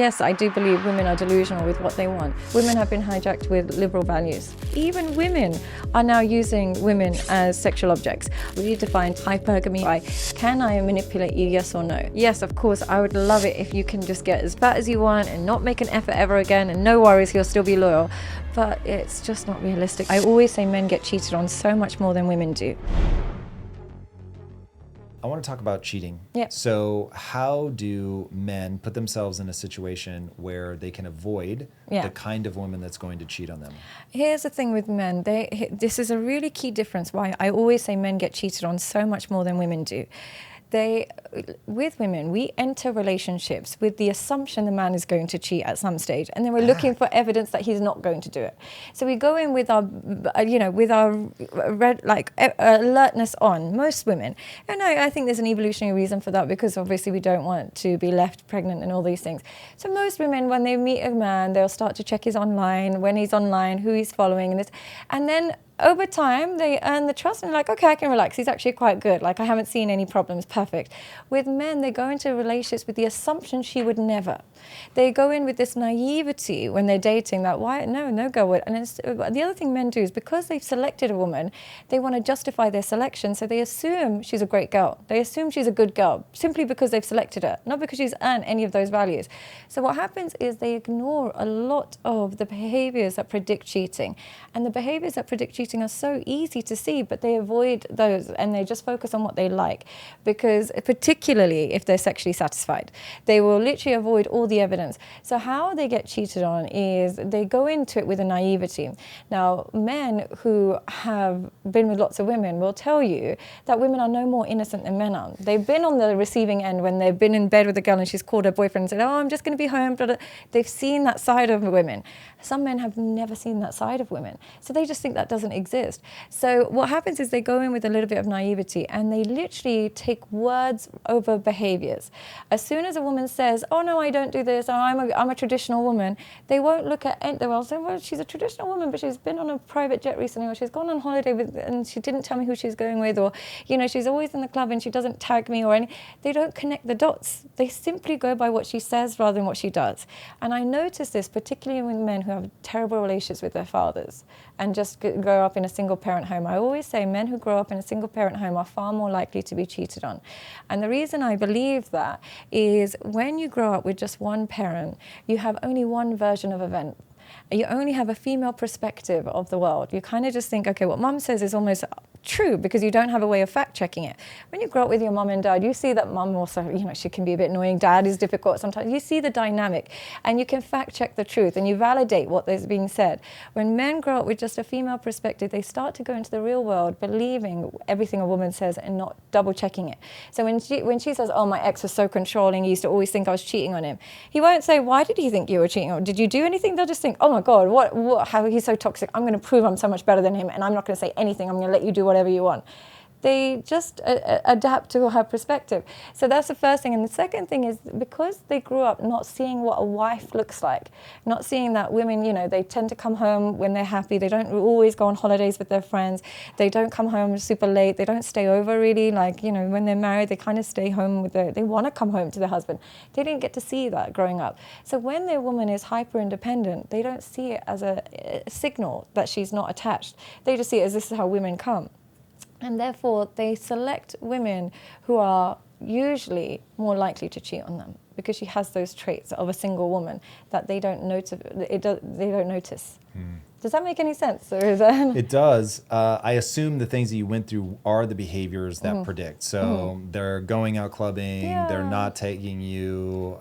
Yes, I do believe women are delusional with what they want. Women have been hijacked with liberal values. Even women are now using women as sexual objects. We define hypergamy by, can I manipulate you, yes or no? Yes, of course, I would love it if you can just get as fat as you want and not make an effort ever again, and no worries, he'll still be loyal. But it's just not realistic. I always say men get cheated on so much more than women do. I want to talk about cheating. Yeah. So how do men put themselves in a situation where they can avoid the kind of woman that's going to cheat on them? Here's the thing with men. This is a really key difference why I always say men get cheated on so much more than women do. With women, we enter relationships with the assumption the man is going to cheat at some stage, and then we're looking for evidence that he's not going to do it. So we go in with our, alertness on. Most women, and I think there's an evolutionary reason for that, because obviously we don't want to be left pregnant and all these things. So most women, when they meet a man, they'll start to check his online, when he's online, who he's following, and then over time, they earn the trust and like, okay, I can relax. He's actually quite good. Like, I haven't seen any problems. Perfect. With men, they go into relationships with the assumption she would never. They go in with this naivety when they're dating that, why? No girl would. And the other thing men do is, because they've selected a woman, they want to justify their selection. So they assume she's a great girl. They assume she's a good girl simply because they've selected her, not because she's earned any of those values. So what happens is they ignore a lot of the behaviors that predict cheating. And the behaviors that predict cheating are so easy to see, but they avoid those and they just focus on what they like, because particularly if they're sexually satisfied, they will literally avoid all the evidence. So how they get cheated on is they go into it with a naivety. Now, men who have been with lots of women will tell you that women are no more innocent than men are. They've been on the receiving end when they've been in bed with a girl and she's called her boyfriend and said, oh, I'm just going to be home. They've seen that side of women. Some men have never seen that side of women. So they just think that doesn't exist. So what happens is they go in with a little bit of naivety and they literally take words over behaviors. As soon as a woman says, oh no, I don't do this, or I'm a traditional woman, they won't look at it. They will say, well, she's a traditional woman, but she's been on a private jet recently, or she's gone on holiday and she didn't tell me who she's going with, or she's always in the club and she doesn't tag me or any. They don't connect the dots. They simply go by what she says rather than what she does. And I notice this particularly with men who have terrible relationships with their fathers and just grow up in a single parent home. I always say men who grow up in a single parent home are far more likely to be cheated on. And the reason I believe that is, when you grow up with just one parent, you have only one version of events. You only have a female perspective of the world. You kind of just think, okay, what mum says is almost true, because you don't have a way of fact checking it. When you grow up with your mum and dad, you see that mum also, she can be a bit annoying, dad is difficult sometimes. You see the dynamic and you can fact check the truth and you validate what is being said. When men grow up with just a female perspective, they start to go into the real world believing everything a woman says and not double checking it. So when she says, oh, my ex was so controlling, he used to always think I was cheating on him, he won't say, why did he think you were cheating on him? Did you do anything? They'll just think, oh my God, how he's so toxic. I'm going to prove I'm so much better than him and I'm not going to say anything. I'm going to let you do whatever you want. They just adapt to her perspective. So that's the first thing. And the second thing is, because they grew up not seeing what a wife looks like, not seeing that women, they tend to come home when they're happy. They don't always go on holidays with their friends. They don't come home super late. They don't stay over really. Like, when they're married, they kind of stay home they want to come home to their husband. They didn't get to see that growing up. So when their woman is hyper independent, they don't see it as a signal that she's not attached. They just see it as, this is how women come. And therefore, they select women who are usually more likely to cheat on them, because she has those traits of a single woman that they don't notice. Does that make any sense? Or is that... It does. I assume the things that you went through are the behaviors that predict. So they're going out clubbing, they're not taking you.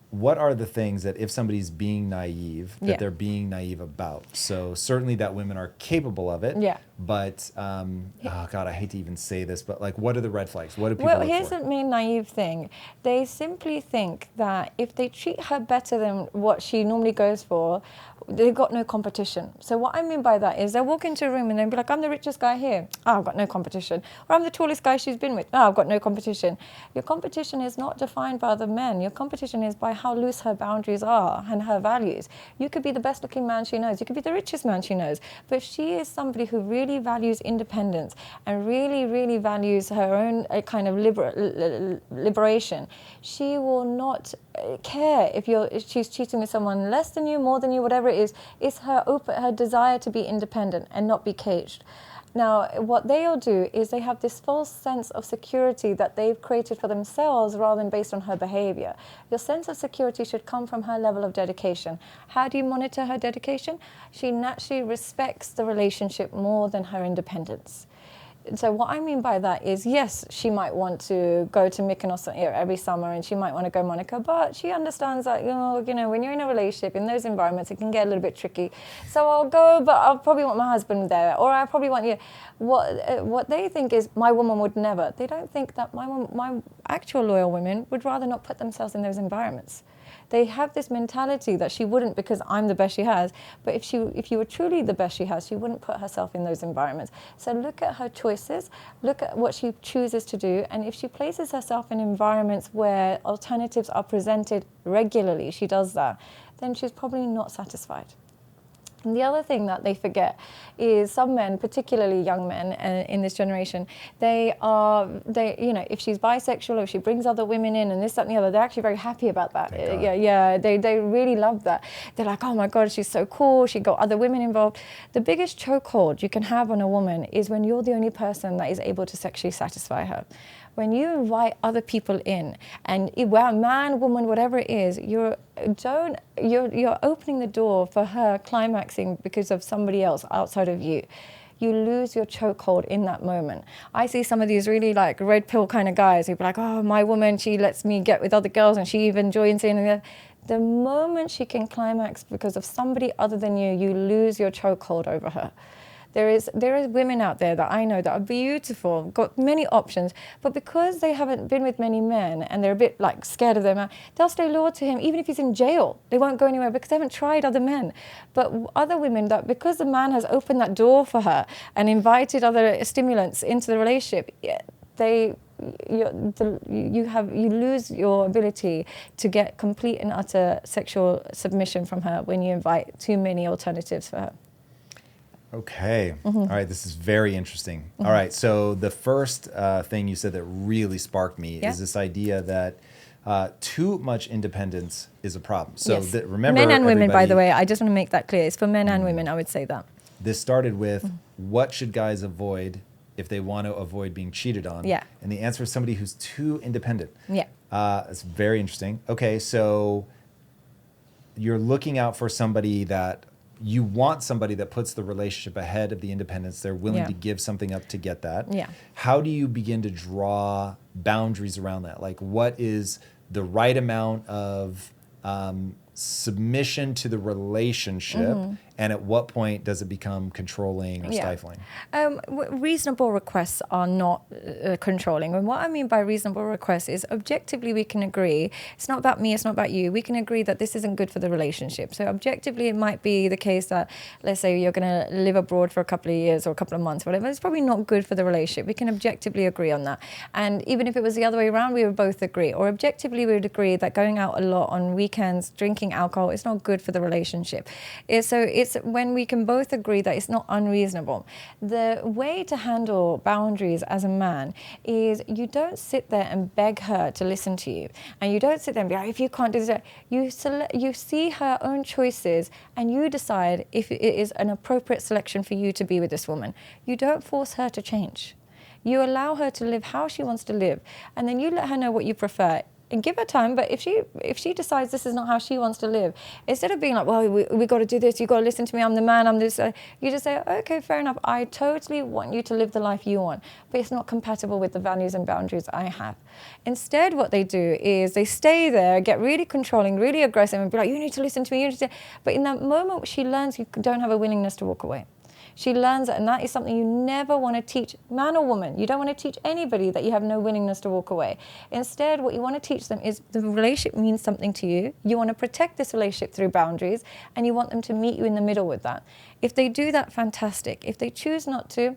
What are the things that, if somebody's being naive, that they're being naive about? So certainly that women are capable of it. Yeah. But, oh God, I hate to even say this, but like, what are the red flags? What do people look for? Here's the main naive thing. They simply think that if they treat her better than what she normally goes for, they've got no competition. So what I mean by that is, they'll walk into a room and they'll be like, I'm the richest guy here. Oh, I've got no competition. Or I'm the tallest guy she's been with. Oh, I've got no competition. Your competition is not defined by other men. Your competition is by how loose her boundaries are and her values. You could be the best looking man she knows. You could be the richest man she knows. But if she is somebody who really values independence and really, really values her own kind of liberation, she will not care if she's cheating with someone less than you, more than you, whatever it is. It's her desire to be independent and not be caged. Now, what they'll do is they have this false sense of security that they've created for themselves rather than based on her behavior. Your sense of security should come from her level of dedication. How do you monitor her dedication? She naturally respects the relationship more than her independence. So what I mean by that is, yes, she might want to go to Mykonos every summer and she might want to go Monaco, but she understands that, when you're in a relationship, in those environments, it can get a little bit tricky. So I'll go, but I'll probably want my husband there, or I probably want you. What they think is, my woman would never. They don't think that my actual loyal women would rather not put themselves in those environments. They have this mentality that she wouldn't because I'm the best she has, but if you were truly the best she has, she wouldn't put herself in those environments. So look at her choices, look at what she chooses to do, and if she places herself in environments where alternatives are presented regularly, she does that, then she's probably not satisfied. And the other thing that they forget is some men, particularly young men in this generation, if she's bisexual or if she brings other women in and this, that, and the other, they're actually very happy about that. They really love that. They're like, oh my God, she's so cool. She got other women involved. The biggest chokehold you can have on a woman is when you're the only person that is able to sexually satisfy her. When you invite other people in, and man, woman, whatever it is, you're opening the door for her climaxing because of somebody else outside of you. You lose your chokehold in that moment. I see some of these really like red pill kind of guys who'd be like, oh, my woman, she lets me get with other girls and she even joins in. And the moment she can climax because of somebody other than you, you lose your chokehold over her. There is women out there that I know that are beautiful, got many options, but because they haven't been with many men and they're a bit like scared of their man, they'll stay loyal to him even if he's in jail. They won't go anywhere because they haven't tried other men. But other women, that because the man has opened that door for her and invited other stimulants into the relationship, you lose your ability to get complete and utter sexual submission from her when you invite too many alternatives for her. Okay. Mm-hmm. All right. This is very interesting. Mm-hmm. All right. So the first thing you said that really sparked me is this idea that too much independence is a problem. So remember, men and women, by the way, I just want to make that clear. It's for men and women, I would say that. This started with what should guys avoid if they want to avoid being cheated on? Yeah. And the answer is somebody who's too independent. Yeah. It's very interesting. Okay. So you're looking out for somebody that you want somebody that puts the relationship ahead of the independence. They're willing to give something up to get that. Yeah. How do you begin to draw boundaries around that? Like, what is the right amount of submission to the relationship, and at what point does it become controlling or stifling? Reasonable requests are not controlling. And what I mean by reasonable requests is objectively we can agree, it's not about me, it's not about you, we can agree that this isn't good for the relationship. So objectively it might be the case that, let's say you're going to live abroad for a couple of years or a couple of months, whatever, it's probably not good for the relationship. We can objectively agree on that. And even if it was the other way around, we would both agree. Or objectively we would agree that going out a lot on weekends, drinking alcohol, is not good for the relationship. So it's when we can both agree that it's not unreasonable. The way to handle boundaries as a man is you don't sit there and beg her to listen to you. And you don't sit there and be like, if you can't do this, you see her own choices and you decide if it is an appropriate selection for you to be with this woman. You don't force her to change. You allow her to live how she wants to live. And then you let her know what you prefer. And give her time, but if she decides this is not how she wants to live, instead of being like, well, we got to do this, you got to listen to me, I'm the man, I'm this, you just say, okay, fair enough, I totally want you to live the life you want, but it's not compatible with the values and boundaries I have. Instead, what they do is they stay there, get really controlling, really aggressive, and be like, you need to listen to me, you need to. But in that moment, she learns you don't have a willingness to walk away. She learns it, and that is something you never want to teach, man or woman. You don't want to teach anybody that you have no willingness to walk away. Instead, what you want to teach them is the relationship means something to you. You want to protect this relationship through boundaries, and you want them to meet you in the middle with that. If they do that, fantastic. If they choose not to,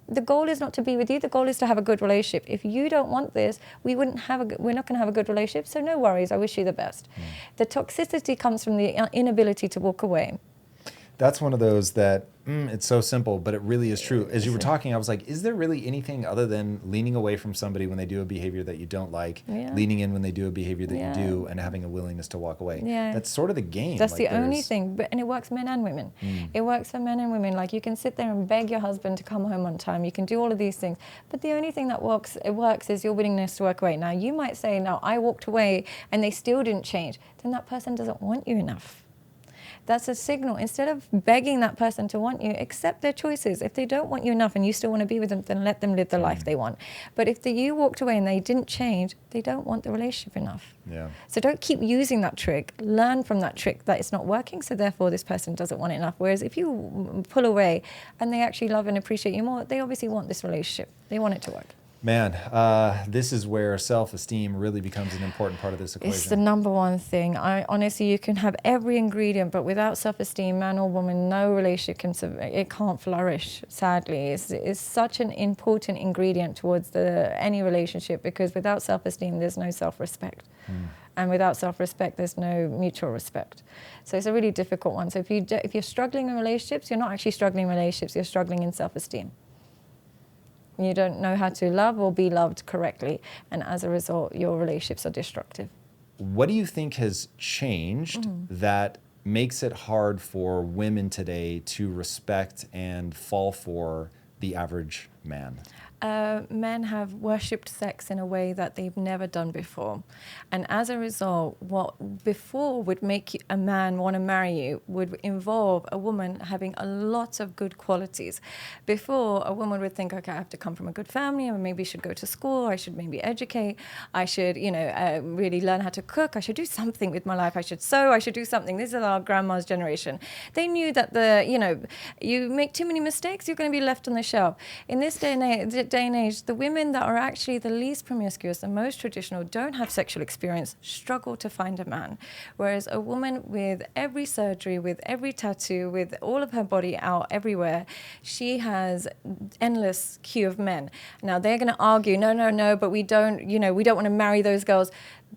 The goal is not to be with you. The goal is to have a good relationship. If you don't want this, we're not going to have a good relationship. So no worries. I wish you the best. The toxicity comes from the inability to walk away. That's one of those that it's so simple, but it really is true. As you were talking, I was like, is there really anything other than leaning away from somebody when they do a behavior that you don't like, leaning in when they do a behavior that you do, and having a willingness to walk away? That's sort of the game. That's the only thing. And it works men and women. It works for men and women. Like, you can sit there and beg your husband to come home on time. You can do all of these things. But the only thing that works is your willingness to walk away. Now, you might say, no, I walked away and they still didn't change. Then that person doesn't want you enough. That's a signal. Instead of begging that person to want you, accept their choices. If they don't want you enough and you still want to be with them, then let them live the life they want. But if you walked away and they didn't change, they don't want the relationship enough. So don't keep using that trick. Learn from that trick that it's not working, so therefore this person doesn't want it enough. Whereas if you pull away and they actually love and appreciate you more, they obviously want this relationship. They want it to work. Man, this is where self-esteem really becomes an important part of this equation. It's the number one thing. Honestly, you can have every ingredient, but without self-esteem, man or woman, no relationship can't flourish, sadly. It's such an important ingredient towards any relationship, because without self-esteem, there's no self-respect. And without self-respect, there's no mutual respect. So it's a really difficult one. So if you're struggling in relationships, you're not actually struggling in relationships, you're struggling in self-esteem. You don't know how to love or be loved correctly, and as a result, your relationships are destructive. What do you think has changed that makes it hard for women today to respect and fall for the average man? Men have worshipped sex in a way that they've never done before. And as a result, what before would make a man want to marry you would involve a woman having a lot of good qualities. Before, a woman would think, okay, I have to come from a good family, or maybe I should go to school, I should maybe educate, I should, really learn how to cook, I should do something with my life, I should sew, I should do something. This is our grandma's generation. They knew that you make too many mistakes, you're going to be left on the shelf. In this day and age, the women that are actually the least promiscuous, the most traditional, don't have sexual experience, struggle to find a man. Whereas a woman with every surgery, with every tattoo, with all of her body out everywhere, she has endless queue of men. Now they're going to argue, no, but we don't want to marry those girls.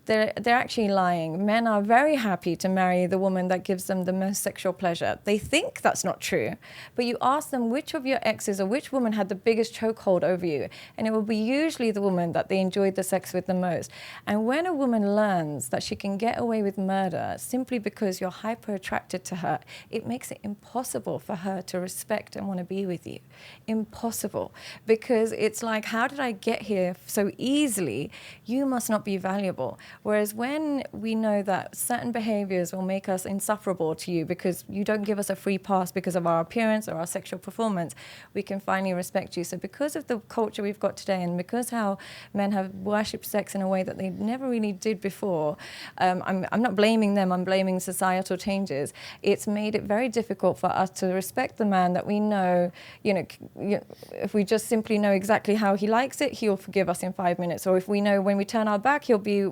They're actually lying. Men are very happy to marry the woman that gives them the most sexual pleasure. They think that's not true, but you ask them which of your exes or which woman had the biggest chokehold over you, and it will be usually the woman that they enjoyed the sex with the most. And when a woman learns that she can get away with murder simply because you're hyper attracted to her, it makes it impossible for her to respect and want to be with you. Impossible. Because it's like, how did I get here so easily? You must not be valuable. Whereas when we know that certain behaviors will make us insufferable to you because you don't give us a free pass because of our appearance or our sexual performance, we can finally respect you. So because of the culture we've got today, and because how men have worshipped sex in a way that they never really did before, I'm not blaming them, I'm blaming societal changes. It's made it very difficult for us to respect the man that we know, if we just simply know exactly how he likes it, he'll forgive us in 5 minutes. Or if we know when we turn our back, he'll be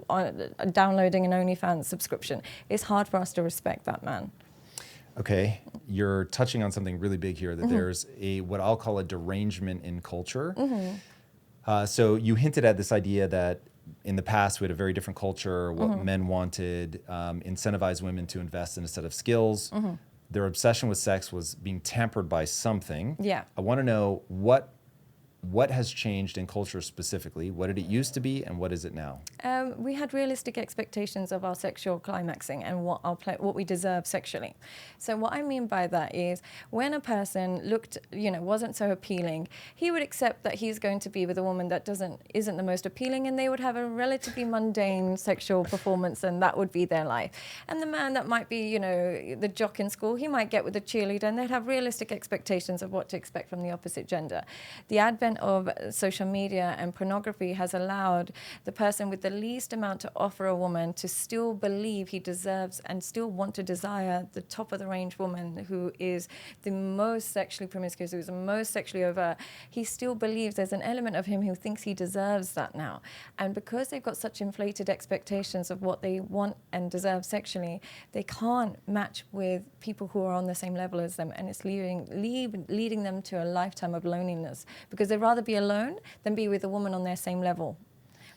downloading an OnlyFans subscription. It's hard for us to respect that man. Okay, you're touching on something really big here, that there's what I'll call a derangement in culture. So you hinted at this idea that in the past we had a very different culture, what men wanted, incentivized women to invest in a set of skills. Their obsession with sex was being tempered by something. I want to know what has changed in culture specifically? What did it used to be, and what is it now? We had realistic expectations of our sexual climaxing and what we deserve sexually. So what I mean by that is, when a person wasn't so appealing, he would accept that he's going to be with a woman that isn't the most appealing, and they would have a relatively mundane sexual performance, and that would be their life. And the man that might be, the jock in school, he might get with a cheerleader, and they'd have realistic expectations of what to expect from the opposite gender. The advent advent of social media and pornography has allowed the person with the least amount to offer a woman to still believe he deserves and still want to desire the top of the range woman who is the most sexually promiscuous, who's the most sexually overt. He still believes there's an element of him who thinks he deserves that now. And because they've got such inflated expectations of what they want and deserve sexually, they can't match with people who are on the same level as them, and it's leading them to a lifetime of loneliness, because they'd rather be alone than be with a woman on their same level.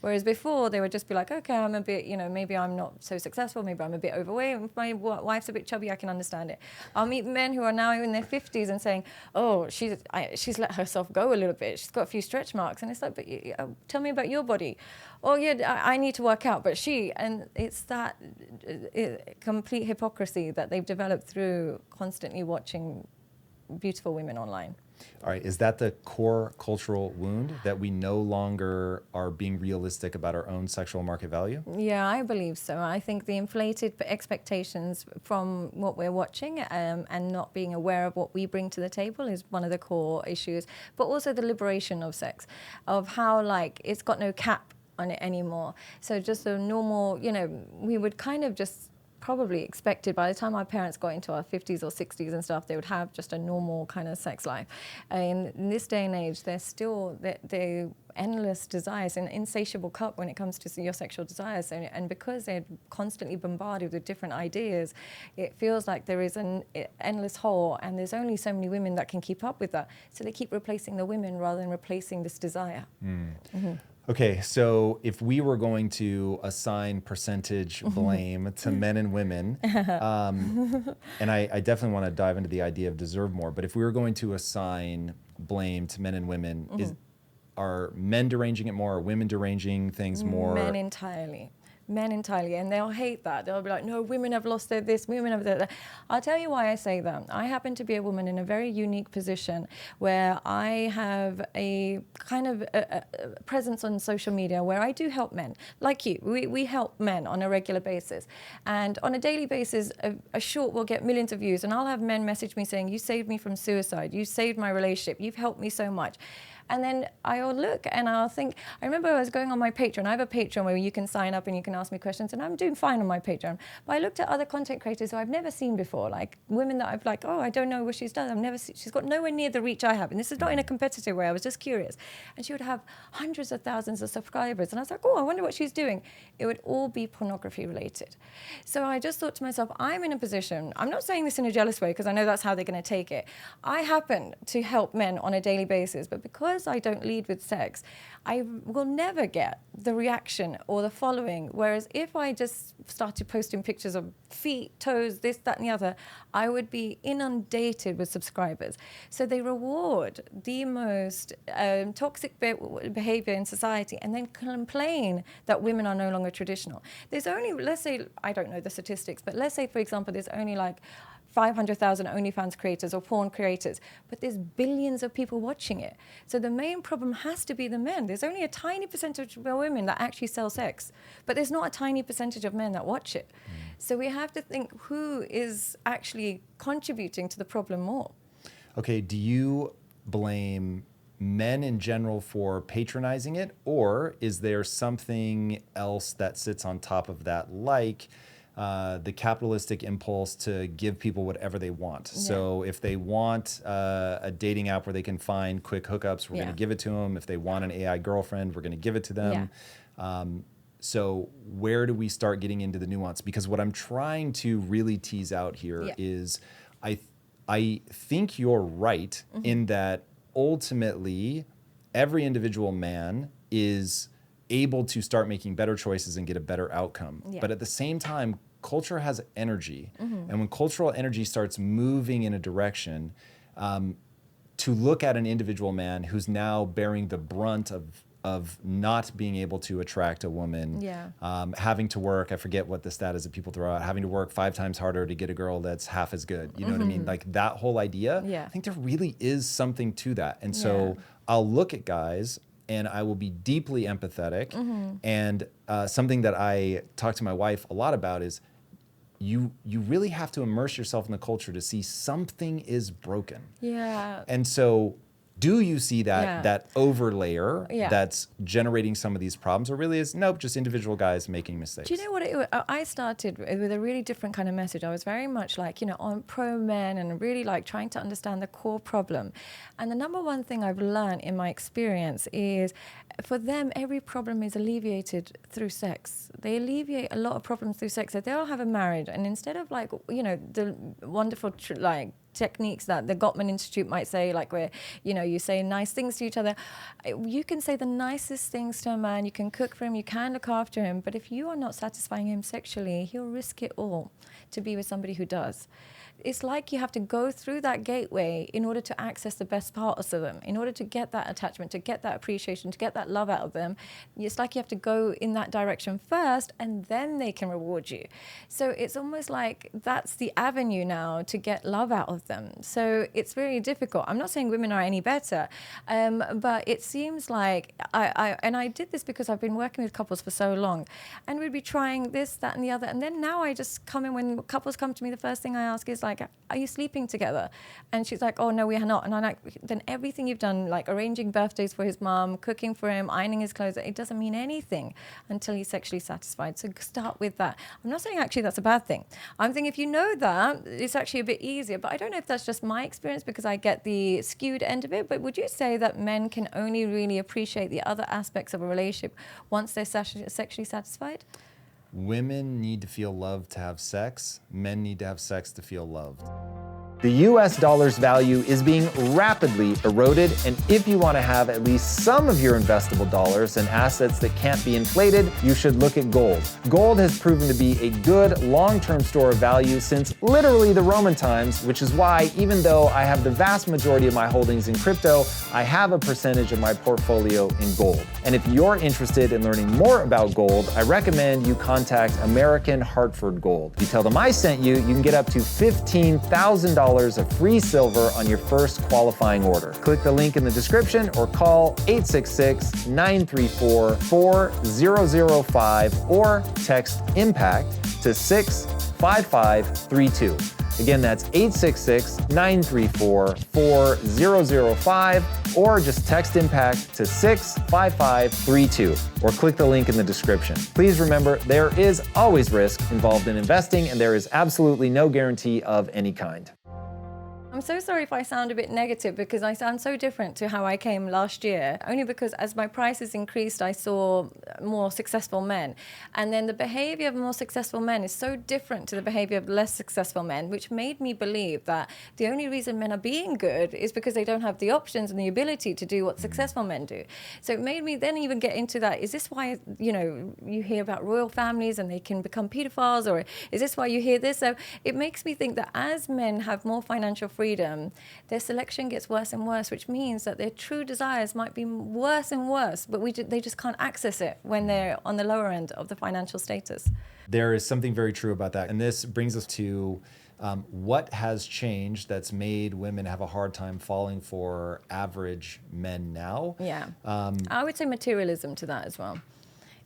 Whereas before, they would just be like, okay, I'm a bit, maybe I'm not so successful, maybe I'm a bit overweight, if my wife's a bit chubby, I can understand it. I'll meet men who are now in their 50s and saying, oh, she's let herself go a little bit, she's got a few stretch marks. And it's like, but tell me about your body. Oh, yeah, I need to work out, but and it's that complete hypocrisy that they've developed through constantly watching beautiful women online. All right, is that the core cultural wound, that we no longer are being realistic about our own sexual market value? Yeah, I believe so. I think the inflated expectations from what we're watching and not being aware of what we bring to the table is one of the core issues, but also the liberation of sex, of how it's got no cap on it anymore. So just a normal, we would kind of just probably expected by the time our parents got into our 50s or 60s and stuff, they would have just a normal kind of sex life. In this day and age, there's still the endless desires, an insatiable cup when it comes to your sexual desires. And because they're constantly bombarded with different ideas, it feels like there is an endless hole, and there's only so many women that can keep up with that. So they keep replacing the women rather than replacing this desire. Mm-hmm. Okay, so if we were going to assign percentage blame to men and women, and I definitely want to dive into the idea of deserve more, but if we were going to assign blame to men and women, are men deranging it more, or women deranging things more? Men entirely. Men entirely, and they'll hate that. They'll be like, no, women have lost their this, women have that. I'll tell you why I say that. I happen to be a woman in a very unique position where I have a kind of a presence on social media where I do help men, like you. We help men on a regular basis. And on a daily basis, a short will get millions of views, and I'll have men message me saying, you saved me from suicide, you saved my relationship, you've helped me so much. And then I'll look and I'll think, I remember I was going on my Patreon. I have a Patreon where you can sign up and you can ask me questions, and I'm doing fine on my Patreon. But I looked at other content creators who I've never seen before, like women that I've oh, I don't know what she's done. She's got nowhere near the reach I have. And this is not in a competitive way. I was just curious. And she would have hundreds of thousands of subscribers. And I was like, oh, I wonder what she's doing. It would all be pornography related. So I just thought to myself, I'm in a position, I'm not saying this in a jealous way because I know that's how they're going to take it. I happen to help men on a daily basis, but because I don't lead with sex, I will never get the reaction or the following. Whereas if I just started posting pictures of feet, toes, this, that, and the other, I would be inundated with subscribers. So they reward the most toxic behavior in society and then complain that women are no longer traditional. There's only, let's say, I don't know the statistics, but let's say, for example, there's only 500,000 OnlyFans creators or porn creators, but there's billions of people watching it. So the main problem has to be the men. There's only a tiny percentage of women that actually sell sex, but there's not a tiny percentage of men that watch it. So we have to think who is actually contributing to the problem more. Okay, do you blame men in general for patronizing it, or is there something else that sits on top of that, like the capitalistic impulse to give people whatever they want? Yeah. So if they want a dating app where they can find quick hookups, we're going to give it to them. If they want an AI girlfriend, we're going to give it to them. Yeah. So where do we start getting into the nuance? Because what I'm trying to really tease out here is I think you're right in that ultimately every individual man is able to start making better choices and get a better outcome. Yeah. But at the same time, culture has energy. And when cultural energy starts moving in a direction, to look at an individual man who's now bearing the brunt of not being able to attract a woman, having to work, I forget what the stat is that people throw out, having to work 5 times harder to get a girl that's half as good. You know what I mean? Like that whole idea, I think there really is something to that. And so I'll look at guys and I will be deeply empathetic. And something that I talk to my wife a lot about is you really have to immerse yourself in the culture to see something is broken. Yeah. And so Do you see that overlayer that's generating some of these problems, or really is nope, just individual guys making mistakes? Do you know what I started with a really different kind of message. I was very much like, you know, on pro men and really like trying to understand the core problem. And the number one thing I've learned in my experience is for them, every problem is alleviated through sex. They alleviate a lot of problems through sex. So they'll have a marriage, and instead of like, you know, the wonderful techniques that the Gottman Institute might say, like where, you know, you say nice things to each other. You can say the nicest things to a man, you can cook for him, you can look after him, but if you are not satisfying him sexually, he'll risk it all to be with somebody who does. It's like you have to go through that gateway in order to access the best parts of them, in order to get that attachment, to get that appreciation, to get that love out of them. It's like you have to go in that direction first, and then they can reward you. So it's almost like that's the avenue now to get love out of them. So it's very difficult. I'm not saying women are any better, but it seems like I did this because I've been working with couples for so long, and we'd be trying this, that, and the other. And then now I just come in, when couples come to me, the first thing I ask is like, are you sleeping together? And she's like, oh no, we are not. And I'm like, then everything you've done, like arranging birthdays for his mom, cooking for him, ironing his clothes, it doesn't mean anything until he's sexually satisfied. So start with that. I'm not saying actually that's a bad thing. I'm thinking if you know that, it's actually a bit easier. But I don't know if that's just my experience because I get the skewed end of it. But would you say that men can only really appreciate the other aspects of a relationship once they're sexually satisfied? Women need to feel loved to have sex. Men need to have sex to feel loved. The US dollar's value is being rapidly eroded, and if you want to have at least some of your investable dollars and assets that can't be inflated, you should look at gold. Gold has proven to be a good long-term store of value since literally the Roman times, which is why, even though I have the vast majority of my holdings in crypto, I have a percentage of my portfolio in gold. And if you're interested in learning more about gold, I recommend you contact American Hartford Gold. If you tell them I sent you, you can get up to $15,000 of free silver on your first qualifying order. Click the link in the description or call 866-934-4005 or text IMPACT to 65532. Again, that's 866-934-4005 or just text IMPACT to 65532 or click the link in the description. Please remember, there is always risk involved in investing, and there is absolutely no guarantee of any kind. I'm so sorry if I sound a bit negative because I sound so different to how I came last year, only because as my prices increased, I saw more successful men. And then the behavior of more successful men is so different to the behavior of less successful men, which made me believe that the only reason men are being good is because they don't have the options and the ability to do what successful men do. So it made me then even get into that. Is this why, you know, you hear about royal families and they can become pedophiles, or is this why you hear this? So it makes me think that as men have more financial freedom, their selection gets worse and worse, which means that their true desires might be worse and worse, but they just can't access it when they're on the lower end of the financial status. There is something very true about that. And this brings us to what has changed that's made women have a hard time falling for average men now. Yeah, I would say materialism to that as well.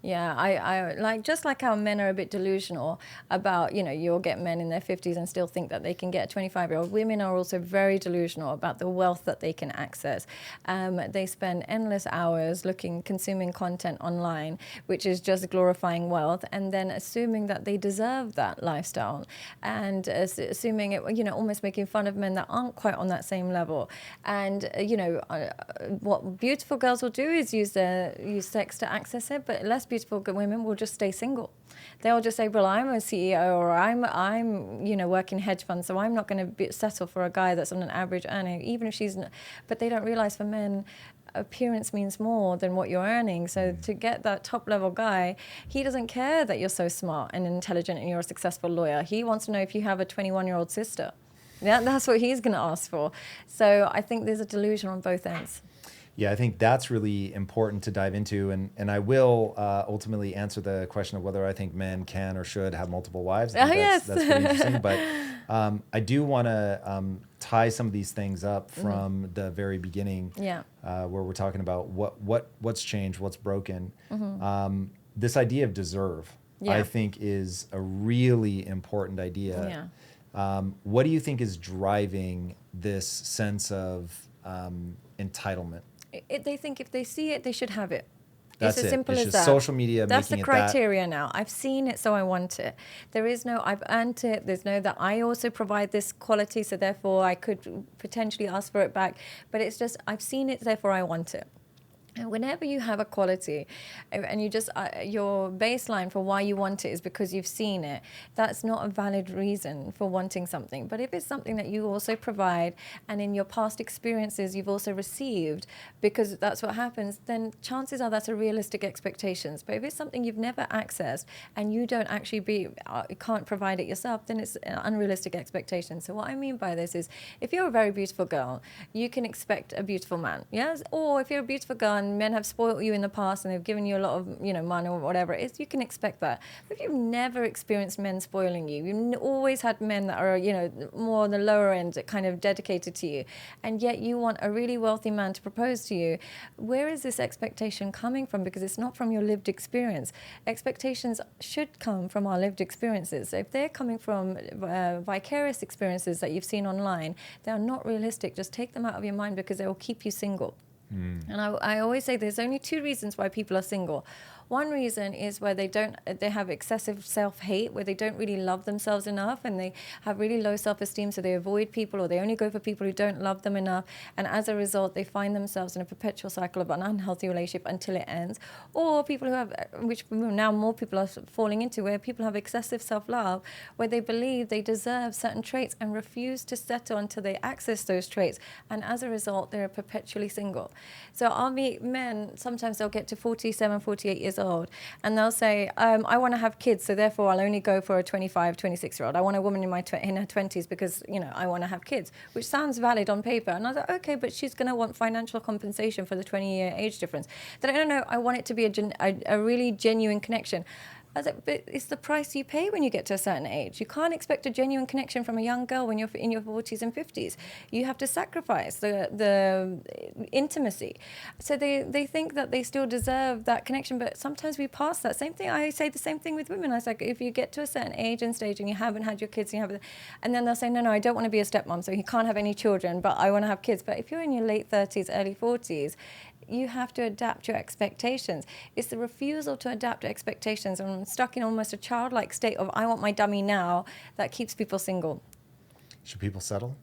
Yeah, I like, just like how men are a bit delusional about, you know, you'll get men in their 50s and still think that they can get a 25-year-old. Women are also very delusional about the wealth that they can access. They spend endless hours consuming content online, which is just glorifying wealth, and then assuming that they deserve that lifestyle, and assuming it, you know, almost making fun of men that aren't quite on that same level. And you know, what beautiful girls will do is use sex to access it, but less beautiful women will just stay single. They'll just say, well, I'm a CEO, or I'm you know, working hedge funds, so I'm not going to settle for a guy that's on an average earning, even if she's. But they don't realize for men, appearance means more than what you're earning. So to get that top level guy, he doesn't care that you're so smart and intelligent and you're a successful lawyer. He wants to know if you have a 21-year-old sister. Yeah, that's what he's going to ask for. So I think there's a delusion on both ends. Yeah, I think that's really important to dive into, and I will ultimately answer the question of whether I think men can or should have multiple wives. Yes. That's pretty interesting. But I do want to tie some of these things up from the very beginning, where we're talking about what's changed, what's broken. This idea of deserve, I think, is a really important idea. What do you think is driving this sense of entitlement. They think if they see it, they should have it. That's it's as simple it's as just that. Social media That's making the criteria now. I've seen it, so I want it. There is no I've earned it. There's no that I also provide this quality, so therefore I could potentially ask for it back. But it's just I've seen it, therefore I want it. And whenever you have a quality and you just, your baseline for why you want it is because you've seen it, that's not a valid reason for wanting something. But if it's something that you also provide and in your past experiences you've also received, because that's what happens, then chances are that's a realistic expectations. But if it's something you've never accessed and you don't actually can't provide it yourself, then it's an unrealistic expectation. So what I mean by this is if you're a very beautiful girl, you can expect a beautiful man, yes? Or if you're a beautiful girl and men have spoiled you in the past and they've given you a lot of, money or whatever it is, you can expect that. But if you've never experienced men spoiling you, you've always had men that are, more on the lower end, kind of dedicated to you, and yet you want a really wealthy man to propose to you, where is this expectation coming from? Because it's not from your lived experience. Expectations should come from our lived experiences. So if they're coming from vicarious experiences that you've seen online, they are not realistic. Just take them out of your mind because they will keep you single. And I always say there's only two reasons why people are single. One reason is where they have excessive self-hate, where they don't really love themselves enough and they have really low self-esteem, so they avoid people or they only go for people who don't love them enough. And as a result, they find themselves in a perpetual cycle of an unhealthy relationship until it ends. Or people who have, which now more people are falling into, where people have excessive self-love, where they believe they deserve certain traits and refuse to settle until they access those traits. And as a result, they're perpetually single. So I'll meet men, sometimes they'll get to 47, 48 years old, and they'll say, I want to have kids, so therefore I'll only go for a 25, 26-year-old. I want a woman in her 20s because, I want to have kids, which sounds valid on paper. And I was like, okay, but she's going to want financial compensation for the 20-year age difference. Then I don't know, I want it to be a really genuine connection. I was like, but it's the price you pay when you get to a certain age. You can't expect a genuine connection from a young girl when you're in your 40s and 50s. You have to sacrifice the intimacy. So they think that they still deserve that connection, but sometimes we pass that. Same thing, I say the same thing with women. I was like, if you get to a certain age and stage and you haven't had your kids, and then they'll say, no, I don't want to be a stepmom, so you can't have any children, but I want to have kids. But if you're in your late 30s, early 40s, you have to adapt your expectations. It's the refusal to adapt to expectations and stuck in almost a childlike state of I want my dummy now that keeps people single. Should people settle?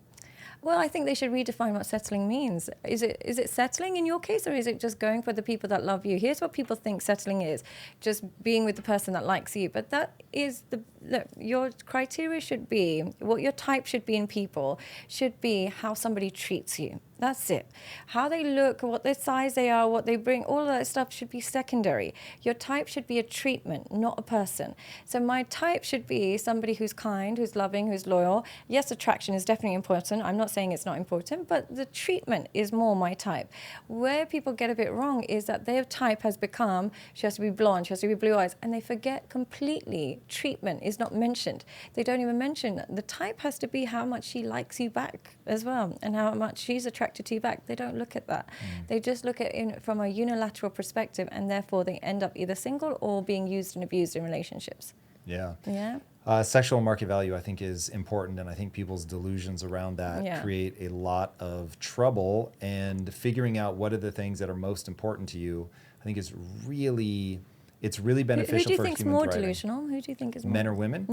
Well, I think they should redefine what settling means. Is it settling in your case, or is it just going for the people that love you? Here's what people think settling is: just being with the person that likes you. But that is your criteria should be, what your type should be in people should be how somebody treats you. That's it. How they look, what their size they are, what they bring, all of that stuff should be secondary. Your type should be a treatment, not a person. So my type should be somebody who's kind, who's loving, who's loyal. Yes, attraction is definitely important. I'm not saying it's not important, but the treatment is more my type. Where people get a bit wrong is that their type has become, she has to be blonde, she has to be blue eyes, and they forget completely treatment is not mentioned. They don't even mention that. The type has to be how much she likes you back as well, and how much she's attracted to you back. They don't look at that. They just look at it from a unilateral perspective, and therefore they end up either single or being used and abused in relationships. Yeah. Yeah. Sexual market value, I think, is important, and I think people's delusions around that create a lot of trouble. And figuring out what are the things that are most important to you, I think is really... It's really beneficial for human thriving. Who do you think is more delusional? Who do you think is more? Men or women?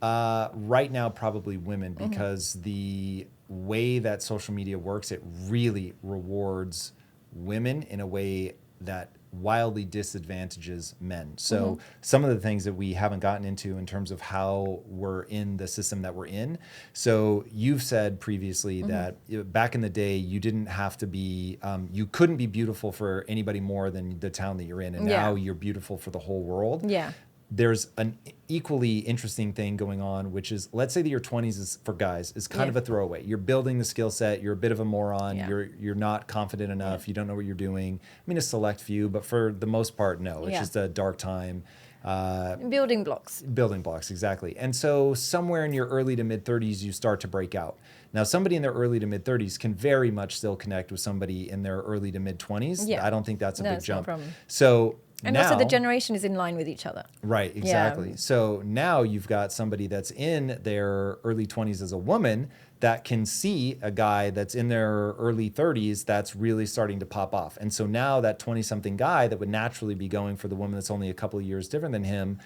Yeah. Right now, probably women, because the way that social media works, it really rewards women in a way that wildly disadvantages men. So some of the things that we haven't gotten into in terms of how we're in the system that we're in. So you've said previously that back in the day, you didn't have to be, you couldn't be beautiful for anybody more than the town that you're in. And now you're beautiful for the whole world. Yeah. There's an equally interesting thing going on, which is, let's say that your 20s is, for guys, is kind of a throwaway. You're building the skill set. You're a bit of a moron. You're not confident enough. You don't know what you're doing. I mean, a select few, but for the most part, no. It's just a dark time. Building blocks. Building blocks, exactly. And so somewhere in your early to mid 30s, you start to break out. Now, somebody in their early to mid 30s can very much still connect with somebody in their early to mid 20s. Yeah. I don't think that's a big jump. No problem. So and now, also the generation is in line with each other. Right, exactly. Yeah. So now you've got somebody that's in their early 20s as a woman that can see a guy that's in their early 30s that's really starting to pop off. And so now that 20-something guy that would naturally be going for the woman that's only a couple of years different than him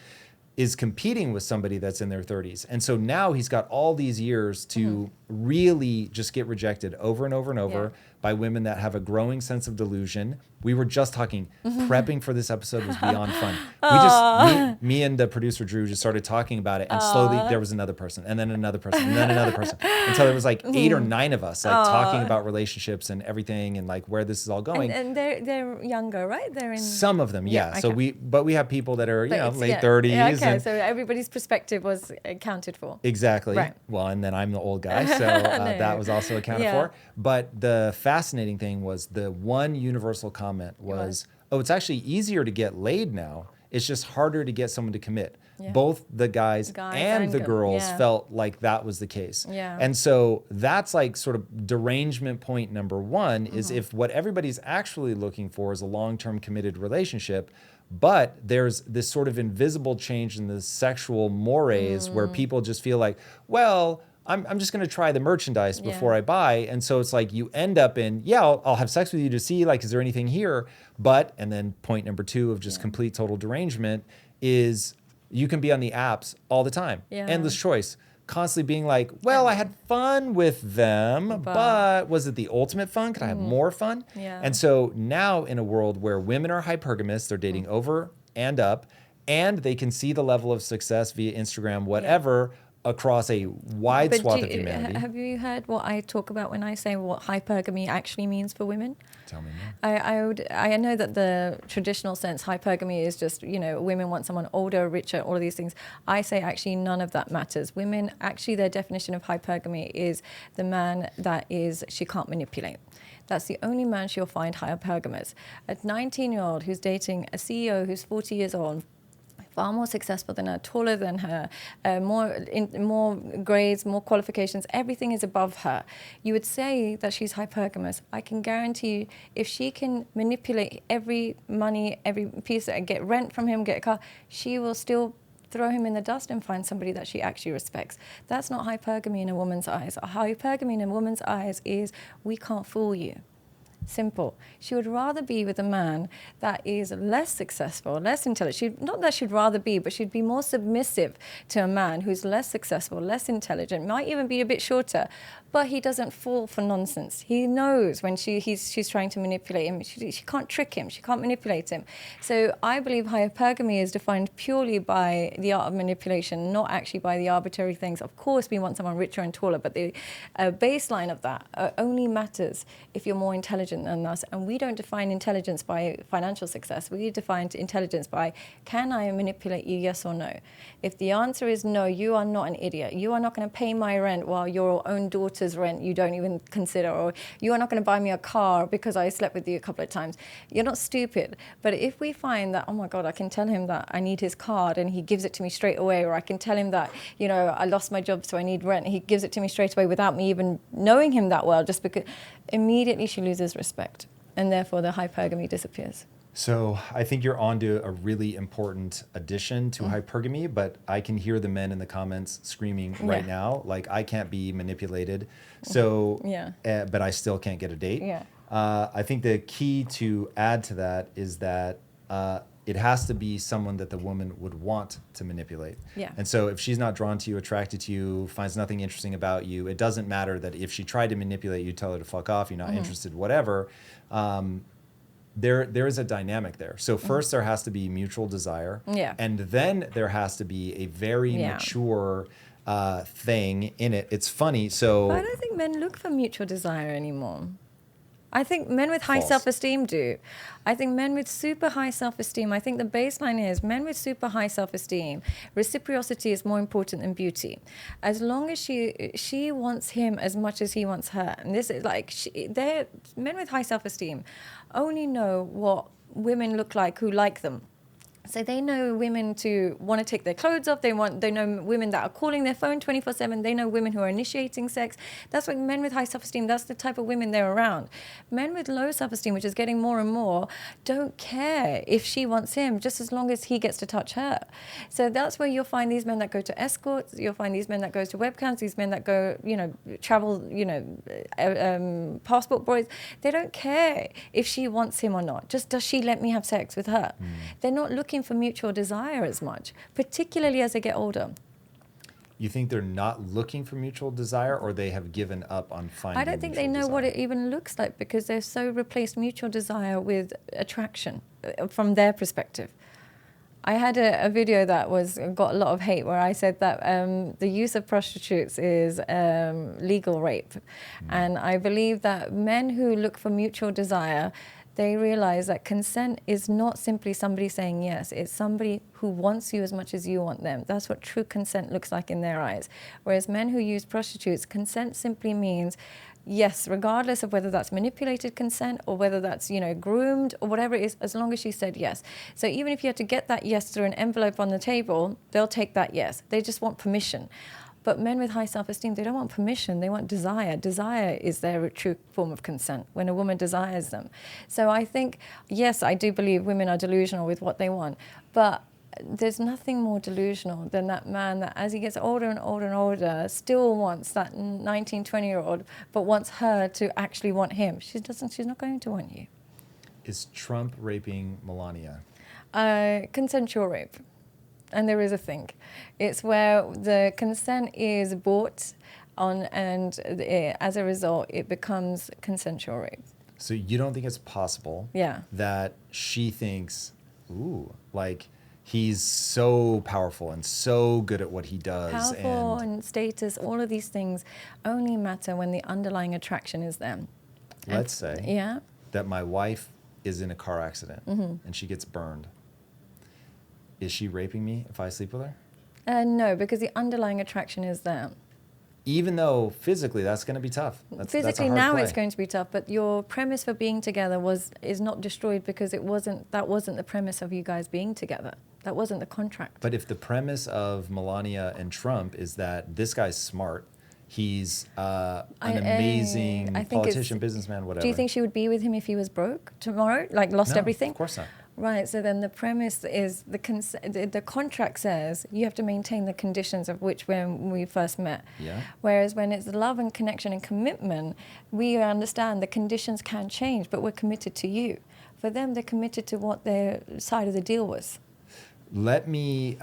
is competing with somebody that's in their 30s. And so now he's got all these years to really just get rejected over and over and over by women that have a growing sense of delusion. We were just talking, prepping for this episode was beyond fun. Me and the producer Drew just started talking about it, and slowly there was another person, and then another person, and then another person. Until there was like 8 or 9 of us like talking about relationships and everything and like where this is all going. And they're younger, right? They're in some of them, yeah. Okay. So we have people that are, late 30s. Yeah, okay, so everybody's perspective was accounted for. Exactly. Right. Well, and then I'm the old guy, so that was also accounted for. But the fascinating thing was the one universal comment was, it's actually easier to get laid now. It's just harder to get someone to commit. Yeah. Both the guys and the girls felt like that was the case. Yeah. And so that's like sort of derangement point number one is if what everybody's actually looking for is a long-term committed relationship, but there's this sort of invisible change in the sexual mores where people just feel like, well, I'm just going to try the merchandise before I buy. And so it's like you end up in, I'll have sex with you to see, like, is there anything here? But, and then point number 2 of just complete total derangement is you can be on the apps all the time. Yeah. Endless choice. Constantly being like, well, I had fun with them, but was it the ultimate fun? Could I have more fun? Yeah. And so now in a world where women are hypergamous, they're dating over and up, and they can see the level of success via Instagram, whatever, across a wide swath of humanity. Have you heard what I talk about when I say what hypergamy actually means for women? Tell me more. I know that the traditional sense, hypergamy is just, women want someone older, richer, all of these things. I say actually none of that matters. Women, actually their definition of hypergamy is the man that she can't manipulate. That's the only man she'll find hypergamous. A 19-year-old who's dating a CEO who's 40 years old, far more successful than her, taller than her, more grades, more qualifications, everything is above her. You would say that she's hypergamous. I can guarantee you, if she can manipulate every money, every piece, get rent from him, get a car, she will still throw him in the dust and find somebody that she actually respects. That's not hypergamy in a woman's eyes. Hypergamy in a woman's eyes is, we can't fool you. Simple. She would rather be with a man that is less successful, less intelligent. Not that she'd rather be, but she'd be more submissive to a man who's less successful, less intelligent, might even be a bit shorter, but he doesn't fall for nonsense. He knows when she's trying to manipulate him. She can't trick him. She can't manipulate him. So I believe hypergamy is defined purely by the art of manipulation, not actually by the arbitrary things. Of course, we want someone richer and taller, but the baseline of that only matters if you're more intelligent than us. And we don't define intelligence by financial success. We define intelligence by, can I manipulate you, yes or no? If the answer is no, you are not an idiot. You are not going to pay my rent while your own daughter's rent you don't even consider, or you are not going to buy me a car because I slept with you a couple of times. You're not stupid. But if we find that, oh my God, I can tell him that I need his card and he gives it to me straight away, or I can tell him that, I lost my job so I need rent, and he gives it to me straight away without me even knowing him that well, just because immediately she loses respect, and therefore the hypergamy disappears. So I think you're onto a really important addition to hypergamy, but I can hear the men in the comments screaming right now, like, I can't be manipulated, so but I still can't get a date. Yeah. I think the key to add to that is that it has to be someone that the woman would want to manipulate. Yeah. And so if she's not drawn to you, attracted to you, finds nothing interesting about you, it doesn't matter that if she tried to manipulate you, tell her to fuck off, you're not interested, whatever. There is a dynamic there. So first there has to be mutual desire. Yeah. And then there has to be a very mature thing in it. It's funny. So but I don't think men look for mutual desire anymore. I think men with high self-esteem do. I think men with super high self-esteem, I think the baseline is men with super high self-esteem, reciprocity is more important than beauty. As long as she wants him as much as he wants her. And this is like, men with high self-esteem only know what women look like who like them. So they know women to want to take their clothes off. They know women that are calling their phone 24/7. They know women who are initiating sex. That's what men with high self-esteem, that's the type of women they're around. Men with low self-esteem, which is getting more and more, don't care if she wants him, just as long as he gets to touch her. So that's where you'll find these men that go to escorts. You'll find these men that go to webcams, these men that go, travel, passport boys. They don't care if she wants him or not. Just, does she let me have sex with her? They're not looking for mutual desire as much, particularly as they get older. You think they're not looking for mutual desire, or they have given up on finding I don't think they know what it even looks like, because they've so replaced mutual desire with attraction from their perspective. I had a video that got a lot of hate, where I said that the use of prostitutes is legal rape. And I believe that men who look for mutual desire, they realize that consent is not simply somebody saying yes. It's somebody who wants you as much as you want them. That's what true consent looks like in their eyes. Whereas men who use prostitutes, consent simply means yes, regardless of whether that's manipulated consent or whether that's, groomed or whatever it is, as long as she said yes. So even if you had to get that yes through an envelope on the table, they'll take that yes. They just want permission. But men with high self-esteem, they don't want permission, they want desire. Desire is their true form of consent, when a woman desires them. So I think, yes, I do believe women are delusional with what they want, but there's nothing more delusional than that man that, as he gets older and older and older, still wants that 19, 20-year-old, but wants her to actually want him. She's not going to want you. Is Trump raping Melania? Consensual rape. And there is a thing. It's where the consent is bought on, and as a result, it becomes consensual rape. So you don't think it's possible that she thinks, he's so powerful and so good at what he does. Powerful and status, all of these things only matter when the underlying attraction is there. Let's say that my wife is in a car accident and she gets burned. Is she raping me if I sleep with her? No, because the underlying attraction is there. Even though physically that's going to be tough. Physically that's a hard now play. It's going to be tough, but your premise for being together is not destroyed, because that wasn't the premise of you guys being together. That wasn't the contract. But if the premise of Melania and Trump is that this guy's smart, he's an amazing politician, businessman, whatever. Do you think she would be with him if he was broke tomorrow, lost everything? Of course not. Right, so then the premise is the contract says you have to maintain the conditions of which when we first met. Yeah. Whereas when it's love and connection and commitment, we understand the conditions can change, but we're committed to you. For them, they're committed to what their side of the deal was. Let me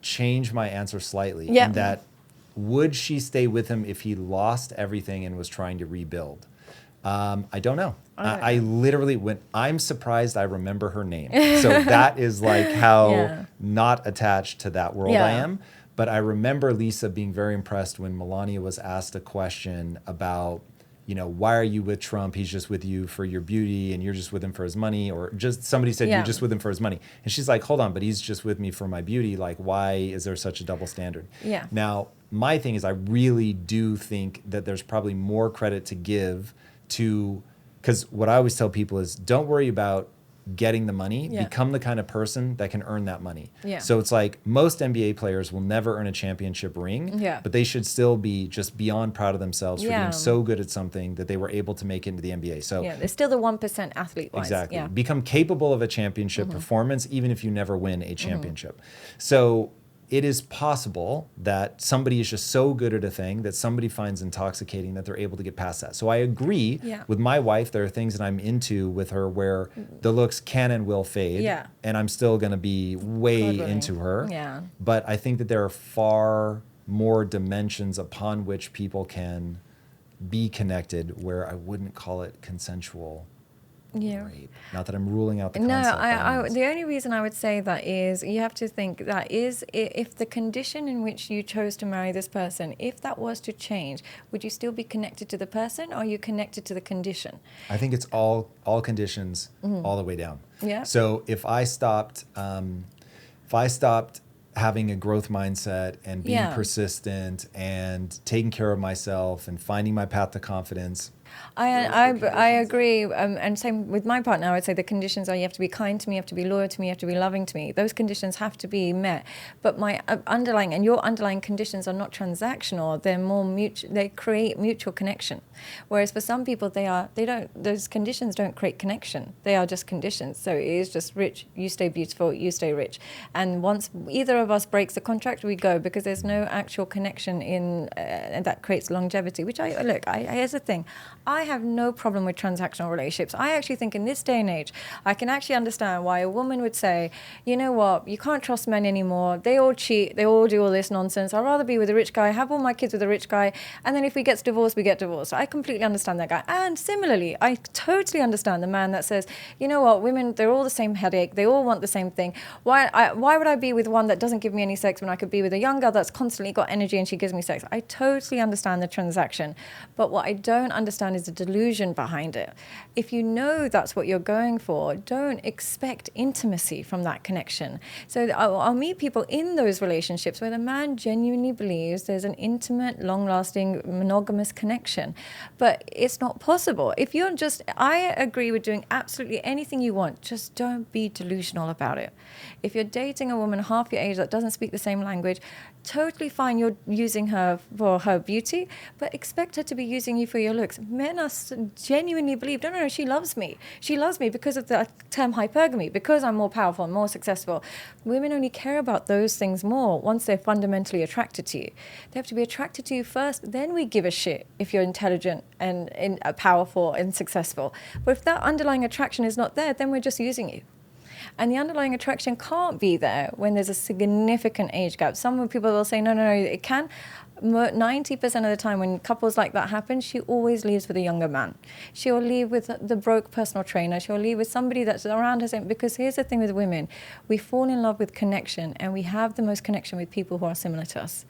change my answer slightly. Yeah. In that, would she stay with him if he lost everything and was trying to rebuild? I don't know. I literally, I'm surprised I remember her name. So that is how not attached to that world I am. But I remember Lisa being very impressed when Melania was asked a question about, why are you with Trump? He's just with you for your beauty and you're just with him for his money. Or just somebody said you're just with him for his money. And she's like, hold on, but he's just with me for my beauty. Why is there such a double standard? Yeah. Now, my thing is I really do think that there's probably more credit to give to, because what I always tell people is don't worry about getting the money, become the kind of person that can earn that money. Yeah. So it's most NBA players will never earn a championship ring, but they should still be just beyond proud of themselves for being so good at something that they were able to make it into the NBA. So they're still the 1% athlete-wise. Exactly. Yeah. Become capable of a championship performance, even if you never win a championship. So it is possible that somebody is just so good at a thing that somebody finds intoxicating that they're able to get past that. So I agree with my wife. There are things that I'm into with her where the looks can and will fade. And I'm still going to be way into her. But I think that there are far more dimensions upon which people can be connected where I wouldn't call it consensual. Rape. Not that I'm ruling out the concept. No, the only reason I would say that is you have to think that is if the condition in which you chose to marry this person, if that was to change, would you still be connected to the person, or are you connected to the condition? I think it's all conditions all the way down. Yeah. So if I stopped having a growth mindset and being persistent and taking care of myself and finding my path to confidence, I agree, and same with my partner. I would say the conditions are: you have to be kind to me, you have to be loyal to me, you have to be loving to me. Those conditions have to be met. But my underlying and your underlying conditions are not transactional. They're more mutual. They create mutual connection. Whereas for some people, those conditions don't create connection. They are just conditions. So it is just rich. You stay beautiful. You stay rich. And once either of us breaks the contract, we go, because there's no actual connection in that creates longevity. Which here's the thing. I have no problem with transactional relationships. I actually think in this day and age, I can actually understand why a woman would say, you know what, you can't trust men anymore. They all cheat. They all do all this nonsense. I'd rather be with a rich guy, have all my kids with a rich guy, and then if we get divorced, we get divorced. I completely understand that guy. And similarly, I totally understand the man that says, you know what, women, they're all the same headache. They all want the same thing. Why would I be with one that doesn't give me any sex when I could be with a young girl that's constantly got energy and she gives me sex? I totally understand the transaction. But what I don't understand is the delusion behind it. If you know that's what you're going for, don't expect intimacy from that connection. So I'll meet people in those relationships where the man genuinely believes there's an intimate, long-lasting, monogamous connection. But it's not possible. I agree with doing absolutely anything you want, just don't be delusional about it. If you're dating a woman half your age that doesn't speak the same language, totally fine, you're using her for her beauty, but expect her to be using you for your looks. Men are genuinely believe, no, she loves me. She loves me because of the term hypergamy, because I'm more powerful, more successful. Women only care about those things more once they're fundamentally attracted to you. They have to be attracted to you first, then we give a shit if you're intelligent and powerful and successful. But if that underlying attraction is not there, then we're just using you. And the underlying attraction can't be there when there's a significant age gap. Some people will say, no, it can. 90% of the time when couples like that happen, she always leaves with a younger man. She'll leave with the broke personal trainer. She'll leave with somebody that's around her. Because here's the thing with women, we fall in love with connection, and we have the most connection with people who are similar to us.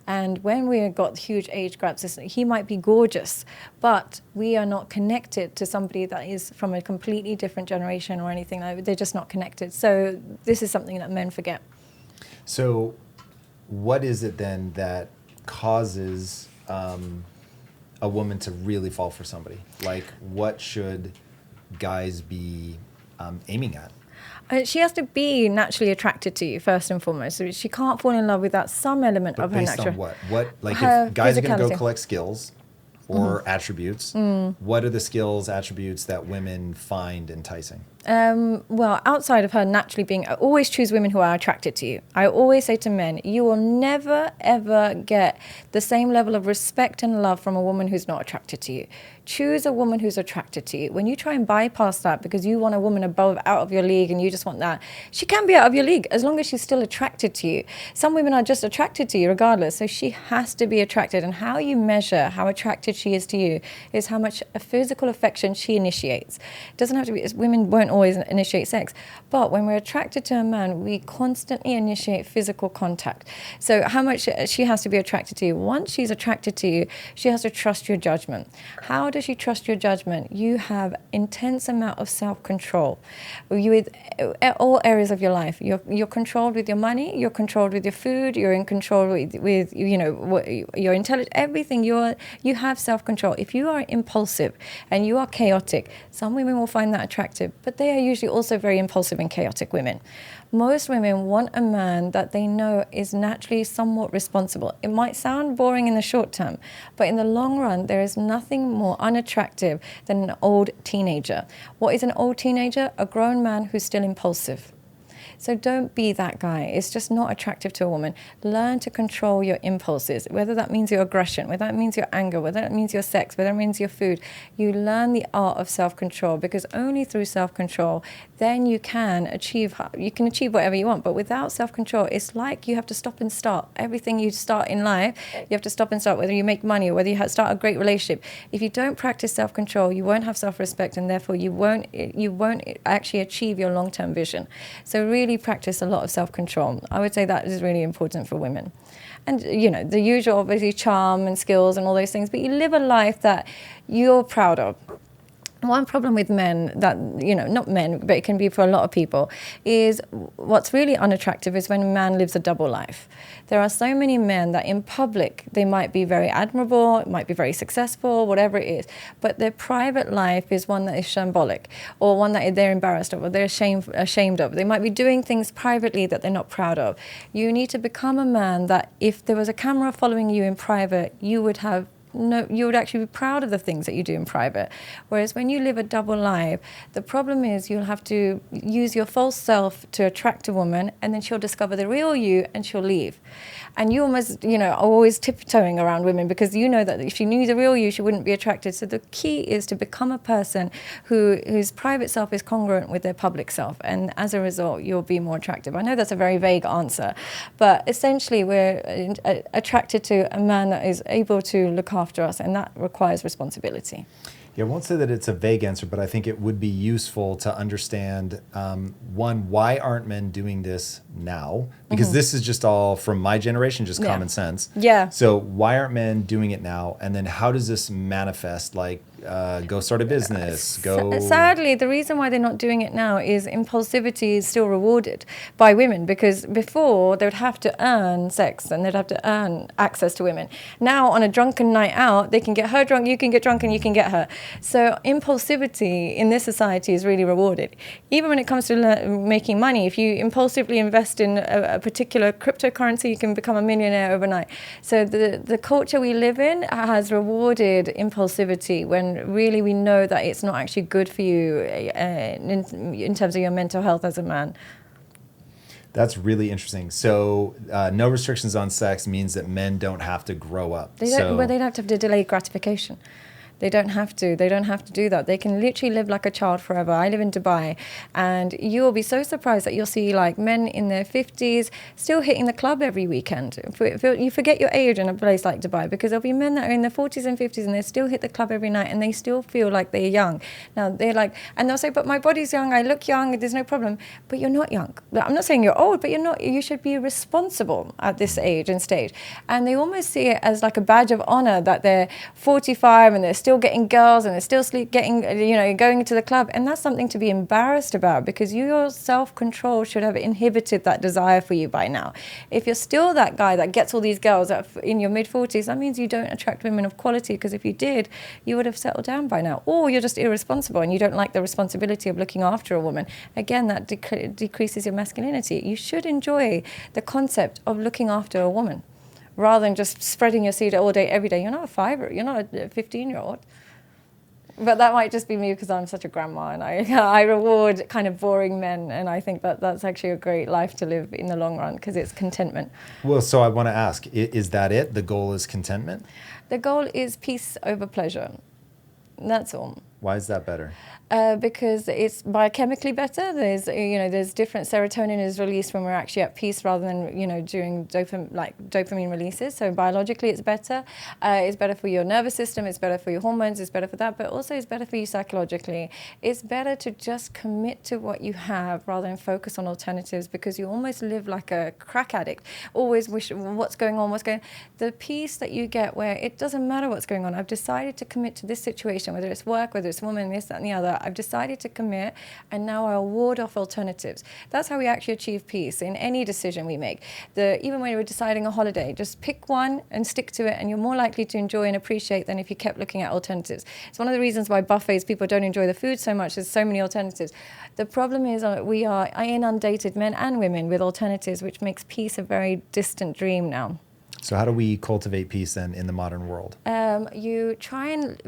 And when we've got huge age gaps, he might be gorgeous, but we are not connected to somebody that is from a completely different generation or anything. They're just not connected. So this is something that men forget. So what is it then that causes a woman to really fall for somebody? Like, what should guys be aiming at? She has to be naturally attracted to you, first and foremost. So she can't fall in love without some element of her natural. Based on what? Like, if guys are going to go collect skills or attributes, what are the skills, attributes that women find enticing? Well, outside of her naturally being, I always choose women who are attracted to you. I always say to men, you will never, ever get the same level of respect and love from a woman who's not attracted to you. Choose a woman who's attracted to you. When you try and bypass that because you want a woman out of your league and you just want that, she can be out of your league as long as she's still attracted to you. Some women are just attracted to you regardless, so she has to be attracted. And how you measure how attracted she is to you is how much a physical affection she initiates. It doesn't have to be, women won't always initiate sex, but when we're attracted to a man, we constantly initiate physical contact. So how much she has to be attracted to you. Once she's attracted to you, she has to trust your judgment. How does she trust your judgment? You have intense amount of self-control. With all areas of your life, you're controlled with your money, you're controlled with your food, you're in control with your intelligence, everything. You have self-control. If you are impulsive and you are chaotic, some women will find that attractive, but they are usually also very impulsive and chaotic women. Most women want a man that they know is naturally somewhat responsible. It might sound boring in the short term, but in the long run, there is nothing more unattractive than an old teenager. What is an old teenager? A grown man who's still impulsive. So don't be that guy. It's just not attractive to a woman. Learn to control your impulses, whether that means your aggression, whether that means your anger, whether that means your sex, whether that means your food. You learn the art of self-control, because only through self-control, then you can achieve whatever you want. But without self-control, it's like you have to stop and start. Everything you start in life, you have to stop and start, whether you make money or whether you start a great relationship. If you don't practice self-control, you won't have self-respect, and therefore you won't actually achieve your long-term vision. So really practice a lot of self-control. I would say that is really important for women. And, the usual, obviously, charm and skills and all those things, but you live a life that you're proud of. one problem with men that, not men, but it can be for a lot of people, is what's really unattractive is when a man lives a double life. There are so many men that in public, they might be very admirable, might be very successful, whatever it is, but their private life is one that is shambolic, or one that they're embarrassed of, or they're ashamed of. They might be doing things privately that they're not proud of. You need to become a man that if there was a camera following you in private, you would actually be proud of the things that you do in private. Whereas when you live a double life, the problem is you'll have to use your false self to attract a woman, and then she'll discover the real you and she'll leave. And you almost, are always tiptoeing around women because you know that if she knew the real you, she wouldn't be attracted. So the key is to become a person whose private self is congruent with their public self. And as a result, you'll be more attractive. I know that's a very vague answer, but essentially we're attracted to a man that is able to look after us, and that requires responsibility. Yeah, I won't say that it's a vague answer, but I think it would be useful to understand, one, why aren't men doing this now? Because this is just all from my generation, just common sense. Yeah. So why aren't men doing it now? And then how does this manifest? Like, go start a business, go... Sadly, the reason why they're not doing it now is impulsivity is still rewarded by women, because before they would have to earn sex and they'd have to earn access to women. Now on a drunken night out, they can get her drunk, you can get drunk, and you can get her. So impulsivity in this society is really rewarded. Even when it comes to making money, if you impulsively invest in a particular cryptocurrency, you can become a millionaire overnight. So the culture we live in has rewarded impulsivity when really we know that it's not actually good for you in terms of your mental health as a man. That's really interesting. So no restrictions on sex means that men don't have to grow up. They don't have to have delayed gratification. They don't have to. They don't have to do that. They can literally live like a child forever. I live in Dubai, and you will be so surprised that you'll see like men in their 50s still hitting the club every weekend. You forget your age in a place like Dubai, because there'll be men that are in their 40s and 50s and they still hit the club every night and they still feel like they're young. Now they're like, and they'll say, but my body's young, I look young, there's no problem. But you're not young. I'm not saying you're old, but you're not. You should be responsible at this age and stage. And they almost see it as like a badge of honor that they're 45 and they're still getting girls and they're still going into the club, and that's something to be embarrassed about, because your self-control should have inhibited that desire for you by now. If you're still that guy that gets all these girls in your mid-40s, that means you don't attract women of quality, because if you did, you would have settled down by now. Or you're just irresponsible and you don't like the responsibility of looking after a woman. Again, that decreases your masculinity. You should enjoy the concept of looking after a woman, rather than just spreading your seed all day, every day. You're not you're not a 15-year-old. But that might just be me because I'm such a grandma, and I reward kind of boring men, and I think that that's actually a great life to live in the long run, because it's contentment. Well, so I want to ask, is that it? The goal is contentment? The goal is peace over pleasure. That's all. Why is that better? Because it's biochemically better. There's different serotonin is released when we're actually at peace, rather than during dopamine releases. So biologically, it's better. It's better for your nervous system. It's better for your hormones. It's better for that. But also, it's better for you psychologically. It's better to just commit to what you have rather than focus on alternatives, because you almost live like a crack addict. Always wish what's going on. The peace that you get where it doesn't matter what's going on. I've decided to commit to this situation, whether it's work, whether it's woman, this, that, and the other. I've decided to commit, and now I'll ward off alternatives. That's how we actually achieve peace in any decision we make. Even when we're deciding a holiday, just pick one and stick to it, and you're more likely to enjoy and appreciate than if you kept looking at alternatives. It's one of the reasons why buffets, people don't enjoy the food so much. There's so many alternatives. The problem is we are inundated, men and women, with alternatives, which makes peace a very distant dream now. So how do we cultivate peace then in the modern world? You try and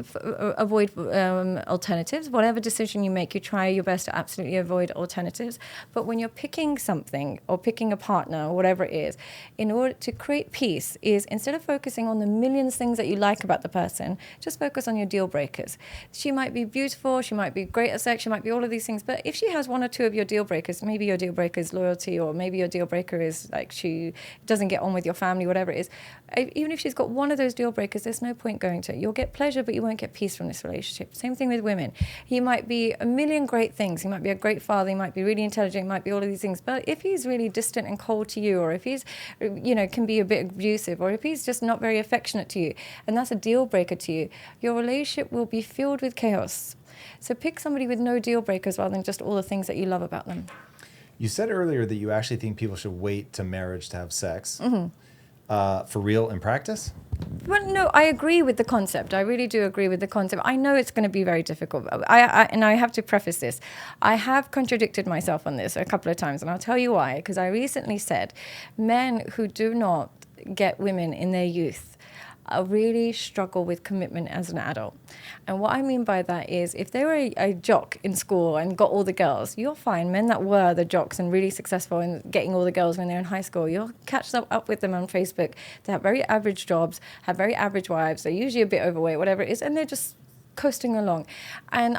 avoid alternatives. Whatever decision you make, you try your best to absolutely avoid alternatives. But when you're picking something or picking a partner or whatever it is, in order to create peace, is instead of focusing on the millions things that you like about the person, just focus on your deal breakers. She might be beautiful, she might be great at sex, she might be all of these things, but if she has one or two of your deal breakers, maybe your deal breaker is loyalty, or maybe your deal breaker is like she doesn't get on with your family, whatever it is, this. Even if she's got one of those deal breakers, there's no point going to it. You'll get pleasure, but you won't get peace from this relationship. Same thing with women. He might be a million great things. He might be a great father. He might be really intelligent. He might be all of these things. But if he's really distant and cold to you, or if he's, can be a bit abusive, or if he's just not very affectionate to you, and that's a deal breaker to you, your relationship will be filled with chaos. So pick somebody with no deal breakers rather than just all the things that you love about them. You said earlier that you actually think people should wait to marriage to have sex. For real in practice? Well, no, I agree with the concept. I really do agree with the concept. I know it's going to be very difficult. And I have to preface this. I have contradicted myself on this a couple of times, and I'll tell you why. Because I recently said men who do not get women in their youth really struggle with commitment as an adult. And what I mean by that is if they were a jock in school and got all the girls, you'll find men that were the jocks and really successful in getting all the girls when they're in high school, you'll catch up with them on Facebook. They have very average jobs, have very average wives, they're usually a bit overweight, whatever it is, and they're just coasting along. And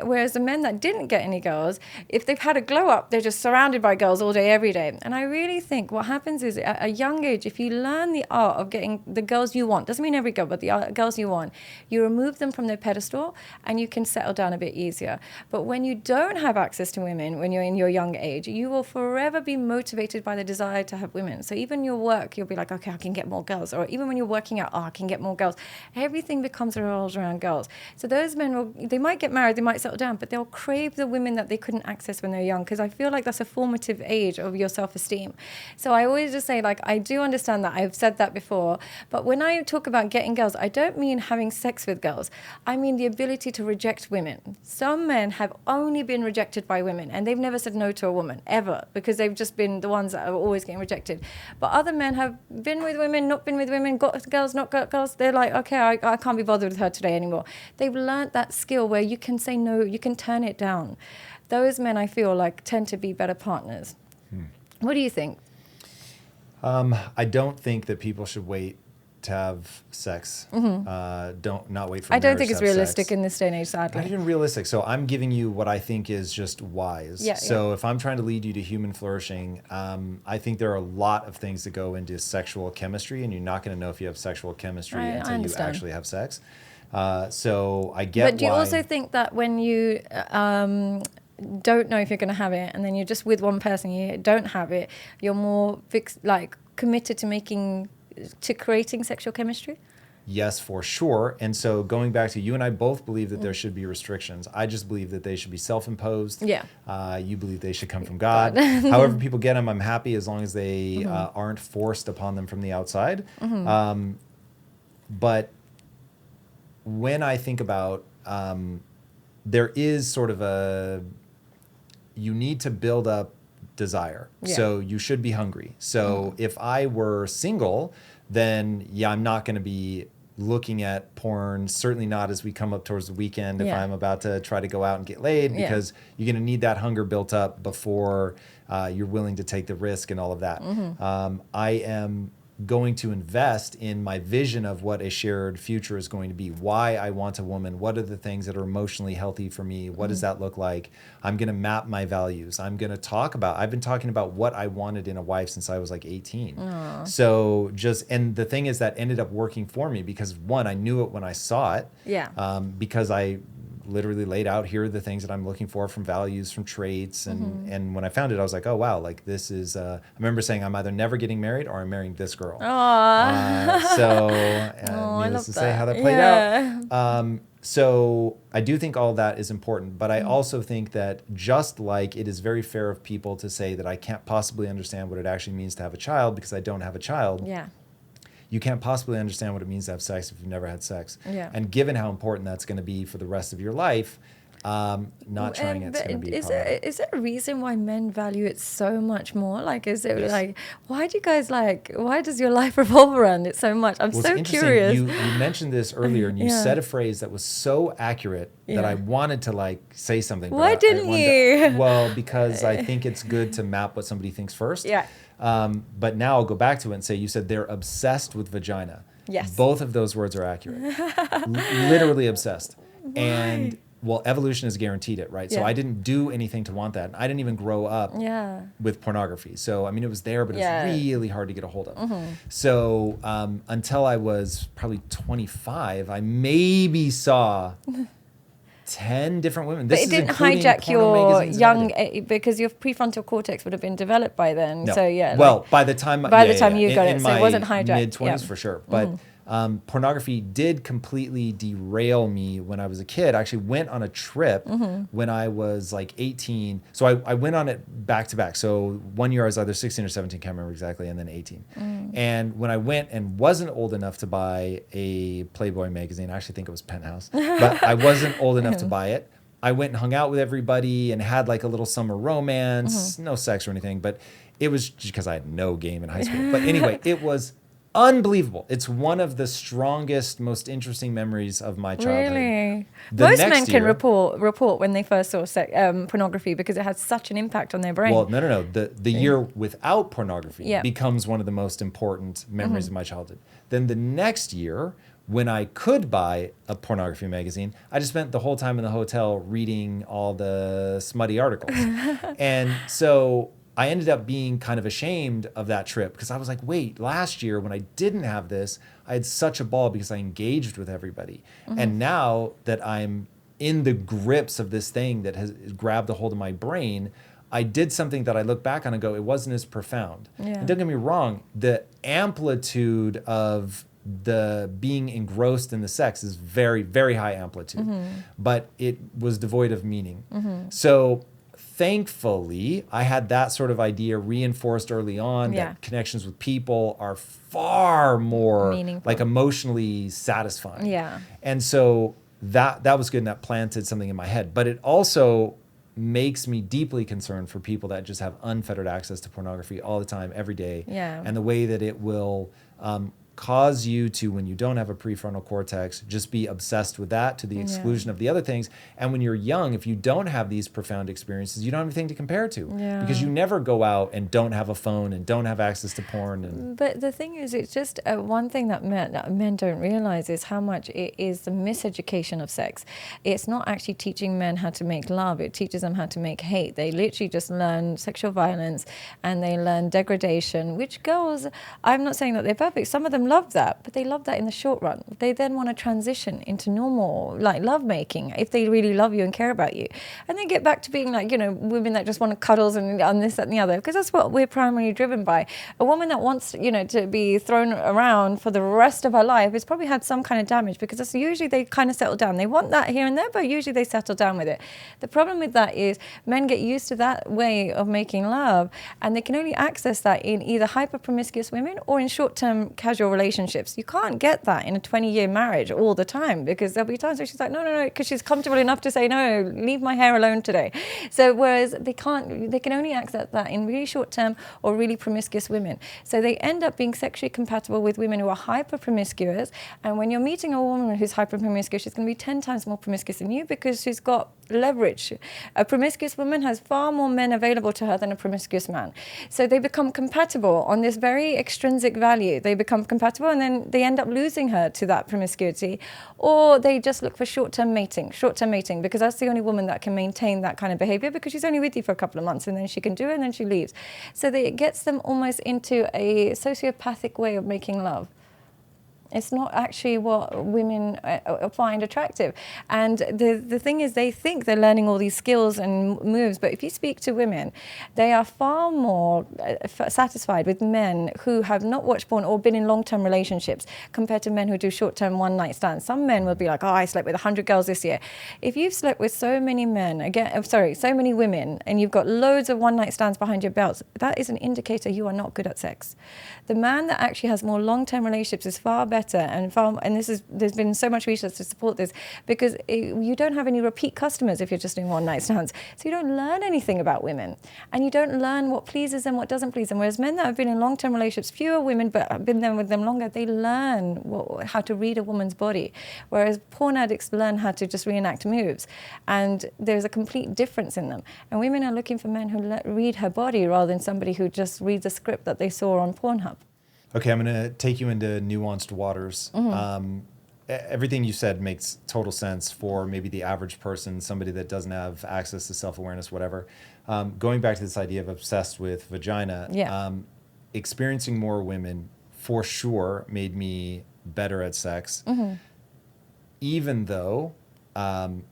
whereas the men that didn't get any girls, if they've had a glow up, they're just surrounded by girls all day, every day. And I really think what happens is at a young age, if you learn the art of getting the girls you want, doesn't mean every girl, but the girls you want, you remove them from their pedestal and you can settle down a bit easier. But when you don't have access to women, when you're in your young age, you will forever be motivated by the desire to have women. So even your work, you'll be like, okay, I can get more girls. Or even when you're working out, I can get more girls. Everything revolves around girls. So those men, they might get married, they might settle down, but they'll crave the women that they couldn't access when they're young, because I feel like that's a formative age of your self-esteem. So I always just say, like, I do understand that. I've said that before. But when I talk about getting girls, I don't mean having sex with girls. I mean the ability to reject women. Some men have only been rejected by women, and they've never said no to a woman, ever, because they've just been the ones that are always getting rejected. But other men have been with women, not been with women, got girls, not got girls. They're like, okay, I can't be bothered with her today anymore. They've learned that skill where you can say no, you can turn it down. Those men, I feel like, tend to be better partners. What do you think? I don't think that people should wait to have sex. Not wait for I don't think marriage it's to have realistic sex. In this day and age, sadly. Not even realistic. So I'm giving you what I think is just wise. So if I'm trying to lead you to human flourishing, I think there are a lot of things that go into sexual chemistry, and you're not going to know if you have sexual chemistry until you actually have sex. So I get. But do you also think that when you don't know if you're going to have it, and then you're just with one person, you don't have it, you're more committed to creating sexual chemistry? Yes, for sure. And so going back to you and I both believe that there should be restrictions. I just believe that they should be self-imposed. You believe they should come from God. However people get them, I'm happy as long as they aren't forced upon them from the outside. But when I think about, there is sort of you need to build up desire. So you should be hungry. So if I were single, then I'm not going to be looking at porn, certainly not as we come up towards the weekend if I'm about to try to go out and get laid, because you're going to need that hunger built up before you're willing to take the risk and all of that. I am going to invest in my vision of what a shared future is going to be, why I want a woman, what are the things that are emotionally healthy for me, what does that look like? I'm going to map my values. I'm going to talk about, I've been talking about what I wanted in a wife since I was like 18. So and the thing is that ended up working for me because one, I knew it when I saw it. Because I literally laid out, here are the things that I'm looking for from values, from traits. And when I found it, I was like, oh, wow, like this is, I remember saying I'm either never getting married or I'm marrying this girl. Needless to say how that played out. So I do think all that is important, but I also think that just like it is very fair of people to say that I can't possibly understand what it actually means to have a child because I don't have a child. You can't possibly understand what it means to have sex if you've never had sex. And given how important that's going to be for the rest of your life, not trying it's going to be hard. Is there a reason why men value it so much more? Like, is it like, why does your life revolve around it so much? I'm so curious. You mentioned this earlier, and you said a phrase that was so accurate that I wanted to say something. Why didn't you? Well, because I think it's good to map what somebody thinks first. But now I'll go back to it and say, you said they're obsessed with vagina. Both of those words are accurate. Literally obsessed. Why? well, evolution has guaranteed it, right? So I didn't do anything to want that. I didn't even grow up with pornography. So, I mean, it was there, but it was really hard to get a hold of. So until I was probably 25, I maybe saw 10 different women. But it didn't hijack your young, because your prefrontal cortex would have been developed by then. No. So yeah. Well, by the time you got it, so it wasn't hijacked. Mid-20s for sure. But pornography did completely derail me when I was a kid. I actually went on a trip when I was like 18. So I went on it back to back. So one year I was either 16 or 17, can't remember exactly, and then 18. And when I went and wasn't old enough to buy a Playboy magazine, I actually think it was Penthouse, but I wasn't old enough to buy it. I went and hung out with everybody and had like a little summer romance, no sex or anything, but it was just because I had no game in high school. But anyway, it was unbelievable. It's one of the strongest, most interesting memories of my childhood. Really? Most men can report when they first saw pornography because it has such an impact on their brain. Well, no. The year without pornography becomes one of the most important memories of my childhood. Then the next year, when I could buy a pornography magazine, I just spent the whole time in the hotel reading all the smutty articles. And so I ended up being kind of ashamed of that trip because I was like, wait, last year when I didn't have this, I had such a ball because I engaged with everybody. And now that I'm in the grips of this thing that has grabbed a hold of my brain, I did something that I look back on and go, it wasn't as profound. And don't get me wrong, the amplitude of the being engrossed in the sex is very, very high amplitude, but it was devoid of meaning. So thankfully, I had that sort of idea reinforced early on that connections with people are far more meaningful, like emotionally satisfying. And so that was good, and that planted something in my head. But it also makes me deeply concerned for people that just have unfettered access to pornography all the time, every day. And the way that it will cause you to, when you don't have a prefrontal cortex, just be obsessed with that to the exclusion of the other things. And when you're young, if you don't have these profound experiences, you don't have anything to compare to because you never go out and don't have a phone and don't have access to porn. But the thing is, it's just one thing that men don't realize is how much it is the miseducation of sex. It's not actually teaching men how to make love. It teaches them how to make hate. They literally just learn sexual violence and they learn degradation, which girls, I'm not saying that they're perfect. Some of them love that, but they love that in the short run. They then want to transition into normal, like, love making if they really love you and care about you. And they get back to being like, women that just want to cuddles and this, that, and the other, because that's what we're primarily driven by. A woman that wants, to be thrown around for the rest of her life has probably had some kind of damage, because that's usually they kind of settle down. They want that here and there, but usually they settle down with it. The problem with that is men get used to that way of making love, and they can only access that in either hyper promiscuous women or in short-term casual relationships. You can't get that in a 20-year marriage all the time, because there'll be times where she's like, no, because she's comfortable enough to say, no, leave my hair alone today. So whereas they can only access that in really short-term or really promiscuous women. So they end up being sexually compatible with women who are hyper promiscuous. And when you're meeting a woman who's hyper promiscuous, she's going to be 10 times more promiscuous than you because she's got leverage. A promiscuous woman has far more men available to her than a promiscuous man. So they become compatible on this very extrinsic value. They become compatible, and then they end up losing her to that promiscuity, or they just look for short-term mating, because that's the only woman that can maintain that kind of behavior, because she's only with you for a couple of months and then she can do it and then she leaves. So it gets them almost into a sociopathic way of making love. It's not actually what women find attractive. And the thing is, they think they're learning all these skills and moves, but if you speak to women, they are far more satisfied with men who have not watched porn or been in long-term relationships compared to men who do short-term one-night stands. Some men will be like, I slept with 100 girls this year. If you've slept with so many so many women, and you've got loads of one-night stands behind your belts, that is an indicator you are not good at sex. The man that actually has more long-term relationships is far better, and there's been so much research to support this, because you don't have any repeat customers if you're just doing one-night stands. So you don't learn anything about women, and you don't learn what pleases them, what doesn't please them. Whereas men that have been in long-term relationships, fewer women, but have been there with them longer, they learn how to read a woman's body. Whereas porn addicts learn how to just reenact moves, and there's a complete difference in them. And women are looking for men who read her body rather than somebody who just reads a script that they saw on Pornhub. Okay, I'm going to take you into nuanced waters. everything you said makes total sense for maybe the average person, somebody that doesn't have access to self-awareness, whatever. Going back to this idea of obsessed with vagina, experiencing more women for sure made me better at sex, even though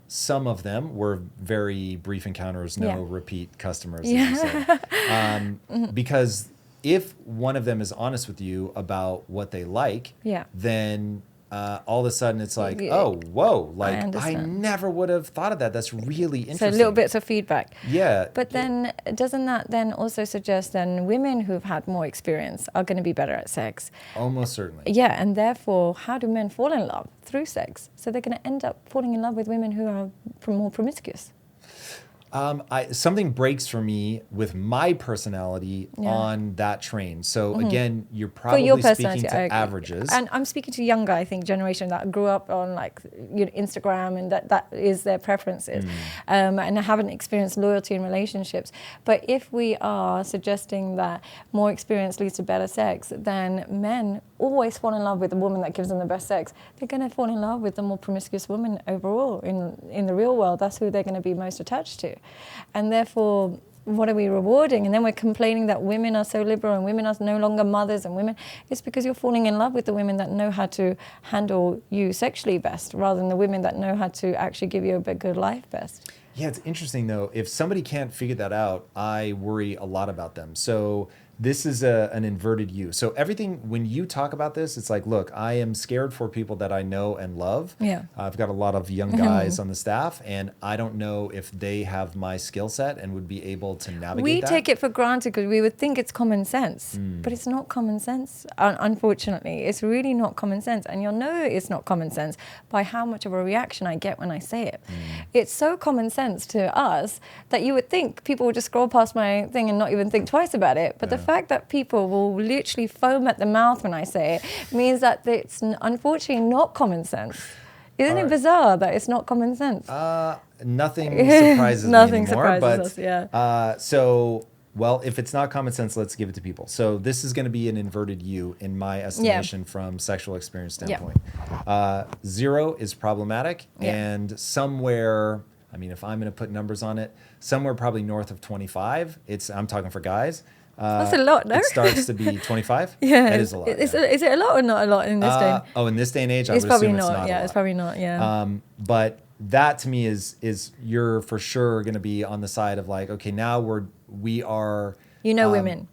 some of them were very brief encounters, no repeat customers, as you say. Because if one of them is honest with you about what they like, then all of a sudden it's like, oh, whoa, like I never would have thought of that. That's really interesting. So little bits of feedback. Yeah. But then doesn't that then also suggest then women who've had more experience are going to be better at sex? Almost certainly. Yeah, and therefore, how do men fall in love? Through sex. So they're going to end up falling in love with women who are more promiscuous. Something breaks for me with my personality on that train. So again, you're probably speaking to averages. And I'm speaking to younger, I think, generation that grew up on like Instagram, and that is their preferences, and haven't experienced loyalty in relationships. But if we are suggesting that more experience leads to better sex, then men always fall in love with the woman that gives them the best sex. They're going to fall in love with the more promiscuous woman overall in the real world. That's who they're going to be most attached to. And therefore, what are we rewarding? And then we're complaining that women are so liberal and women are no longer mothers and women. It's because you're falling in love with the women that know how to handle you sexually best rather than the women that know how to actually give you a good life best. Yeah, it's interesting though. If somebody can't figure that out, I worry a lot about them. So this is an inverted U. So everything, when you talk about this, it's like, look, I am scared for people that I know and love. Yeah. I've got a lot of young guys on the staff, and I don't know if they have my skill set and would be able to navigate We that. take it for granted because we would think it's common sense, but it's not common sense, unfortunately. It's really not common sense. And you'll know it's not common sense by how much of a reaction I get when I say it. It's so common sense to us that you would think people would just scroll past my thing and not even think twice about it. But the fact that people will literally foam at the mouth when I say it means that it's unfortunately not common sense. Isn't it bizarre that it's not common sense? Nothing surprises me anymore. Surprises us, So, well, if it's not common sense, let's give it to people. So this is going to be an inverted U in my estimation from sexual experience standpoint. 0 is problematic, and somewhere, I mean, if I'm going to put numbers on it, somewhere probably north of 25. I'm talking for guys. That's a lot, no? It starts to be 25. Yeah, that is a lot. Is it a lot or not a lot in this day? Oh, in this day and age, I It's would probably assume not. it's not. Yeah, it's probably not. Yeah. But that to me is you're for sure going to be on the side of like, okay, now we are. Women.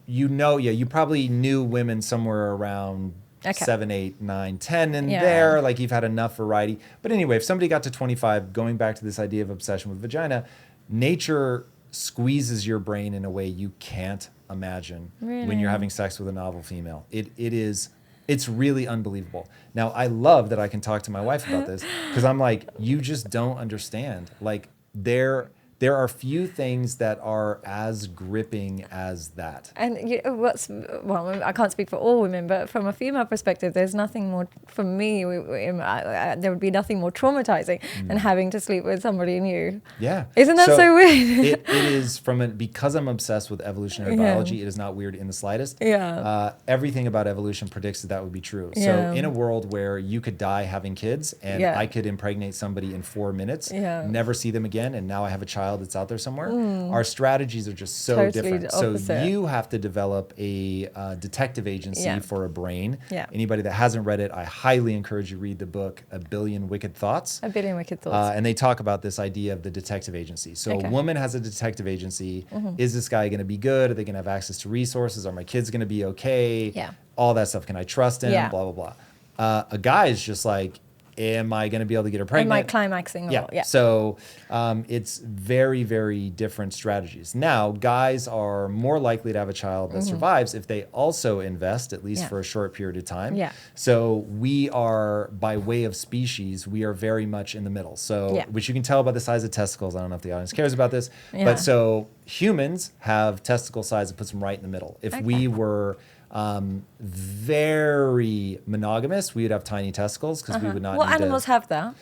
You probably knew women somewhere around 7, 8, 9, 10 in there. Like you've had enough variety. But anyway, if somebody got to 25, going back to this idea of obsession with vagina, nature squeezes your brain in a way you can't imagine when you're having sex with a novel female. It's really unbelievable. Now, I love that I can talk to my wife about this because I'm like, you just don't understand. Like there are few things that are as gripping as that. And I can't speak for all women, but from a female perspective, there's nothing more, for me, there would be nothing more traumatizing than having to sleep with somebody new. Yeah. Isn't that so weird? It is because I'm obsessed with evolutionary biology, it is not weird in the slightest. Yeah. Everything about evolution predicts that would be true. So in a world where you could die having kids and I could impregnate somebody in 4 minutes, never see them again, and now I have a child that's out there somewhere, our strategies are just so totally different. So you have to develop a detective agency for a brain. Yeah. Anybody that hasn't read it, I highly encourage you to read the book A Billion Wicked Thoughts. A Billion Wicked Thoughts. And they talk about this idea of the detective agency. So a woman has a detective agency. Is this guy going to be good? Are they going to have access to resources? Are my kids going to be okay? Yeah. All that stuff. Can I trust him? Yeah. Blah, blah, blah. A guy is just like, am I going to be able to get her pregnant? Am I climaxing? Yeah. So it's very, very different strategies. Now, guys are more likely to have a child that survives if they also invest, at least for a short period of time. Yeah. So we are, by way of species, we are very much in the middle. So, which you can tell by the size of testicles. I don't know if the audience cares about this, but so humans have testicle size that puts them right in the middle. If we were very monogamous, we would have tiny testicles because we would not. What animals have that?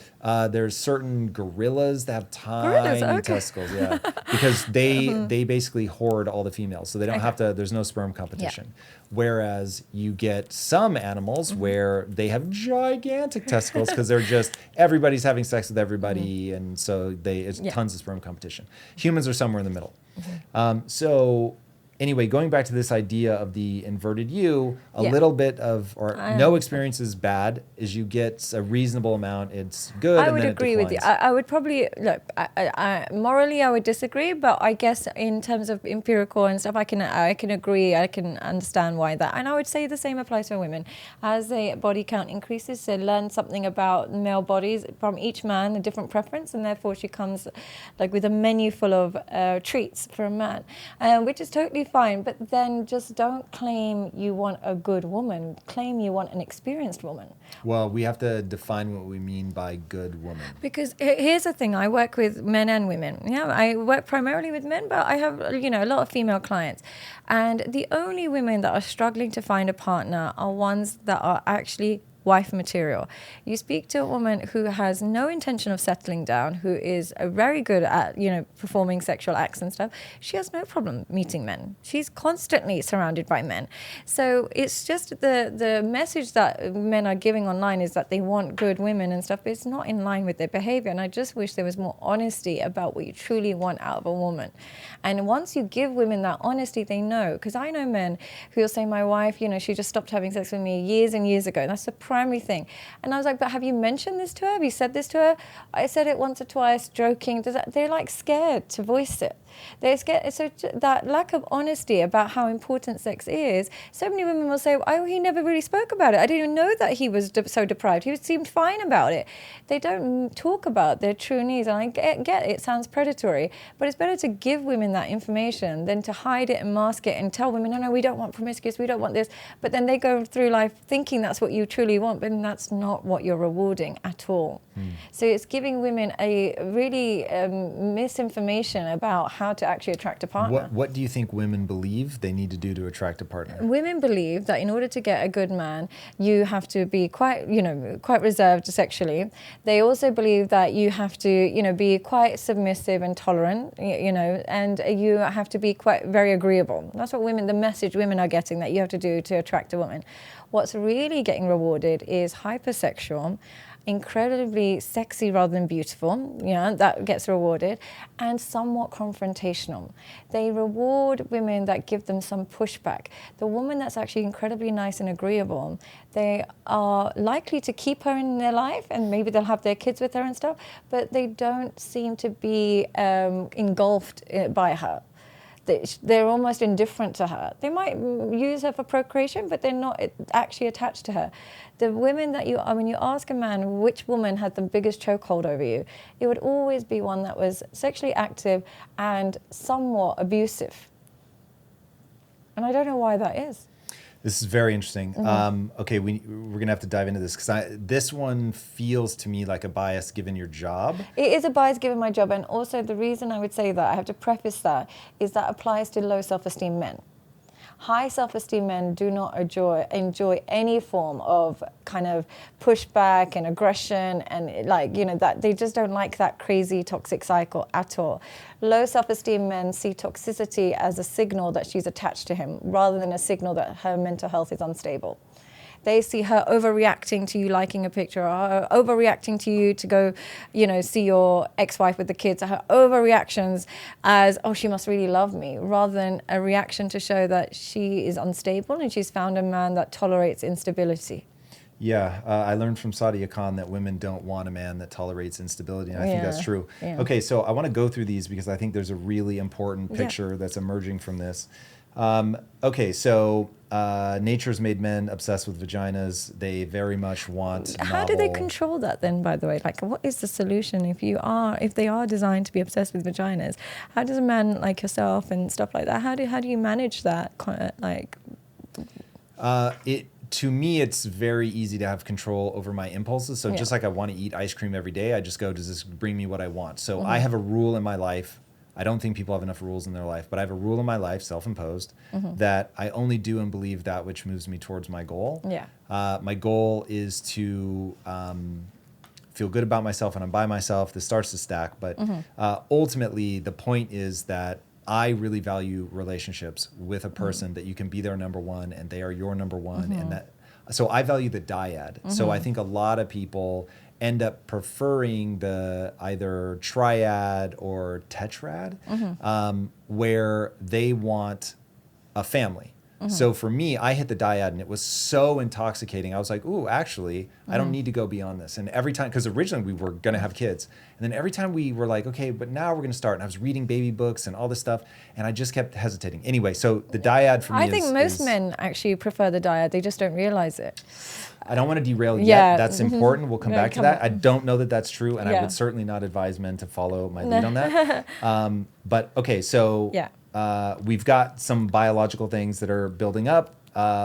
There's certain gorillas that have tiny testicles, because they basically hoard all the females, so they don't have to. There's no sperm competition. Whereas you get some animals where they have gigantic testicles because they're just everybody's having sex with everybody, and so it's tons of sperm competition. Humans are somewhere in the middle. So anyway, going back to this idea of the inverted U, a little bit of, or no experience is bad, is you get a reasonable amount, it's good, I would agree with you. I would probably, look, morally I would disagree, but I guess in terms of empirical and stuff, I can agree, I can understand why that. And I would say the same applies for women. As the body count increases, they learn something about male bodies from each man, a different preference, and therefore she comes like with a menu full of treats for a man, which is totally fine, but then just don't claim you want a good woman. Claim you want an experienced woman. Well, we have to define what we mean by good woman. Because here's the thing, I work with men and women. Yeah, I work primarily with men, but I have, a lot of female clients. And the only women that are struggling to find a partner are ones that are actually wife material. You speak to a woman who has no intention of settling down, who is very good at, performing sexual acts and stuff. She has no problem meeting men. She's constantly surrounded by men. So it's just the message that men are giving online is that they want good women and stuff, but it's not in line with their behavior. And I just wish there was more honesty about what you truly want out of a woman. And once you give women that honesty, they know. Because I know men who will say, my wife, she just stopped having sex with me years and years ago. And that's the primary thing. And I was like, but have you mentioned this to her? Have you said this to her? I said it once or twice, joking. They're like scared to voice it. They're scared. So that lack of honesty about how important sex is, so many women will say, oh, he never really spoke about it. I didn't even know that he was so deprived. He seemed fine about it. They don't talk about their true needs. And I get it sounds predatory, but it's better to give women that information than to hide it and mask it and tell women, no, we don't want promiscuous, we don't want this. But then they go through life thinking that's what you truly want, but that's not what you're rewarding at all. So it's giving women a really misinformation about how to actually attract a partner. What do you think women believe they need to do to attract a partner? Women believe that in order to get a good man, you have to be quite reserved sexually. They also believe that you have to, be quite submissive and tolerant, and you have to be very agreeable. That's what the message women are getting that you have to do to attract a woman. What's really getting rewarded is hypersexual, incredibly sexy rather than beautiful, that gets rewarded, and somewhat confrontational. They reward women that give them some pushback. The woman that's actually incredibly nice and agreeable, they are likely to keep her in their life, and maybe they'll have their kids with her and stuff, but they don't seem to be engulfed by her. They're almost indifferent to her. They might use her for procreation, but they're not actually attached to her. The women that when you ask a man which woman had the biggest chokehold over you, it would always be one that was sexually active and somewhat abusive. And I don't know why that is. This is very interesting. Okay, we're going to have to dive into this because this one feels to me like a bias given your job. It is a bias given my job, and also the reason I would say that, I have to preface that, is that applies to low self-esteem men. High self-esteem men do not enjoy any form of kind of pushback and aggression and that they just don't like that crazy toxic cycle at all. Low self-esteem men see toxicity as a signal that she's attached to him rather than a signal that her mental health is unstable. They see her overreacting to you liking a picture, or overreacting to you to go, see your ex-wife with the kids. Her overreactions as, oh, she must really love me, rather than a reaction to show that she is unstable and she's found a man that tolerates instability. Yeah, I learned from Sadia Khan that women don't want a man that tolerates instability, and I think that's true. Yeah. Okay, so I want to go through these because I think there's a really important picture that's emerging from this. Okay, so nature's made men obsessed with vaginas. They very much want How do they control that then, by the way? Like, what is the solution if they are designed to be obsessed with vaginas? How does a man like yourself and stuff like that, how do you manage that? To me, it's very easy to have control over my impulses. So just like I want to eat ice cream every day, I just go, does this bring me what I want? So I have a rule in my life. I don't think people have enough rules in their life, but I have a rule in my life, self-imposed, that I only do and believe that which moves me towards my goal. Yeah. My goal is to feel good about myself when I'm by myself. This starts to stack, but ultimately the point is that I really value relationships with a person that you can be their number one and they are your number one. And that, so I value the dyad. So I think a lot of people end up preferring the either triad or tetrad, where they want a family. So for me, I hit the dyad and it was so intoxicating. I was like, ooh, actually, I don't need to go beyond this. And every time, because originally we were going to have kids. And then every time we were like, okay, but now we're going to start. And I was reading baby books and all this stuff. And I just kept hesitating. Anyway, so the dyad for me I think most men actually prefer the dyad. They just don't realize it. I don't want to derail yet. Yeah. That's important. We'll come back to that. I don't know that that's true. And I would certainly not advise men to follow my lead on that. But okay, so we've got some biological things that are building up.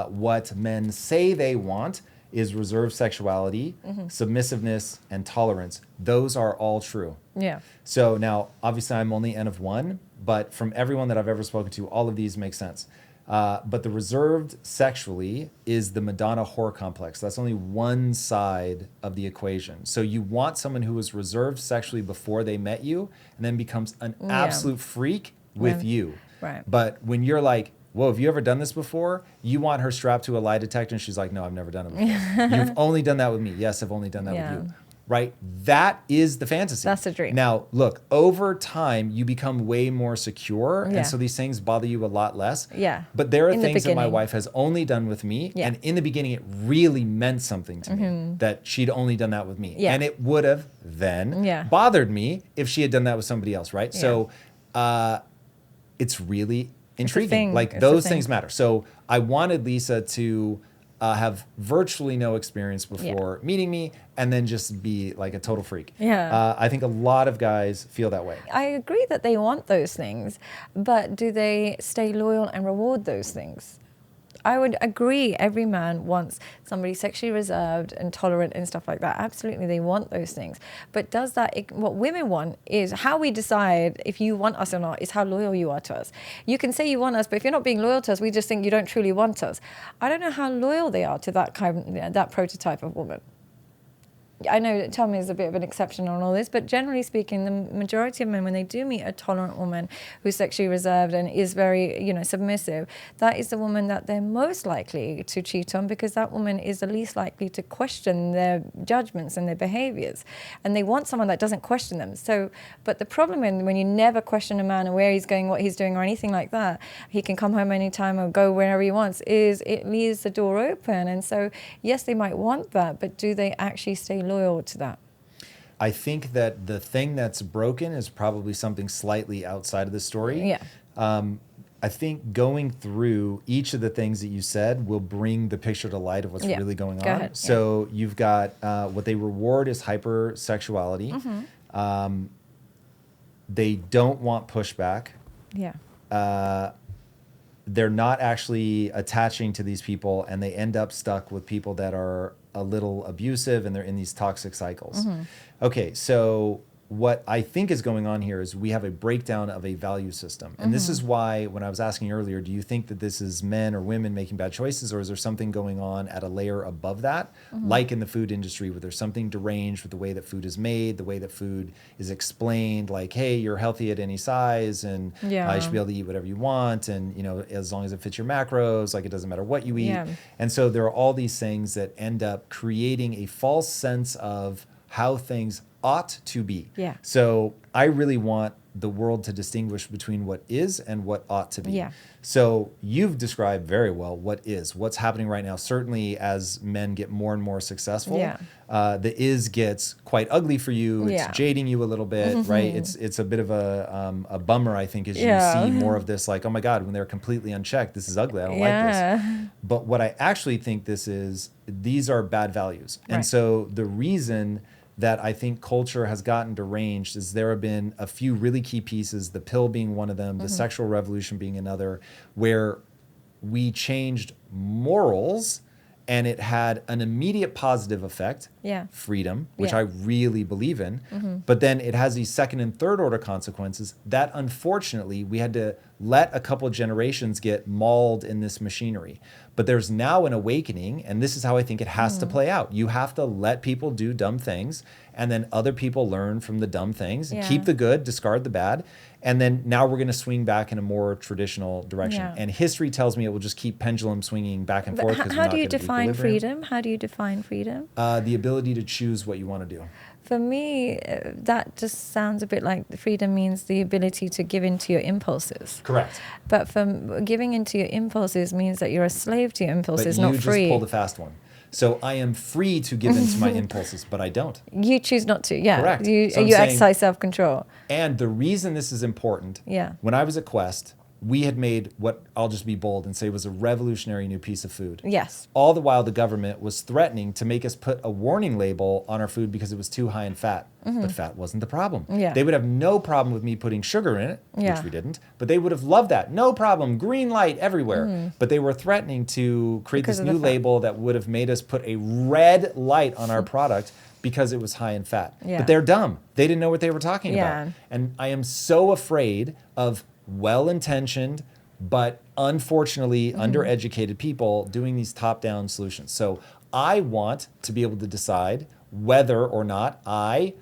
What men say they want is reserved sexuality, submissiveness, and tolerance. Those are all true. Yeah. So now, obviously, I'm only N of one, but from everyone that I've ever spoken to, all of these make sense. But the reserved sexually is the Madonna whore complex. That's only one side of the equation. So you want someone who was reserved sexually before they met you and then becomes an absolute freak with you. Right. But when you're like, whoa, have you ever done this before? You want her strapped to a lie detector and she's like, no, I've never done it before. You've only done that with me. Yes, I've only done that with you. Right? That is the fantasy. That's the dream. Now, look, over time, you become way more secure. And so these things bother you a lot less. Yeah. But there are things that my wife has only done with me. Yeah. And in the beginning, it really meant something to me that she'd only done that with me. Yeah. And it would have then bothered me if she had done that with somebody else, right? Yeah. So it's really intriguing. Like those things matter. So I wanted Lisa to have virtually no experience before meeting me and then just be like a total freak. Yeah. I think a lot of guys feel that way. I agree that they want those things, but do they stay loyal and reward those things? I would agree every man wants somebody sexually reserved and tolerant and stuff like that. Absolutely, they want those things. But does that, what women want is how we decide if you want us or not is how loyal you are to us. You can say you want us, but if you're not being loyal to us, we just think you don't truly want us. I don't know how loyal they are to that prototype of woman. I know Tommy is a bit of an exception on all this, but generally speaking, the majority of men, when they do meet a tolerant woman who's sexually reserved and is very, submissive, that is the woman that they're most likely to cheat on, because that woman is the least likely to question their judgments and their behaviors. And they want someone that doesn't question them. So, but the problem is when you never question a man and where he's going, what he's doing, or anything like that, he can come home anytime or go wherever he wants, is it leaves the door open. And so, yes, they might want that, but do they actually stay loyal to that? I think that the thing that's broken is probably something slightly outside of the story. Yeah. I think going through each of the things that you said will bring the picture to light of what's really going on. Ahead. So you've got what they reward is hypersexuality. They don't want pushback. Yeah. They're not actually attaching to these people, and they end up stuck with people that are a little abusive, and they're in these toxic cycles. Okay, so what I think is going on here is we have a breakdown of a value system. And this is why, when I was asking earlier, do you think that this is men or women making bad choices, or is there something going on at a layer above that, like in the food industry, where there's something deranged with the way that food is made, the way that food is explained, like, hey, you're healthy at any size, and you should be able to eat whatever you want, and as long as it fits your macros, like it doesn't matter what you eat. And so there are all these things that end up creating a false sense of how things ought to be. Yeah. So I really want the world to distinguish between what is and what ought to be. Yeah. So you've described very well what is, what's happening right now. Certainly as men get more and more successful, the is gets quite ugly for you. It's jading you a little bit, right? It's a bit of a bummer, I think, as you see more of this, like, oh my God, when they're completely unchecked, this is ugly. I don't like this. But what I actually think this is, these are bad values. And so the reason that I think culture has gotten deranged is there have been a few really key pieces, the pill being one of them, the sexual revolution being another, where we changed morals and it had an immediate positive effect, freedom, which I really believe in. But then it has these second and third order consequences that unfortunately we had to let a couple of generations get mauled in this machinery. But there's now an awakening, and this is how I think it has to play out. You have to let people do dumb things, and then other people learn from the dumb things. Keep the good, discard the bad. And then now we're going to swing back in a more traditional direction. And history tells me it will just keep pendulum swinging back and forth. How do you define freedom? How do you define freedom? The ability to choose what you want to do. For me, that just sounds a bit like freedom means the ability to give into your impulses. Correct. But from giving into your impulses means that you're a slave to your impulses, not free. But you just pulled a fast one. So I am free to give into my impulses, but I don't. You choose not to, yeah. Correct. You So exercise self-control. And the reason this is important, when I was at Quest, we had made what, I'll just be bold and say, was a revolutionary new piece of food. Yes. All the while the government was threatening to make us put a warning label on our food because it was too high in fat. But fat wasn't the problem. They would have no problem with me putting sugar in it, which we didn't, but they would have loved that. No problem, green light everywhere. But they were threatening to create this new label that would have made us put a red light on our product because it was high in fat. But they're dumb. They didn't know what they were talking about. And I am so afraid of well-intentioned, but unfortunately undereducated people doing these top-down solutions. So I want to be able to decide whether or not I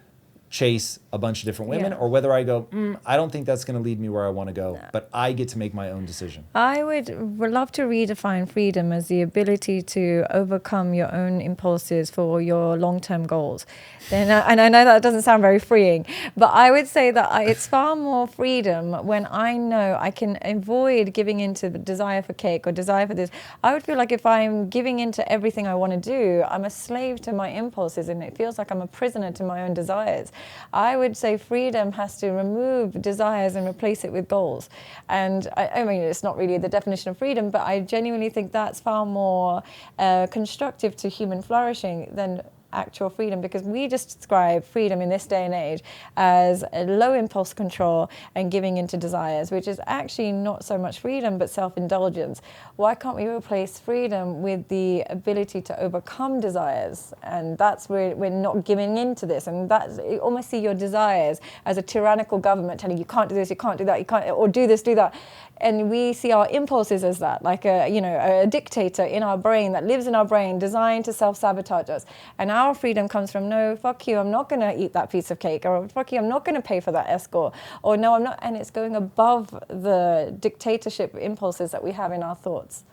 chase a bunch of different women or whether I go, I don't think that's going to lead me where I want to go, but I get to make my own decision. I would love to redefine freedom as the ability to overcome your own impulses for your long-term goals. And I know that doesn't sound very freeing, but I would say that it's far more freedom when I know I can avoid giving into the desire for cake or desire for this. I would feel like if I'm giving into everything I want to do, I'm a slave to my impulses, and it feels like I'm a prisoner to my own desires. I would say freedom has to remove desires and replace it with goals. And I mean, it's not really the definition of freedom, but I genuinely think that's far more constructive to human flourishing than actual freedom, because we just describe freedom in this day and age as a low impulse control and giving into desires, which is actually not so much freedom but self-indulgence. Why can't we replace freedom with the ability to overcome desires? And that's where we're not giving into this, and that's, you almost see your desires as a tyrannical government telling you can't do this, you can't do that, you can't, or do this, do that. And we see our impulses as that, like a dictator in our brain that lives in our brain, designed to self-sabotage us. And our freedom comes from, no, fuck you, I'm not going to eat that piece of cake, or fuck you, I'm not going to pay for that escort, or no, I'm not. And it's going above the dictatorship impulses that we have in our thoughts.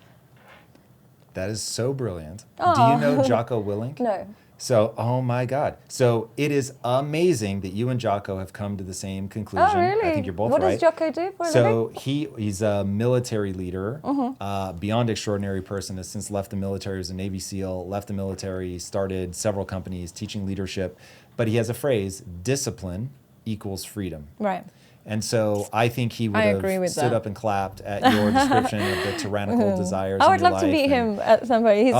That is so brilliant. Oh. Do you know Jocko Willink? No. So, oh my God. So it is amazing that you and Jocko have come to the same conclusion. Oh, really? I think you're both right. What does Jocko do for a living? He's a military leader, beyond extraordinary person, has since left the military, he was a Navy SEAL, left the military, started several companies teaching leadership. But he has a phrase, discipline equals freedom. Right. And so I think he would have stood up and clapped at your description of the tyrannical desires. I would love to meet him at some point. He's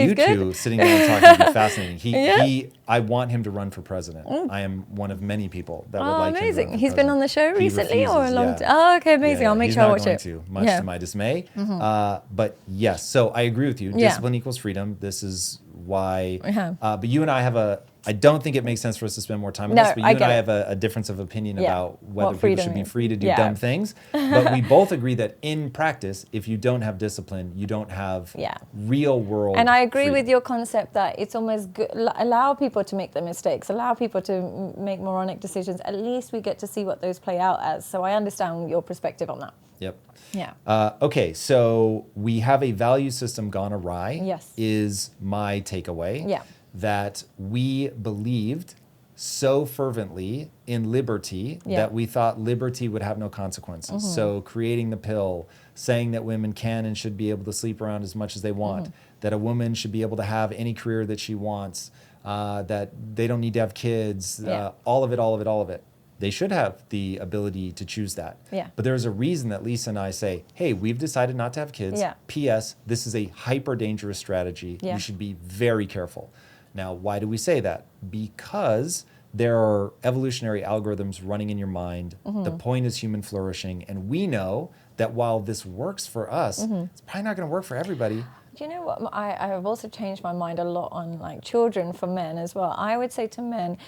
you good. two sitting there and talking would be fascinating. I want him to run for president. I am one of many people that would like him to run for He's been on the show recently or a long time? Yeah. Oh, okay, amazing. I'll make sure I watch it. Much to my dismay. But yes, so I agree with you. Discipline equals freedom. This is why. But you and I have I don't think it makes sense for us to spend more time on this, but you and I have a difference of opinion about whether people should be free to do dumb things. But we both agree that in practice, if you don't have discipline, you don't have real world. And I agree with your concept that it's almost good, allow people to make their mistakes, allow people to make moronic decisions. At least we get to see what those play out as. So I understand your perspective on that. Yep. Yeah. Okay, so we have a value system gone awry. Yes. Is my takeaway. Yeah. That we believed so fervently in liberty that we thought liberty would have no consequences. So creating the pill, saying that women can and should be able to sleep around as much as they want, that a woman should be able to have any career that she wants, that they don't need to have kids, all of it. They should have the ability to choose that. Yeah. But there's a reason that Lisa and I say, hey, we've decided not to have kids. Yeah. P.S. This is a hyper dangerous strategy. Yeah. We should be very careful. Now, why do we say that? Because there are evolutionary algorithms running in your mind. The point is human flourishing. And we know that while this works for us, it's probably not going to work for everybody. Do you know what? I have also changed my mind a lot on like children for men as well. I would say to men,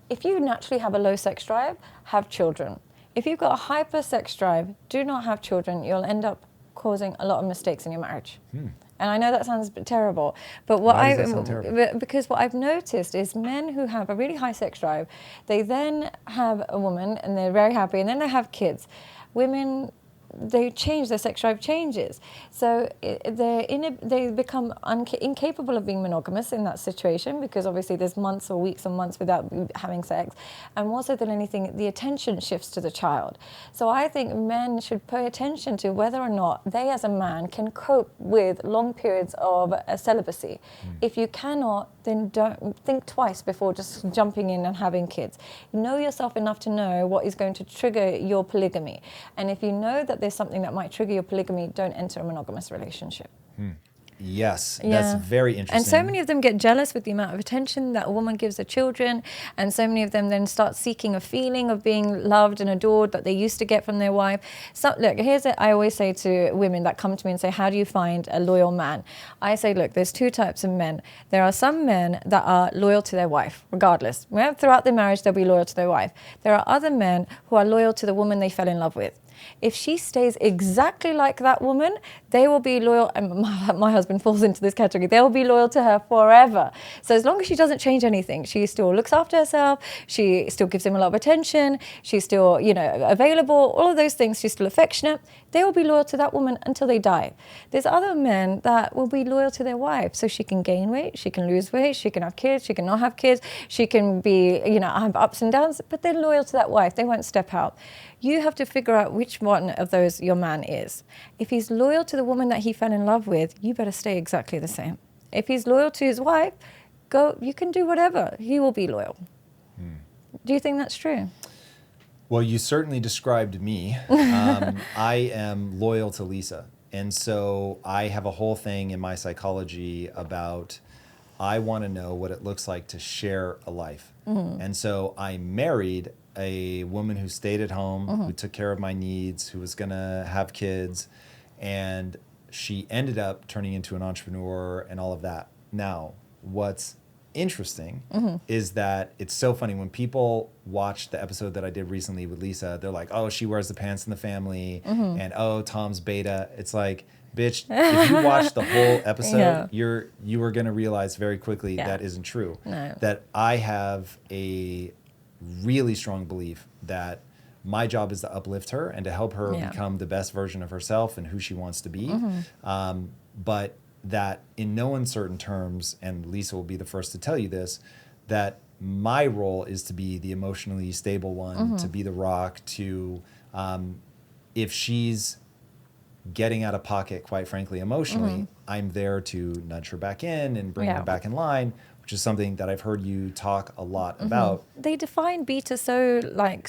if you naturally have a low sex drive, have children. If you've got a hyper sex drive, do not have children. You'll end up causing a lot of mistakes in your marriage. And I know that sounds terrible, but Why does that sound terrible? because what I've noticed is men who have a really high sex drive, they then have a woman and they're very happy, and then they have kids. Women, they change, their sex drive changes. So they become incapable of being monogamous in that situation, because obviously there's months or weeks or months without having sex. And more so than anything, the attention shifts to the child. So I think men should pay attention to whether or not they as a man can cope with long periods of celibacy. If you cannot, then don't think twice before just jumping in and having kids. Know yourself enough to know what is going to trigger your polygamy. And if you know that there's something that might trigger your polygamy, don't enter a monogamous relationship. Yes, that's very interesting. And so many of them get jealous with the amount of attention that a woman gives her children, and so many of them then start seeking a feeling of being loved and adored that they used to get from their wife. So look, I always say to women that come to me and say, how do you find a loyal man? I say, look, there's two types of men. There are some men that are loyal to their wife, regardless. Throughout their marriage, they'll be loyal to their wife. There are other men who are loyal to the woman they fell in love with. If she stays exactly like that woman, they will be loyal, and my husband falls into this category, they will be loyal to her forever. So as long as she doesn't change anything, she still looks after herself, she still gives him a lot of attention, she's still, available, all of those things, she's still affectionate, they will be loyal to that woman until they die. There's other men that will be loyal to their wife, so she can gain weight, she can lose weight, she can have kids, she can not have kids, she can be, have ups and downs, but they're loyal to that wife, they won't step out. You have to figure out which one of those your man is. If he's loyal to the woman that he fell in love with, you better stay exactly the same. If he's loyal to his wife, you can do whatever. He will be loyal. Do you think that's true? Well, you certainly described me. I am loyal to Lisa. And so I have a whole thing in my psychology about I want to know what it looks like to share a life. And so I married a woman who stayed at home, who took care of my needs, who was going to have kids, and she ended up turning into an entrepreneur and all of that. Now, what's interesting is that it's so funny when people watch the episode that I did recently with Lisa, they're like, oh, she wears the pants in the family, and oh, Tom's beta. It's like, bitch, if you watch the whole episode, you are going to realize very quickly that isn't true. No. That I have a really strong belief that my job is to uplift her and to help her become the best version of herself and who she wants to be. But that in no uncertain terms, and Lisa will be the first to tell you this, that my role is to be the emotionally stable one, to be the rock, to, if she's getting out of pocket, quite frankly, emotionally, I'm there to nudge her back in and bring her back in line, which is something that I've heard you talk a lot about. They define beta so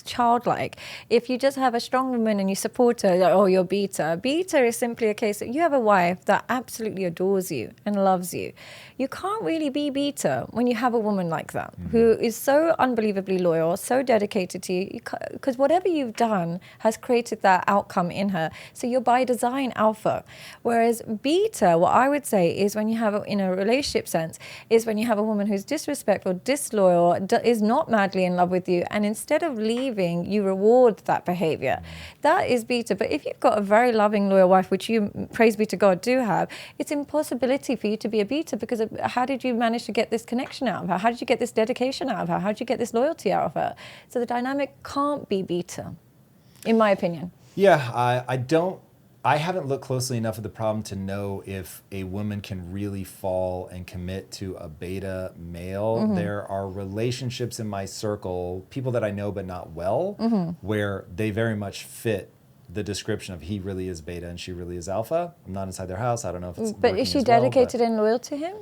childlike. If you just have a strong woman and you support her, oh, you're beta. Beta is simply a case that you have a wife that absolutely adores you and loves you. You can't really be beta when you have a woman like that, who is so unbelievably loyal, so dedicated to you, because whatever you've done has created that outcome in her. So you're by design alpha. Whereas beta, what I would say is when you have, in a relationship sense, is when you have a woman who's disrespectful, disloyal, is not madly in love with you, and instead of leaving, you reward that behavior. That is beta. But if you've got a very loving, loyal wife, which you, praise be to God, do have, it's impossibility for you to be a beta, because how did you manage to get this connection out of her? How did you get this dedication out of her? How did you get this loyalty out of her? So the dynamic can't be beta, in my opinion. Yeah, I haven't looked closely enough at the problem to know if a woman can really fall and commit to a beta male. There are relationships in my circle, people that I know but not well, where they very much fit the description of he really is beta and she really is alpha. I'm not inside their house. I don't know if it's But is she dedicated and loyal to him?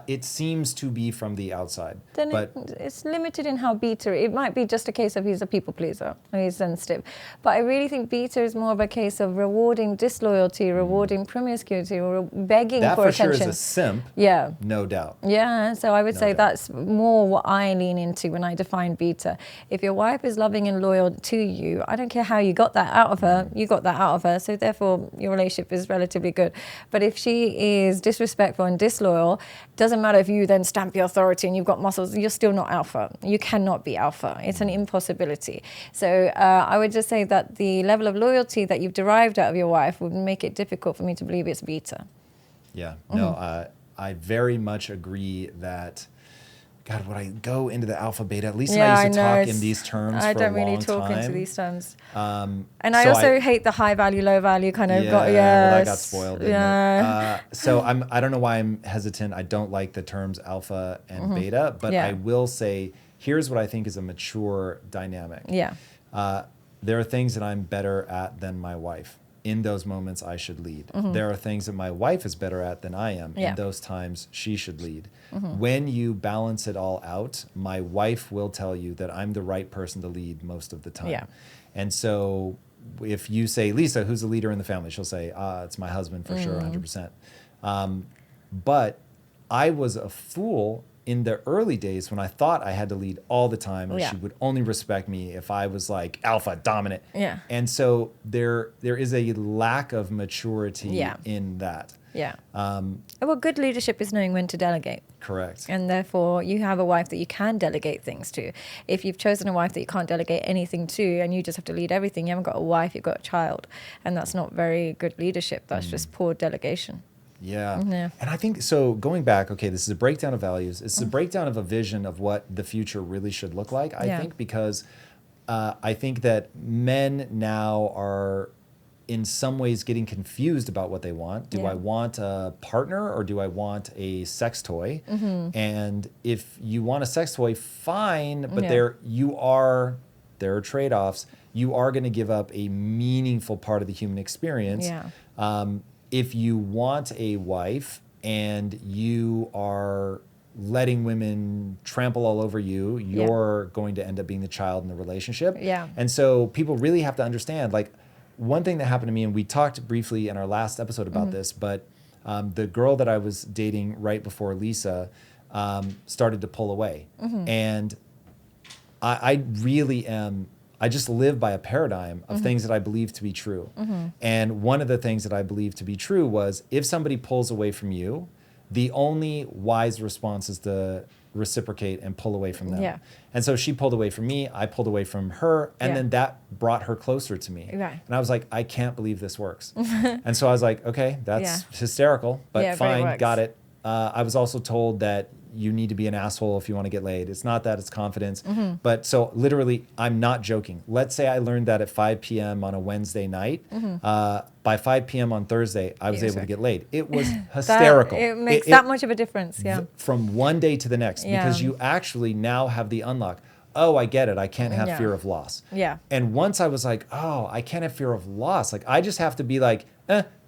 It seems to be from the outside. Then but it's limited in how beta. It might be just a case of he's a people pleaser or he's sensitive. But I really think beta is more of a case of rewarding disloyalty, rewarding promiscuity, or begging that for for attention. sure is a simp. Yeah. No doubt. Yeah, so I would No say doubt. that's more what I lean into when I define beta. If your wife is loving and loyal to you, I don't care how you got that out of her, you got that out of her, so therefore your relationship is relatively good. But if she is disrespectful and disloyal, doesn't matter if you then stamp your authority and you've got muscles, you're still not alpha. You cannot be alpha. It's an impossibility. So I would just say that the level of loyalty that you've derived out of your wife would make it difficult for me to believe it's beta. Yeah, no, I very much agree that, God, would I go into the alpha beta? At least I used to talk in these terms for a long time. I don't really talk into these terms. And so I also hate the high value, low value kind of. Well, that got spoiled, didn't it? So I don't know why I'm hesitant. I don't like the terms alpha and beta, but I will say, here's what I think is a mature dynamic. Yeah. There are things that I'm better at than my wife. In those moments, I should lead. There are things that my wife is better at than I am. In those times, she should lead. When you balance it all out, my wife will tell you that I'm the right person to lead most of the time. Yeah. And so if you say, Lisa, who's the leader in the family? She'll say, it's my husband for sure, 100%. But I was a fool in the early days when I thought I had to lead all the time and she would only respect me if I was like alpha dominant. Yeah. And so there is a lack of maturity in that. Yeah. Well, good leadership is knowing when to delegate. Correct. And therefore, you have a wife that you can delegate things to. If you've chosen a wife that you can't delegate anything to and you just have to lead everything, you haven't got a wife, you've got a child. And that's not very good leadership. That's just poor delegation. Yeah. And I think, so going back, okay, this is a breakdown of values. It's a breakdown of a vision of what the future really should look like, I think, because I think that men now are in some ways getting confused about what they want. Do I want a partner or do I want a sex toy? And if you want a sex toy, fine, but there are trade-offs. You are going to give up a meaningful part of the human experience. If you want a wife and you are letting women trample all over you, you're going to end up being the child in the relationship. And so people really have to understand, like, one thing that happened to me, and we talked briefly in our last episode about this, but the girl that I was dating right before Lisa started to pull away. And I really am, I just live by a paradigm of things that I believe to be true. And one of the things that I believe to be true was, if somebody pulls away from you, the only wise response is to reciprocate and pull away from them. And so she pulled away from me, I pulled away from her, and then that brought her closer to me. And I was like, I can't believe this works. And so I was like, okay, that's hysterical, but fine, got it. I was also told that you need to be an asshole if you want to get laid. It's not that, it's confidence. But so literally, I'm not joking. Let's say I learned that at 5 p.m. on a Wednesday night. By 5 p.m. on Thursday, I was able to get laid. It was hysterical. It makes that much of a difference, from one day to the next, because you actually now have the unlock. Oh, I get it. I can't have fear of loss. And once I was like, oh, I can't have fear of loss. Like, I just have to be like,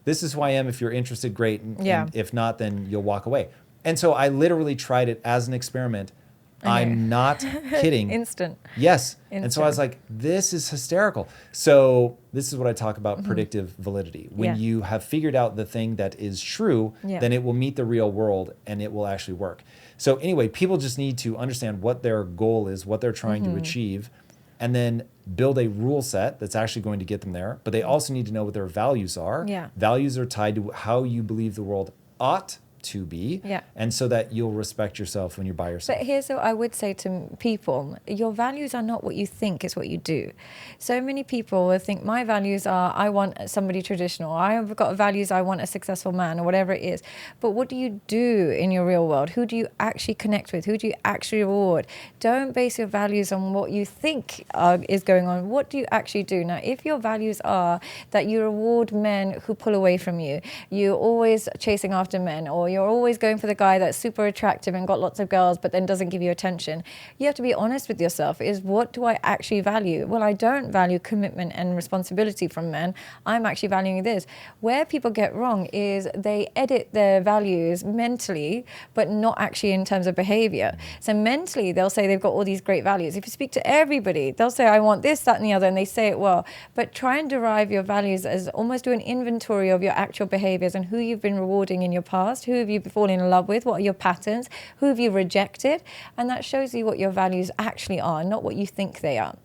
this is who I am. If you're interested, great. And if not, then you'll walk away. And so I literally tried it as an experiment. I'm not kidding. Instant. Yes. And so I was like, this is hysterical. So this is what I talk about, predictive validity. When you have figured out the thing that is true, then it will meet the real world and it will actually work. So anyway, people just need to understand what their goal is, what they're trying to achieve, and then build a rule set that's actually going to get them there. But they also need to know what their values are. Values are tied to how you believe the world ought to be, and so that you'll respect yourself when you're by yourself. But here's what I would say to people: your values are not what you think, it's what you do. So many people will think, my values are, I want somebody traditional, I've got values, I want a successful man, or whatever it is. But what do you do in your real world? Who do you actually connect with? Who do you actually reward? Don't base your values on what you think is going on. What do you actually do? Now, if your values are that you reward men who pull away from you, you're always chasing after men, or or you're always going for the guy that's super attractive and got lots of girls but then doesn't give you attention. You have to be honest with yourself. Is what do I actually value? Well, I don't value commitment and responsibility from men. I'm actually valuing this. Where people get wrong is they edit their values mentally, but not actually in terms of behavior. So mentally, they'll say they've got all these great values. If you speak to everybody, they'll say, I want this, that, and the other, and they say it well. But try and derive your values as almost do an inventory of your actual behaviors and who you've been rewarding in your past, who have you fallen in love with, what are your patterns, who have you rejected, and that shows you what your values actually are, not what you think they are.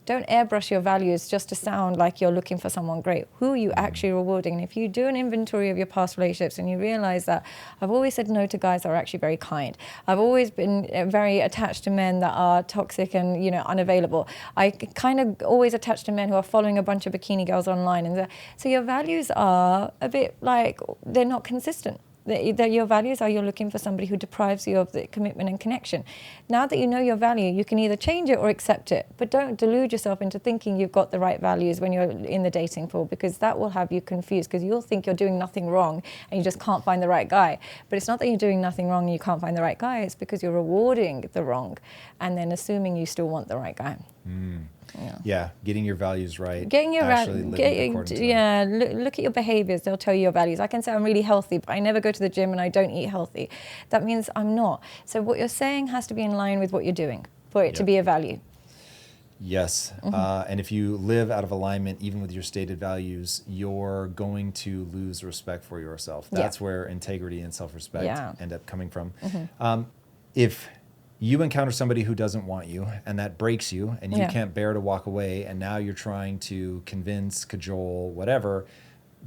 Don't airbrush your values just to sound like you're looking for someone great. Who are you actually rewarding? And if you do an inventory of your past relationships and you realize that I've always said no to guys that are actually very kind. I've always been very attached to men that are toxic and, you know, unavailable. I kind of always attached to men who are following a bunch of bikini girls online. And so your values are a bit like, they're not consistent. That your values are you're looking for somebody who deprives you of the commitment and connection. Now that you know your value, you can either change it or accept it. But don't delude yourself into thinking you've got the right values when you're in the dating pool, because that will have you confused, because you'll think you're doing nothing wrong and you just can't find the right guy. But it's not that you're doing nothing wrong and you can't find the right guy. It's because you're rewarding the wrong and then assuming you still want the right guy. Yeah, getting your values right. Getting your look at your behaviors. They'll tell you your values. I can say I'm really healthy, but I never go to the gym and I don't eat healthy. That means I'm not. So what you're saying has to be in line with what you're doing for it to be a value. Yes, and if you live out of alignment, even with your stated values, you're going to lose respect for yourself. That's where integrity and self-respect end up coming from. If you encounter somebody who doesn't want you and that breaks you and you can't bear to walk away, and now you're trying to convince, cajole, whatever,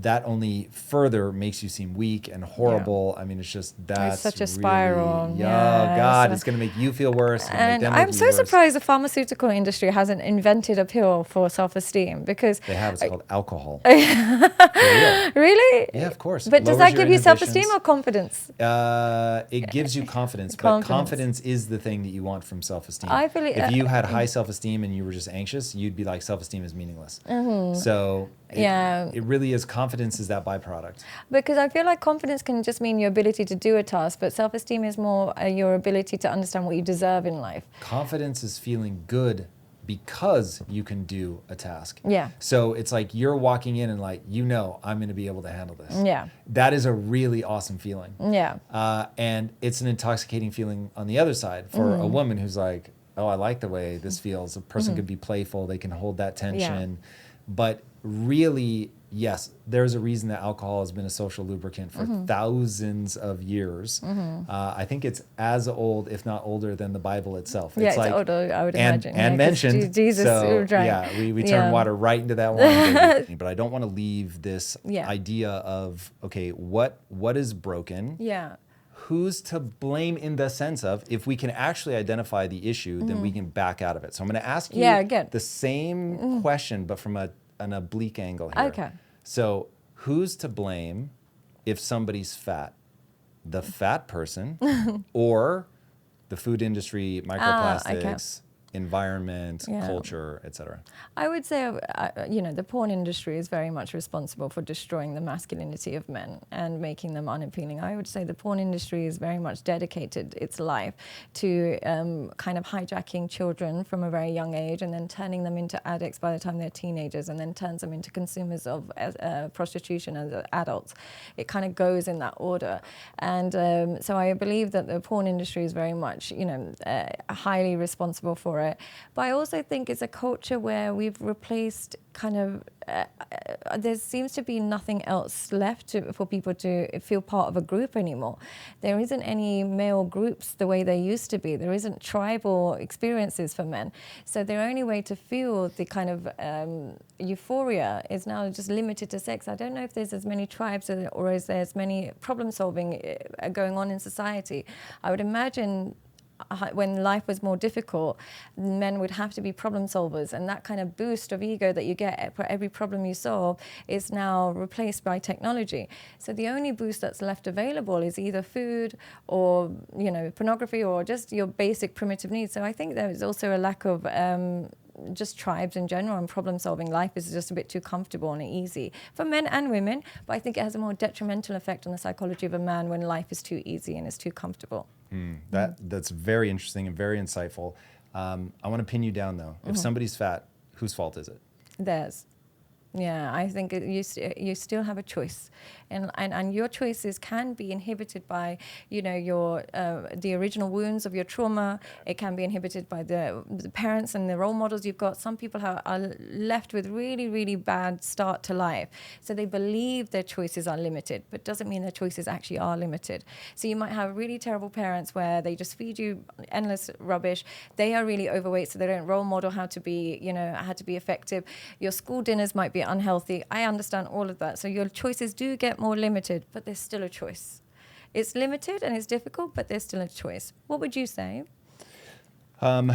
that only further makes you seem weak and horrible. I mean, it's just, that's such a spiral. Really, God, it's going to make you feel worse. And I'm so surprised the pharmaceutical industry hasn't invented a pill for self-esteem, because they have. It's called alcohol. Really? Yeah, of course. But does that give you self-esteem or confidence? It gives you confidence, but confidence is the thing that you want from self-esteem. I believe if you had high self-esteem and you were just anxious, you'd be like, self-esteem is meaningless. So it really is. Confidence is that byproduct. Because I feel like confidence can just mean your ability to do a task, but self-esteem is more your ability to understand what you deserve in life. Confidence is feeling good because you can do a task. Yeah. So it's like you're walking in and like, you know, I'm going to be able to handle this. Yeah. That is a really awesome feeling. Yeah. And it's an intoxicating feeling on the other side for a woman who's like, oh, I like the way this feels. A person could be playful. They can hold that tension. But really, yes, there's a reason that alcohol has been a social lubricant for thousands of years. I think it's as old, if not older, than the Bible itself. It's like, older, I would imagine. And mentioned. Jesus, so, we turn water right into that wine. But I don't want to leave this idea of, okay, what is broken? Yeah. Who's to blame, in the sense of, if we can actually identify the issue, then we can back out of it. So I'm going to ask you the same question, but from an oblique angle here. Okay. So who's to blame if somebody's fat? The fat person or the food industry, microplastics, environment, culture, etc.? I would say, the porn industry is very much responsible for destroying the masculinity of men and making them unappealing. I would say the porn industry is very much dedicated its life to kind of hijacking children from a very young age and then turning them into addicts by the time they're teenagers, and then turns them into consumers of prostitution as adults. It kind of goes in that order. And so I believe that the porn industry is very much, highly responsible for it. But I also think it's a culture where we've replaced kind of, there seems to be nothing else left for people to feel part of a group anymore. There isn't any male groups the way there used to be. There isn't tribal experiences for men. So their only way to feel the kind of euphoria is now just limited to sex. I don't know if there's as many tribes or is there as many problem solving going on in society. I would imagine when life was more difficult, men would have to be problem solvers, and that kind of boost of ego that you get for every problem you solve is now replaced by technology. So the only boost that's left available is either food or, pornography or just your basic primitive needs. So I think there is also a lack of just tribes in general and problem solving. Life is just a bit too comfortable and easy for men and women, but I think it has a more detrimental effect on the psychology of a man when life is too easy and is too comfortable. That's very interesting and very insightful. I want to pin you down though. If somebody's fat, whose fault is it? Theirs. Yeah, I think you still have a choice, and your choices can be inhibited by, you know, your the original wounds of your trauma. It can be inhibited by the parents and the role models you've got. Some people are left with really, really bad start to life, so they believe their choices are limited, but doesn't mean their choices actually are limited. So you might have really terrible parents where they just feed you endless rubbish. They are really overweight, so they don't role model how to be, you know, how to be effective. Your school dinners might be unhealthy. I understand all of that. So your choices do get more limited, but there's still a choice. It's limited and it's difficult, but there's still a choice. What would you say?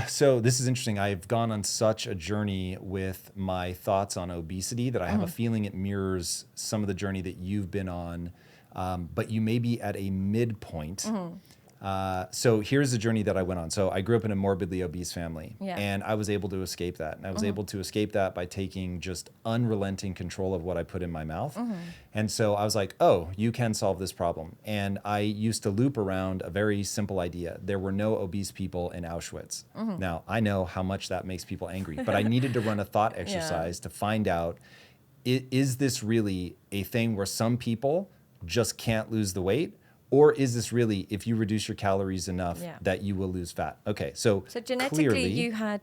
So this is interesting. I've gone on such a journey with my thoughts on obesity that I have a feeling it mirrors some of the journey that you've been on, but you may be at a midpoint. So here's the journey that I went on. So I grew up in a morbidly obese family, and I was able to escape that. And I was able to escape that by taking just unrelenting control of what I put in my mouth. And so I was like, oh, you can solve this problem. And I used to loop around a very simple idea. There were no obese people in Auschwitz. Now, I know how much that makes people angry, but I needed to run a thought exercise to find out, is this really a thing where some people just can't lose the weight? Or is this really, if you reduce your calories enough, that you will lose fat? Okay, so genetically, clearly, you had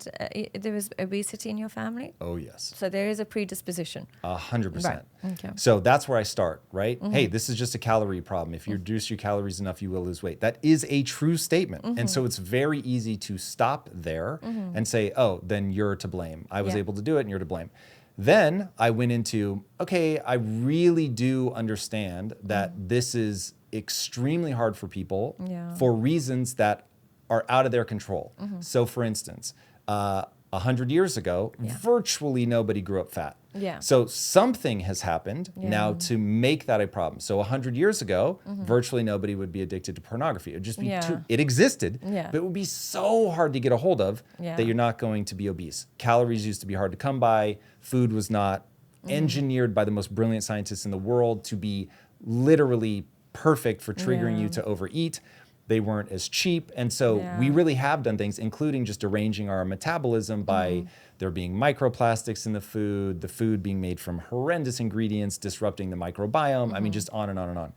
there was obesity in your family. Oh yes. So there is a predisposition. 100%. Right. Okay. So that's where I start, right? Hey, this is just a calorie problem. If you reduce your calories enough, you will lose weight. That is a true statement, and so it's very easy to stop there and say, oh, then you're to blame. I was able to do it, and you're to blame. Then I went into, okay, I really do understand that this is extremely hard for people for reasons that are out of their control. So for instance, 100 years ago, virtually nobody grew up fat. So something has happened now to make that a problem. So 100 years ago, virtually nobody would be addicted to pornography. It would just be it existed, but it would be so hard to get a hold of that you're not going to be obese. Calories used to be hard to come by. Food was not engineered by the most brilliant scientists in the world to be literally perfect for triggering you to overeat. They weren't as cheap. And so we really have done things, including just arranging our metabolism by there being microplastics in the food being made from horrendous ingredients, disrupting the microbiome. I mean, just on and on and on.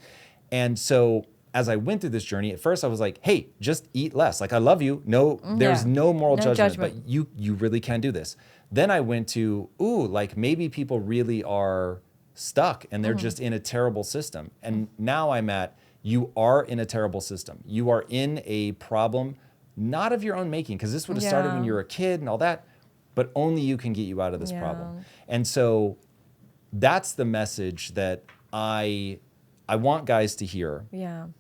And so as I went through this journey, at first I was like, hey, just eat less. Like, I love you. No, there's no moral judgment, but you really can do this. Then I went to, like maybe people really are stuck and they're just in a terrible system. And now I'm at, you are in a terrible system. You are in a problem, not of your own making, because this would have started when you were a kid and all that, but only you can get you out of this problem. And so that's the message that I want guys to hear.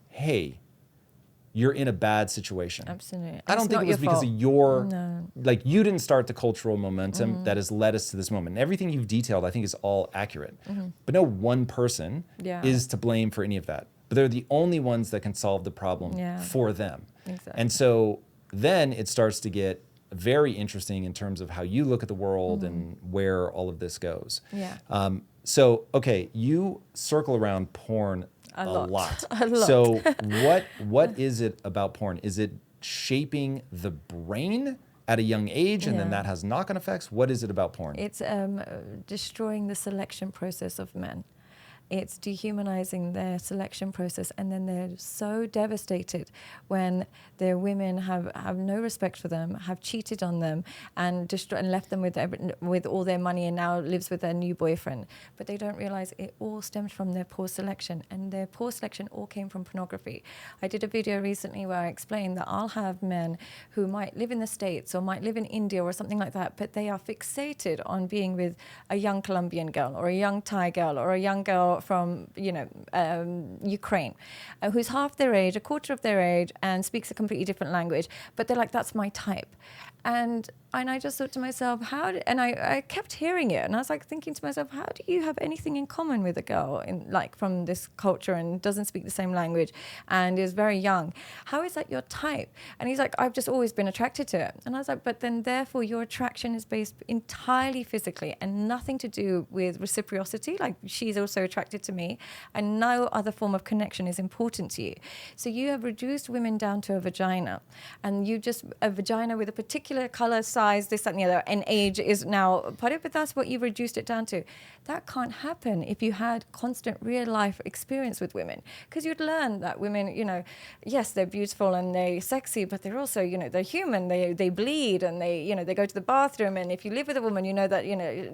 Hey, you're in a bad situation. Absolutely. I don't think it was because of your, like, you didn't start the cultural momentum that has led us to this moment. And everything you've detailed, I think, is all accurate. But no one person is to blame for any of that. But they're the only ones that can solve the problem for them. Exactly. And so then it starts to get very interesting in terms of how you look at the world and where all of this goes. So, okay, you circle around porn a lot. So what is it about porn? Is it shaping the brain at a young age and then that has knock-on effects? What is it about porn? It's destroying the selection process of men. It's dehumanizing their selection process, and then they're so devastated when their women have no respect for them, have cheated on them, and left them with all their money, and now lives with their new boyfriend. But they don't realize it all stems from their poor selection, and their poor selection all came from pornography. I did a video recently where I explained that I'll have men who might live in the States or might live in India or something like that, but they are fixated on being with a young Colombian girl or a young Thai girl or a young girl girl from, Ukraine, who's half their age, a quarter of their age, and speaks a completely different language. But they're like, that's my type. And I just thought to myself, I kept hearing it, and I was like thinking to myself, how do you have anything in common with a girl from this culture and doesn't speak the same language and is very young? How is that your type? And he's like, I've just always been attracted to it. And I was like, but then therefore your attraction is based entirely physically and nothing to do with reciprocity. Like, she's also attracted to me, and no other form of connection is important to you. So you have reduced women down to a vagina, and a vagina with a particular color, size, this, that, and the other, and age is now part of it, but that's what you've reduced it down to. That can't happen if you had constant real life experience with women, because you'd learn that women, yes, they're beautiful and they're sexy, but they're also, they're human, they bleed, and they go to the bathroom, and if you live with a woman, you know that,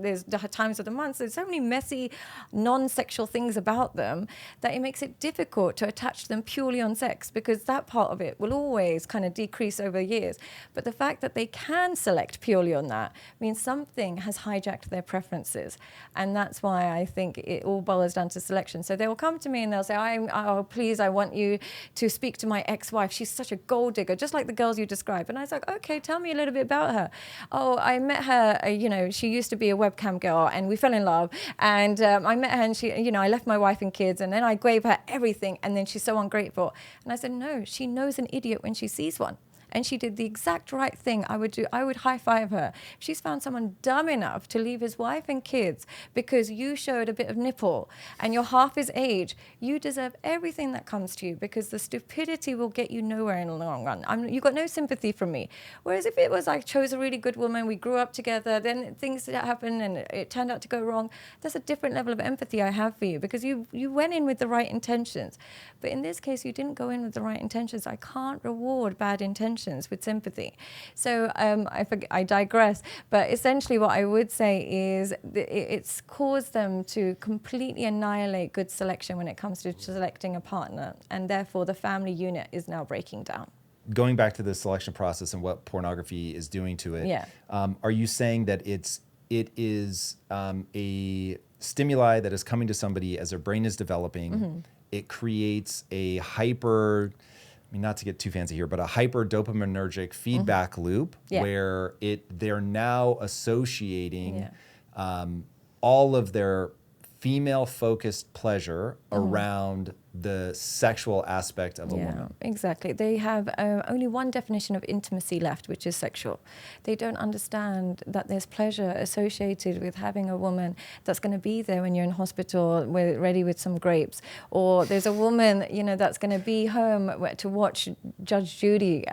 there's times of the month, there's so many messy, non-sexual things about them that it makes it difficult to attach them purely on sex, because that part of it will always kind of decrease over years. But the fact that they can select purely on that means something has hijacked their preferences, and that's why I think it all boils down to selection. So they will come to me and they'll say, oh, please, I want you to speak to my ex-wife. She's such a gold digger, just like the girls you described. And I was like, okay, tell me a little bit about her. Oh, I met her, she used to be a webcam girl, and we fell in love. And I met her, and she, I left my wife and kids, and then I gave her everything, and then she's so ungrateful. And I said, no, she knows an idiot when she sees one. And she did the exact right thing. I would high five her. If she's found someone dumb enough to leave his wife and kids because you showed a bit of nipple and you're half his age, you deserve everything that comes to you, because the stupidity will get you nowhere in the long run. You got no sympathy from me. Whereas if it was I chose a really good woman, we grew up together, then things that happen and it turned out to go wrong, that's a different level of empathy I have for you, because you went in with the right intentions. But in this case, you didn't go in with the right intentions. I can't reward bad intentions with sympathy. So I digress, but essentially what I would say is it's caused them to completely annihilate good selection when it comes to selecting a partner, and therefore the family unit is now breaking down. Going back to the selection process and what pornography is doing to it, yeah. Are you saying that it is a stimuli that is coming to somebody as their brain is developing? Mm-hmm. It creates a not to get too fancy here, but a hyper dopaminergic feedback mm-hmm. loop where they're now associating all of their female-focused pleasure around the sexual aspect of a woman. Exactly. They have only one definition of intimacy left, which is sexual. They don't understand that there's pleasure associated with having a woman that's going to be there when you're in hospital ready with some grapes, or there's a woman that's going to be home to watch Judge Judy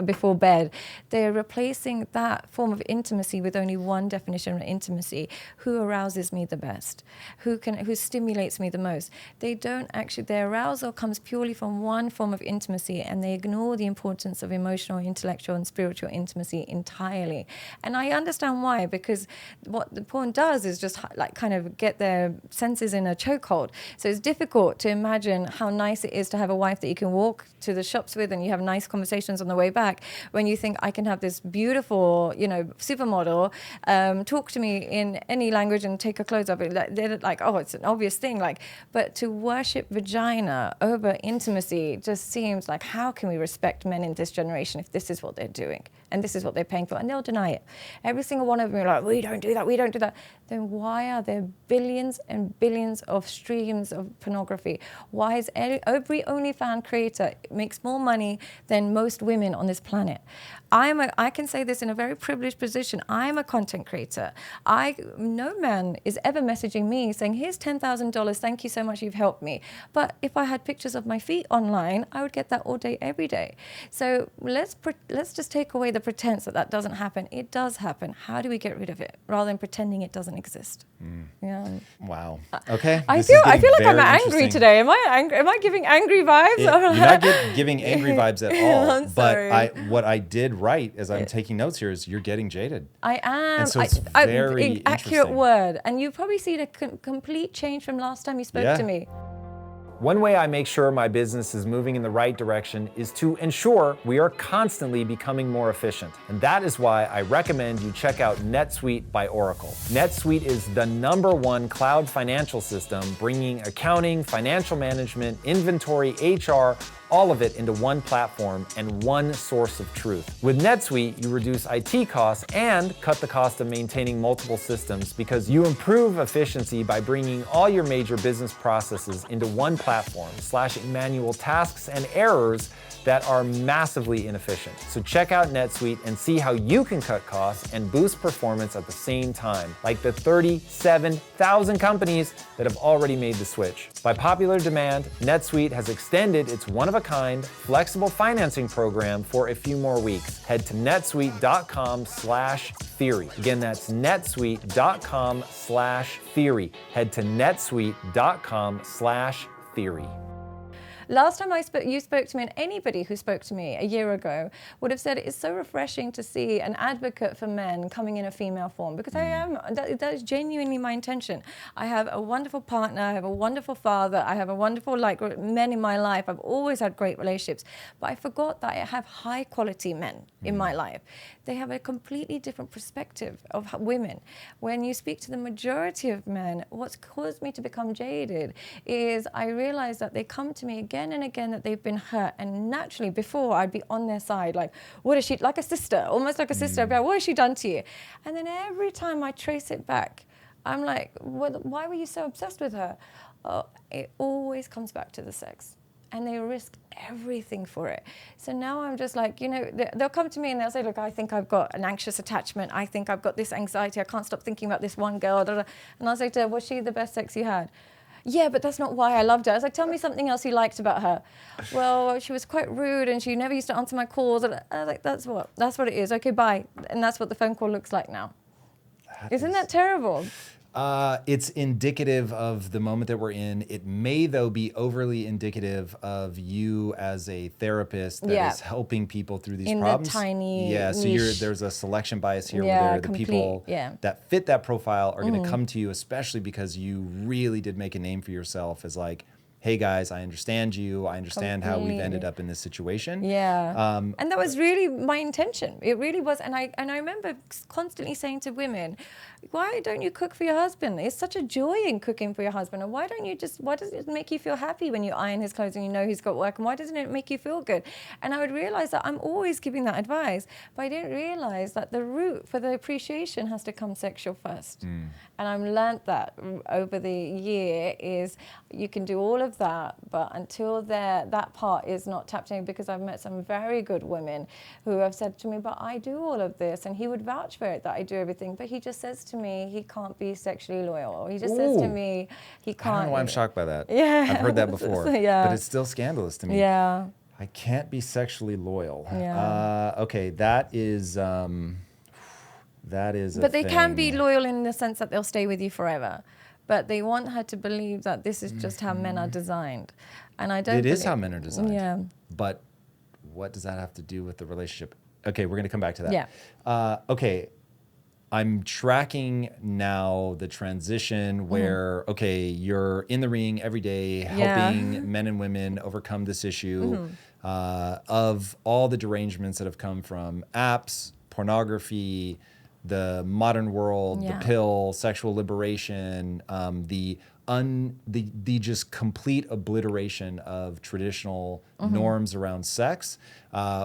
before bed. They're replacing that form of intimacy with only one definition of intimacy: who arouses me the best, who stimulates me the most. They don't actually, their arousal comes purely from one form of intimacy, and they ignore the importance of emotional, intellectual, and spiritual intimacy entirely. And I understand why, because what the porn does is just kind of get their senses in a chokehold. So it's difficult to imagine how nice it is to have a wife that you can walk to the shops with and you have nice conversations on the way back, when you think, I can have this beautiful, supermodel talk to me in any language and take her clothes off. They're like, oh, it's an obvious thing. But to worship vagina over intimacy just seems like, how can we respect men in this generation if this is what they're doing and this is what they're paying for? And they'll deny it. Every single one of them are like, we don't do that, we don't do that. Then why are there billions and billions of streams of pornography? Why is every OnlyFans creator makes more money than most women on this planet? I can say this in a very privileged position. I'm a content creator. No man is ever messaging me saying, here's $10,000, thank you so much, you've helped me. But if I had pictures of my feet online, I would get that all day, every day. So let's just take away the pretense that doesn't happen. It does happen. How do we get rid of it rather than pretending it doesn't exist? Yeah. Wow. Okay. I feel like I'm angry today. Am I giving angry vibes? You're not giving angry vibes at all. I'm sorry. But what I did right as I'm taking notes here is you're getting jaded. I am. And so it's very accurate word. And you've probably seen a complete change from last time you spoke to me. One way I make sure my business is moving in the right direction is to ensure we are constantly becoming more efficient. And that is why I recommend you check out NetSuite by Oracle. NetSuite is the #1 cloud financial system, bringing accounting, financial management, inventory, HR, all of it into one platform and one source of truth. With NetSuite, you reduce IT costs and cut the cost of maintaining multiple systems because you improve efficiency by bringing all your major business processes into one platform, slashing manual tasks and errors that are massively inefficient. So check out NetSuite and see how you can cut costs and boost performance at the same time, like the 37,000 companies that have already made the switch. By popular demand, NetSuite has extended its one-of-a-kind, flexible financing program for a few more weeks. Head to netsuite.com/theory. Again, that's netsuite.com/theory. Head to netsuite.com/theory. Last time you spoke to me, and anybody who spoke to me a year ago would have said it is so refreshing to see an advocate for men coming in a female form, because I am. That is genuinely my intention. I have a wonderful partner, I have a wonderful father, I have a wonderful men in my life. I've always had great relationships, but I forgot that I have high quality men in my life. They have a completely different perspective of women. When you speak to the majority of men, what's caused me to become jaded is I realize that they come to me again and again that they've been hurt, and naturally before I'd be on their side, like, what is she, like a sister, almost like a sister, about what has she done to you? And then every time I trace it back, I'm like, why were you so obsessed with her? Oh, it always comes back to the sex. And they risk everything for it. So now I'm just like, they'll come to me and they'll say, look, I think I've got an anxious attachment. I think I've got this anxiety. I can't stop thinking about this one girl. And I'll say to her, was she the best sex you had? Yeah, but that's not why I loved her. I was like, tell me something else you liked about her. Well, she was quite rude and she never used to answer my calls. And I was like, that's what it is. Okay, bye. And that's what the phone call looks like now. Isn't that terrible? It's indicative of the moment that we're in. It may, though, be overly indicative of you as a therapist that is helping people through these problems. In the tiny so niche. there's a selection bias here where the people that fit that profile are going to come to you, especially because you really did make a name for yourself as like, hey guys, I understand you. I understand how we've ended up in this situation. Yeah. And that was really my intention. It really was. And I remember constantly saying to women, why don't you cook for your husband? It's such a joy in cooking for your husband. And why does it make you feel happy when you iron his clothes and you know he's got work? And why doesn't it make you feel good? And I would realize that I'm always giving that advice, but I didn't realize that the root for the appreciation has to come sexual first. And I've learned that over the year is you can do all of that, but until that part is not tapped in, because I've met some very good women who have said to me, but I do all of this, and he would vouch for it that I do everything, but he just says to me he can't be sexually loyal, or he just says to me he can't. I don't know why I'm shocked by that. Yeah. I've heard that before, but it's still scandalous to me. Yeah. I can't be sexually loyal. Yeah. Okay, that is But they can be loyal in the sense that they'll stay with you forever. But they want her to believe that this is just how men are designed. And I don't It is how men are designed. Yeah. But what does that have to do with the relationship? Okay, we're going to come back to that. Yeah. Okay, I'm tracking now the transition where, okay, you're in the ring every day helping men and women overcome this issue of all the derangements that have come from apps, pornography, the modern world, the pill, sexual liberation, the just complete obliteration of traditional norms around sex,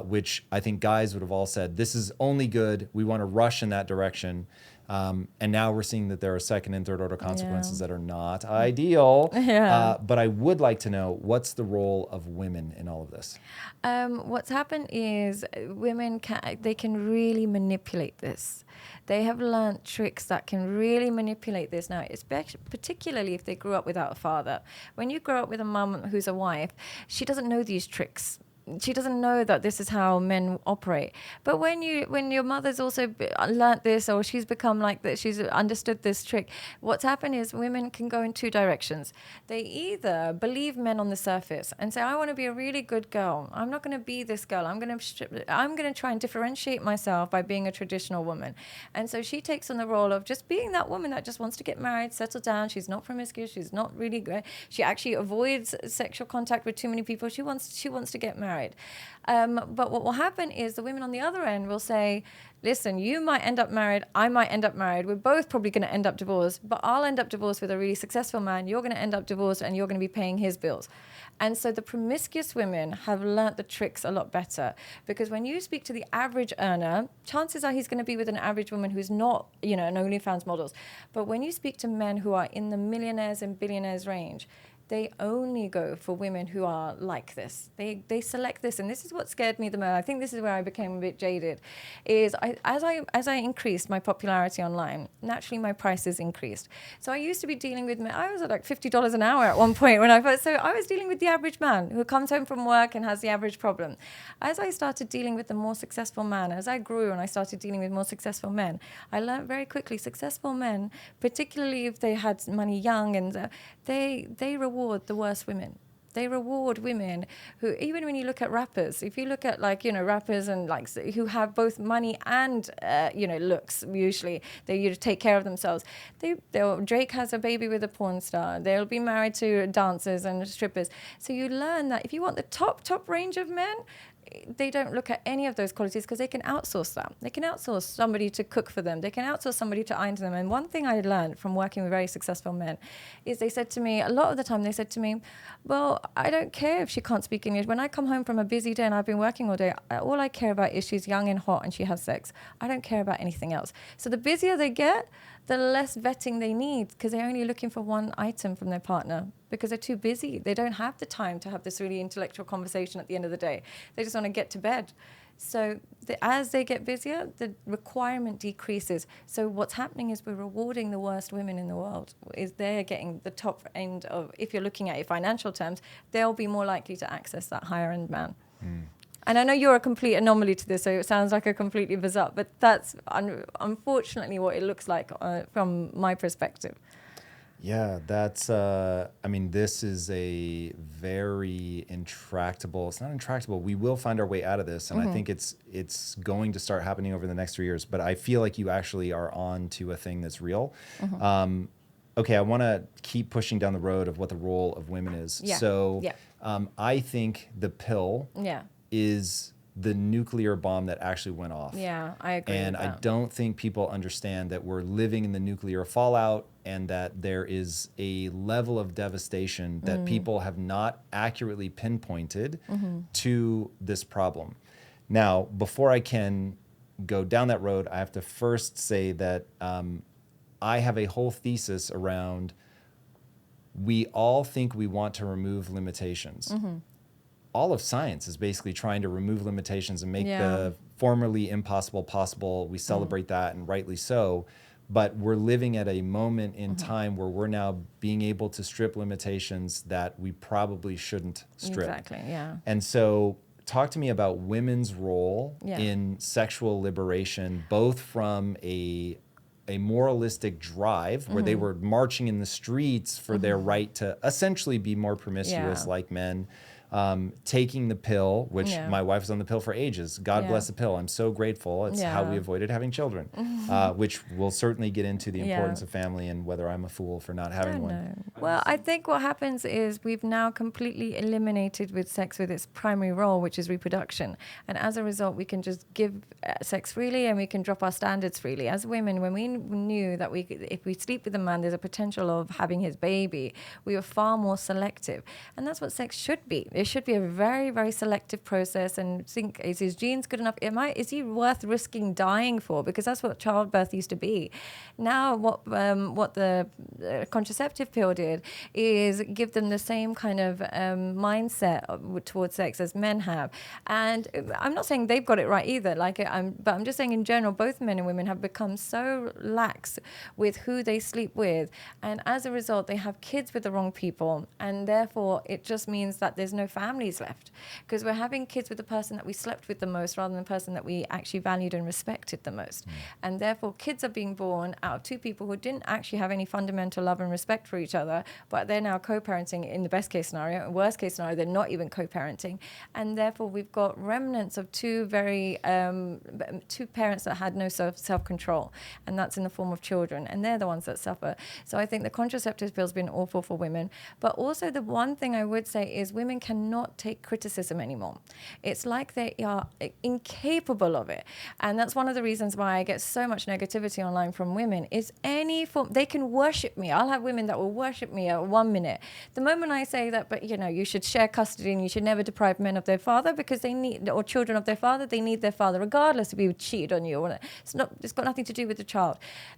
which I think guys would have all said, this is only good. We want to rush in that direction. And now we're seeing that there are second and third order consequences that are not ideal. But I would like to know, what's the role of women in all of this? What's happened is women can really manipulate this. They have learned tricks that can really manipulate this now, especially, particularly if they grew up without a father. When you grow up with a mum who's a wife, she doesn't know these tricks. she doesn't know that this is how men operate. But when your mother's also learnt this, or she's become like that, she's understood this trick, what's happened is women can go in two directions. They either believe men on the surface and say, I want to be a really good girl. I'm not going to be this girl. I'm going to try and differentiate myself by being a traditional woman. And so she takes on the role of just being that woman that just wants to get married, settle down. She's not promiscuous. She's not really good. She actually avoids sexual contact with too many people. She wants to get married. But what will happen is the women on the other end will say, listen, you might end up married, I might end up married, we're both probably going to end up divorced, but I'll end up divorced with a really successful man, you're going to end up divorced and you're going to be paying his bills. And so the promiscuous women have learnt the tricks a lot better, because when you speak to the average earner, chances are he's going to be with an average woman who's not, an OnlyFans models. But when you speak to men who are in the millionaires and billionaires range, they only go for women who are like this. They select this, and this is what scared me the most. I think this is where I became a bit jaded. Is as I increased my popularity online, naturally my prices increased. So I used to be dealing with men. I was at like $50 an hour at one point when I first. So I was dealing with the average man who comes home from work and has the average problem. As I started dealing with the more successful man, as I grew and I started dealing with more successful men, I learned very quickly successful men, particularly if they had money young, and they reward the worst women. They reward women who, even when you look at rappers, if you look at rappers and who have both money and looks, usually they take care of themselves. Drake has a baby with a porn star. They'll be married to dancers and strippers. So you learn that if you want the top range of men, they don't look at any of those qualities, because they can outsource that. They can outsource somebody to cook for them. They can outsource somebody to iron to them. And one thing I learned from working with very successful men is they said to me, a lot of the time, well, I don't care if she can't speak English. When I come home from a busy day and I've been working all day, all I care about is she's young and hot and she has sex. I don't care about anything else. So the busier they get, the less vetting they need, because they're only looking for one item from their partner, because they're too busy. They don't have the time to have this really intellectual conversation at the end of the day. They just want to get to bed. So as they get busier, the requirement decreases. So what's happening is we're rewarding the worst women in the world. Is they're getting the top end of, if you're looking at it financial terms, they'll be more likely to access that higher end man. And I know you're a complete anomaly to this, so it sounds like a completely bizarre, but that's unfortunately what it looks like from my perspective. Yeah, that's, this is a very intractable, it's not intractable, we will find our way out of this, and I think it's going to start happening over the next 3 years, but I feel like you actually are on to a thing that's real. Okay, I want to keep pushing down the road of what the role of women is. Yeah. So I think the pill is the nuclear bomb that actually went off. Yeah, I agree And with that. I don't think people understand that we're living in the nuclear fallout, and that there is a level of devastation that people have not accurately pinpointed to this problem. Now, before I can go down that road, I have to first say that I have a whole thesis around, we all think we want to remove limitations. All of science is basically trying to remove limitations and make the formerly impossible possible. We celebrate that, and rightly so. But we're living at a moment in time where we're now being able to strip limitations that we probably shouldn't strip. Exactly, yeah. And so talk to me about women's role in sexual liberation, both from a moralistic drive where they were marching in the streets for their right to essentially be more promiscuous like men, taking the pill, which my wife was on the pill for ages. God bless the pill. I'm so grateful. It's how we avoided having children, which we'll certainly get into the importance of family and whether I'm a fool for not having one. Well, I think what happens is we've now completely eliminated with sex with its primary role, which is reproduction. And as a result, we can just give sex freely and we can drop our standards freely. As women, when we knew that if we sleep with a man, there's a potential of having his baby, we were far more selective. And that's what sex should be. It should be a very, very selective process, and think, is his genes good enough? Is he worth risking dying for? Because that's what childbirth used to be. Now what the contraceptive pill did is give them the same kind of mindset towards sex as men have. And I'm not saying they've got it right either, but I'm just saying in general, both men and women have become so lax with who they sleep with, and as a result they have kids with the wrong people, and therefore it just means that there's no families left, because we're having kids with the person that we slept with the most rather than the person that we actually valued and respected the most. And therefore, kids are being born out of two people who didn't actually have any fundamental love and respect for each other, but they're now co-parenting in the best case scenario. In worst case scenario, they're not even co-parenting. And therefore, we've got remnants of two parents that had no self-control, and that's in the form of children, and they're the ones that suffer. So I think the contraceptive pill's been awful for women. But also the one thing I would say is women cannot take criticism anymore. It's like they are incapable of it. And that's one of the reasons why I get so much negativity online from women, is any form, they can worship me. I'll have women that will worship me at 1 minute. The moment I say that, but you know, you should share custody and you should never deprive men of their father because they need, or children of their father, they need their father regardless if he would cheat on you. It's got nothing to do with the child.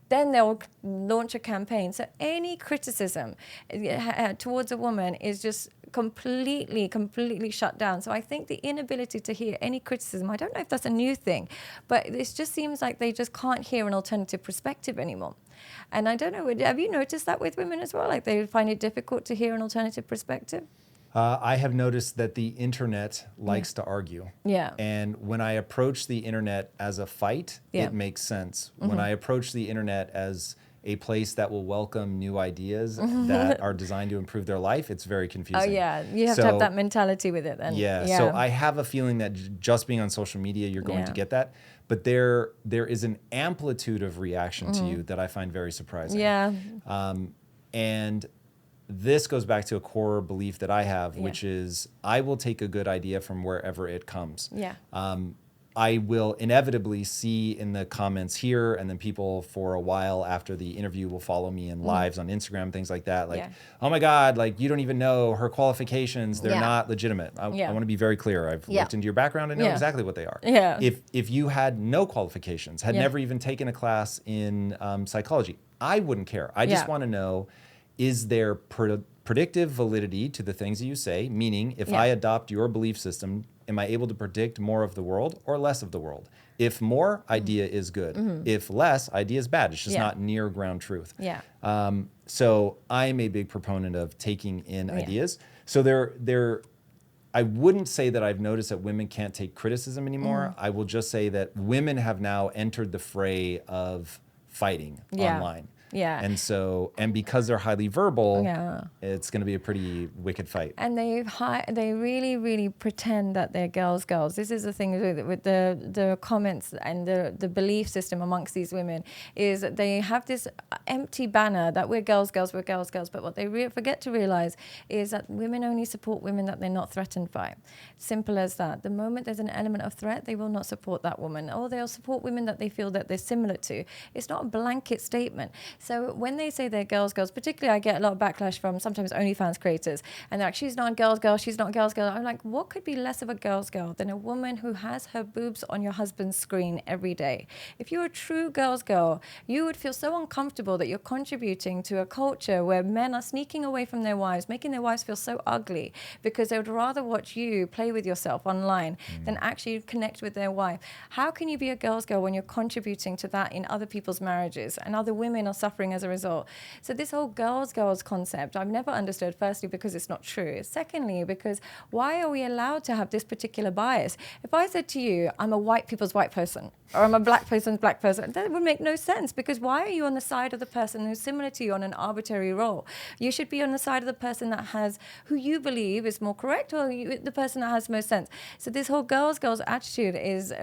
Then they'll launch a campaign. So any criticism towards a woman is just completely shut down. So I think the inability to hear any criticism, I don't know if that's a new thing, but it just seems like they just can't hear an alternative perspective anymore. And I don't know, have you noticed that with women as well? Like they find it difficult to hear an alternative perspective? I have noticed that the internet likes to argue. Yeah. And when I approach the internet as a fight, it makes sense. When I approach the internet as a place that will welcome new ideas that are designed to improve their life, it's very confusing. Oh yeah, you have to have that mentality with it then. Yeah, so I have a feeling that just being on social media, you're going to get that. But there is an amplitude of reaction to you that I find very surprising. Yeah. And this goes back to a core belief that I have, which is I will take a good idea from wherever it comes. Yeah. I will inevitably see in the comments here, and then people for a while after the interview will follow me in lives on Instagram, things like that. Like, oh my God, like you don't even know her qualifications. They're not legitimate. I want to be very clear. I've looked into your background and know exactly what they are. Yeah. If you had no qualifications, had never even taken a class in psychology, I wouldn't care. I just want to know, is there predictive validity to the things that you say? Meaning, if I adopt your belief system, am I able to predict more of the world or less of the world? If more, idea is good. If less, idea is bad. It's just not near ground truth. Yeah. So I'm a big proponent of taking in ideas. So I wouldn't say that I've noticed that women can't take criticism anymore. I will just say that women have now entered the fray of fighting online. Yeah. And because they're highly verbal, it's going to be a pretty wicked fight. And they really pretend that they're girls. This is the thing with the comments and the belief system amongst these women, is that they have this empty banner that we're girls. But what they forget to realize is that women only support women that they're not threatened by. Simple as that. The moment there's an element of threat, they will not support that woman, or they'll support women that they feel that they're similar to. It's not a blanket statement. So when they say they're girls, particularly I get a lot of backlash from sometimes OnlyFans creators, and they're like, she's not a girls girl. I'm like, what could be less of a girls girl than a woman who has her boobs on your husband's screen every day? If you're a true girls girl, you would feel so uncomfortable that you're contributing to a culture where men are sneaking away from their wives, making their wives feel so ugly because they would rather watch you play with yourself online than actually connect with their wife. How can you be a girls girl when you're contributing to that in other people's marriages, and other women are suffering as a result? So this whole girls concept, I've never understood, firstly, because it's not true. Secondly, because why are we allowed to have this particular bias? If I said to you, I'm a white people's white person, or I'm a black person's black person, that would make no sense, because why are you on the side of the person who's similar to you on an arbitrary role? You should be on the side of the person that has, who you believe is more correct, or the person that has most sense. So this whole girls attitude is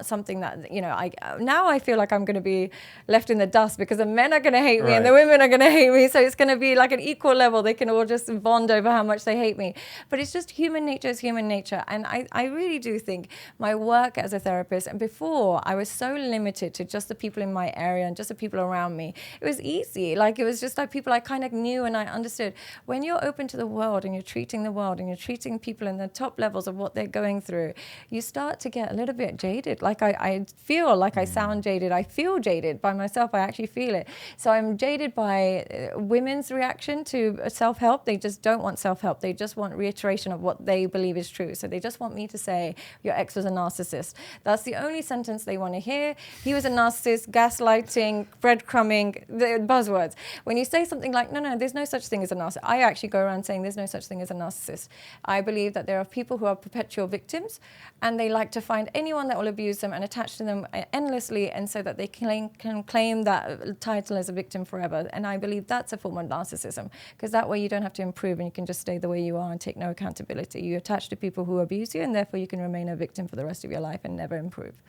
something that, you know, now I feel like I'm going to be left in the dust, because the men are going to hate me and the women are going to hate me. So it's going to be like an equal level. They can all just bond over how much they hate me. But it's just human nature is human nature. And I really do think my work as a therapist, and before I was so limited to just the people in my area and just the people around me, it was easy. Like it was just like people I kind of knew and I understood. When you're open to the world and you're treating the world and you're treating people in the top levels of what they're going through, you start to get a little bit jaded. Like I feel like I sound jaded. I feel jaded by myself. I actually feel it. So I'm jaded by women's reaction to self-help. They just don't want self-help. They just want reiteration of what they believe is true. So they just want me to say, your ex was a narcissist. That's the only sentence they want to hear. He was a narcissist, gaslighting, breadcrumbing, the buzzwords. When you say something like, no, there's no such thing as a narcissist. I actually go around saying there's no such thing as a narcissist. I believe that there are people who are perpetual victims, and they like to find anyone that will abuse them and attach to them endlessly, and so that they can claim that title as a victim forever. And I believe that's a form of narcissism, because that way you don't have to improve and you can just stay the way you are and take no accountability. You attach to people who abuse you, and therefore you can remain a victim for the rest of your life and never improve.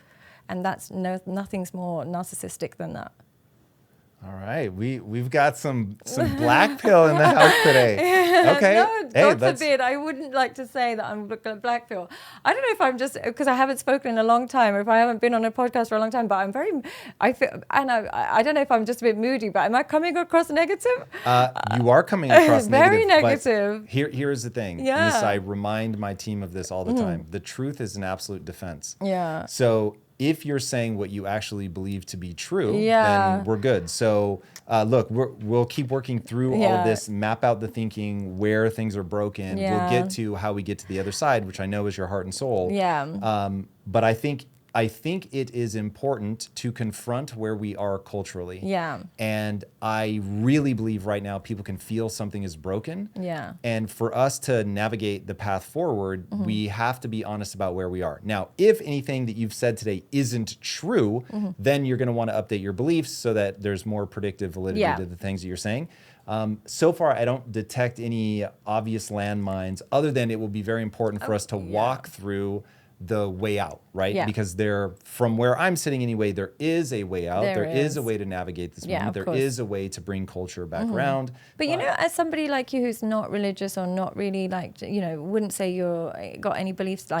And that's nothing's more narcissistic than that. All right, we've got some black pill in the house today. Okay, no, God forbid. I wouldn't like to say that I'm black pill. I don't know if I'm just because I haven't spoken in a long time, or if I haven't been on a podcast for a long time. But I don't know if I'm just a bit moody. But am I coming across negative? You are coming across very negative. Here's the thing. Yeah. And I remind my team of this all the time. The truth is an absolute defense. Yeah. So if you're saying what you actually believe to be true, then we're good. So look, we'll keep working through all of this, map out the thinking, where things are broken. We'll get to how we get to the other side, which I know is your heart and soul. Yeah. But I think it is important to confront where we are culturally. Yeah. And I really believe right now people can feel something is broken. Yeah. And for us to navigate the path forward, we have to be honest about where we are. Now, if anything that you've said today isn't true, then you're going to want to update your beliefs so that there's more predictive validity to the things that you're saying. So far, I don't detect any obvious landmines, other than it will be very important for us to walk through the way out, right? Yeah. Because from where I'm sitting anyway, there is a way out. There is a way to navigate this moment. There is a way to bring culture back around. But you know, as somebody like you who's not religious or not really wouldn't say you're got any beliefs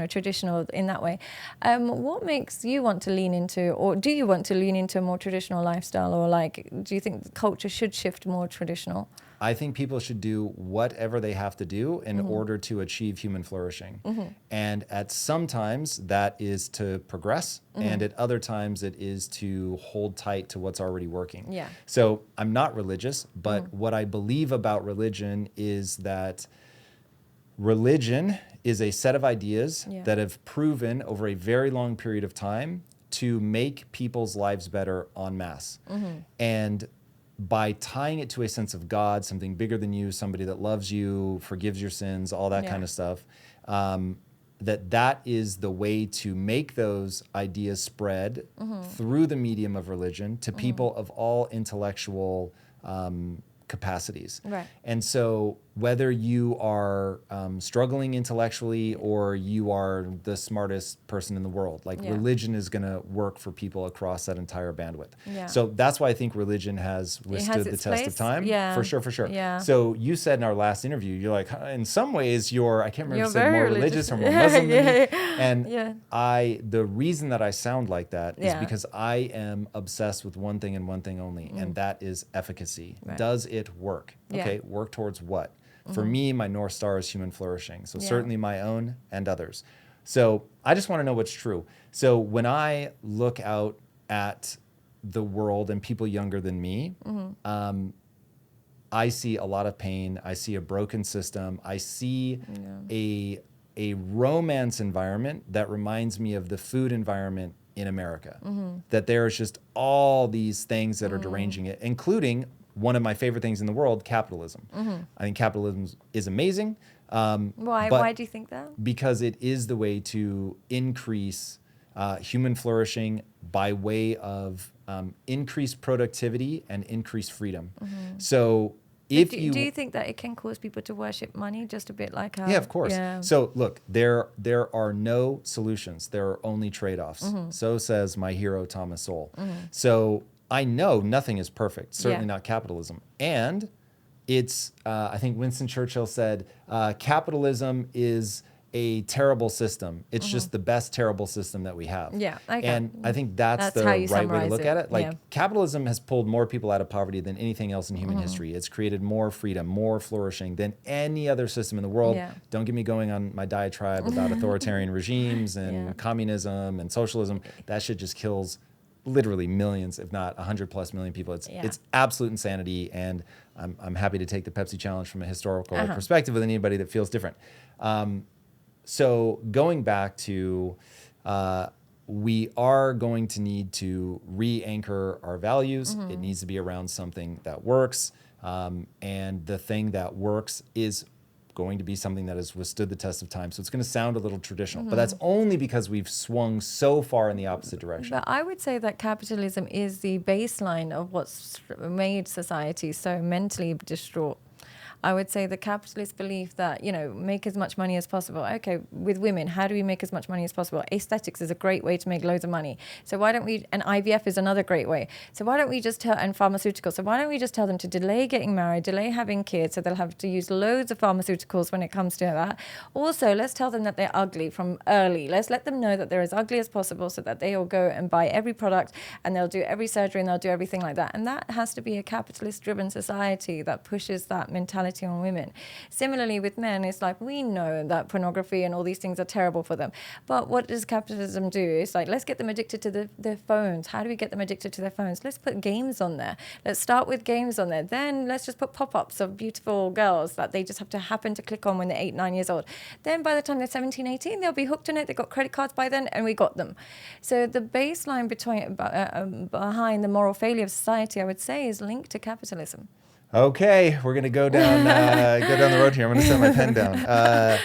traditional in that way, what makes you want to lean into, or do you want to lean into a more traditional lifestyle, or do you think culture should shift more traditional? I think people should do whatever they have to do in order to achieve human flourishing. And at some times that is to progress, and at other times it is to hold tight to what's already working. Yeah. So I'm not religious, but what I believe about religion is that religion is a set of ideas that have proven over a very long period of time to make people's lives better en masse. And by tying it to a sense of God, something bigger than you, somebody that loves you, forgives your sins, all that kind of stuff, that is the way to make those ideas spread through the medium of religion to people of all intellectual capacities. Right. And so whether you are struggling intellectually or you are the smartest person in the world, religion is going to work for people across that entire bandwidth. Yeah. So that's why I think religion has withstood the test of time. Yeah. For sure. Yeah. So you said in our last interview, you're like, in some ways I can't remember if you said more religious or more Muslim than me. And the reason that I sound like that is because I am obsessed with one thing and one thing only, and that is efficacy. Right. Does it work? Okay, work towards what? For me, my North Star is human flourishing. So certainly my own and others. So I just want to know what's true. So when I look out at the world and people younger than me, I see a lot of pain. I see a broken system. I see a romance environment that reminds me of the food environment in America. That there's just all these things that are deranging it, including one of my favorite things in the world, capitalism. I think capitalism is amazing. Why do you think that? Because it is the way to increase human flourishing by way of increased productivity and increased freedom. So do you think that it can cause people to worship money just a bit like how... Yeah, of course. Yeah. So look, there are no solutions. There are only trade-offs. So says my hero, Thomas Sowell. So I know nothing is perfect, certainly not capitalism. And it's, I think Winston Churchill said, capitalism is a terrible system. It's just the best terrible system that we have. Yeah, okay. And I think that's the right way to look at it. Capitalism has pulled more people out of poverty than anything else in human history. It's created more freedom, more flourishing than any other system in the world. Yeah. Don't get me going on my diatribe about authoritarian regimes and communism and socialism. That shit just kills literally millions, if not 100+ million people. It's absolute insanity, and I'm happy to take the Pepsi challenge from a historical perspective with anybody that feels different. So going back to, we are going to need to re-anchor our values. It needs to be around something that works, and the thing that works is going to be something that has withstood the test of time. So it's going to sound a little traditional, but that's only because we've swung so far in the opposite direction. But I would say that capitalism is the baseline of what's made society so mentally distraught. I would say the capitalist belief that, make as much money as possible. Okay, with women, how do we make as much money as possible? Aesthetics is a great way to make loads of money. So why don't we, and IVF is another great way. So why don't we just tell, and pharmaceuticals, so why don't we just tell them to delay getting married, delay having kids, so they'll have to use loads of pharmaceuticals when it comes to that. Also, let's tell them that they're ugly from early. Let's let them know that they're as ugly as possible so that they will go and buy every product and they'll do every surgery and they'll do everything like that. And that has to be a capitalist-driven society that pushes that mentality on women. Similarly with men, it's like we know that pornography and all these things are terrible for them. But what does capitalism do? It's like, let's get them addicted to their phones. How do we get them addicted to their phones? Let's put games on there. Let's start with games on there. Then let's just put pop-ups of beautiful girls that they just have to happen to click on when they're 8, 9 years old. Then by the time they're 17, 18, they'll be hooked on it. They've got credit cards by then, and we got them. So the baseline behind the moral failure of society, I would say, is linked to capitalism. Okay, we're gonna go down the road here. I'm gonna set my pen down.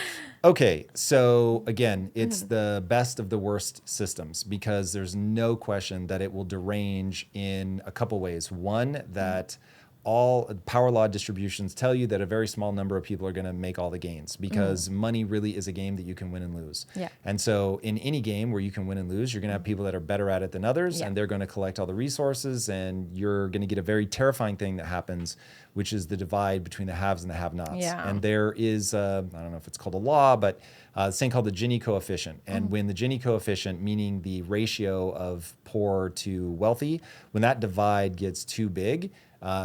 Okay, so again, it's the best of the worst systems because there's no question that it will derange in a couple ways. One, that all power law distributions tell you that a very small number of people are going to make all the gains because money really is a game that you can win and lose. Yeah. And so in any game where you can win and lose, you're going to have people that are better at it than others, and they're going to collect all the resources, and you're going to get a very terrifying thing that happens, which is the divide between the haves and the have-nots. Yeah. And there is, I don't know if it's called a law, but this thing called the Gini coefficient. And when the Gini coefficient, meaning the ratio of poor to wealthy, when that divide gets too big,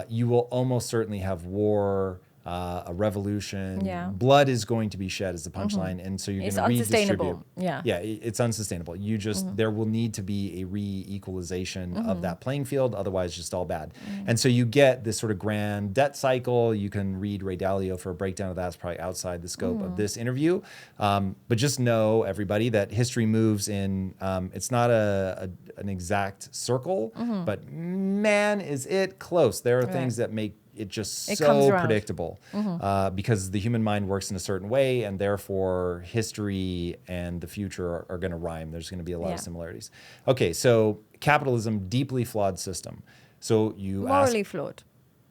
you will almost certainly have war, a revolution. Yeah. Blood is going to be shed is the punchline. And so you're going to redistribute. Yeah, it's unsustainable. You just, there will need to be a re-equalization of that playing field. Otherwise, just all bad. And so you get this sort of grand debt cycle. You can read Ray Dalio for a breakdown of that. It's probably outside the scope of this interview. But just know, everybody, that history moves in, it's not an exact circle, but man, is it close. There are things that make it just so predictable because the human mind works in a certain way, and therefore history and the future are going to rhyme. There's going to be a lot of similarities. Okay, so capitalism, deeply flawed system. So you morally flawed.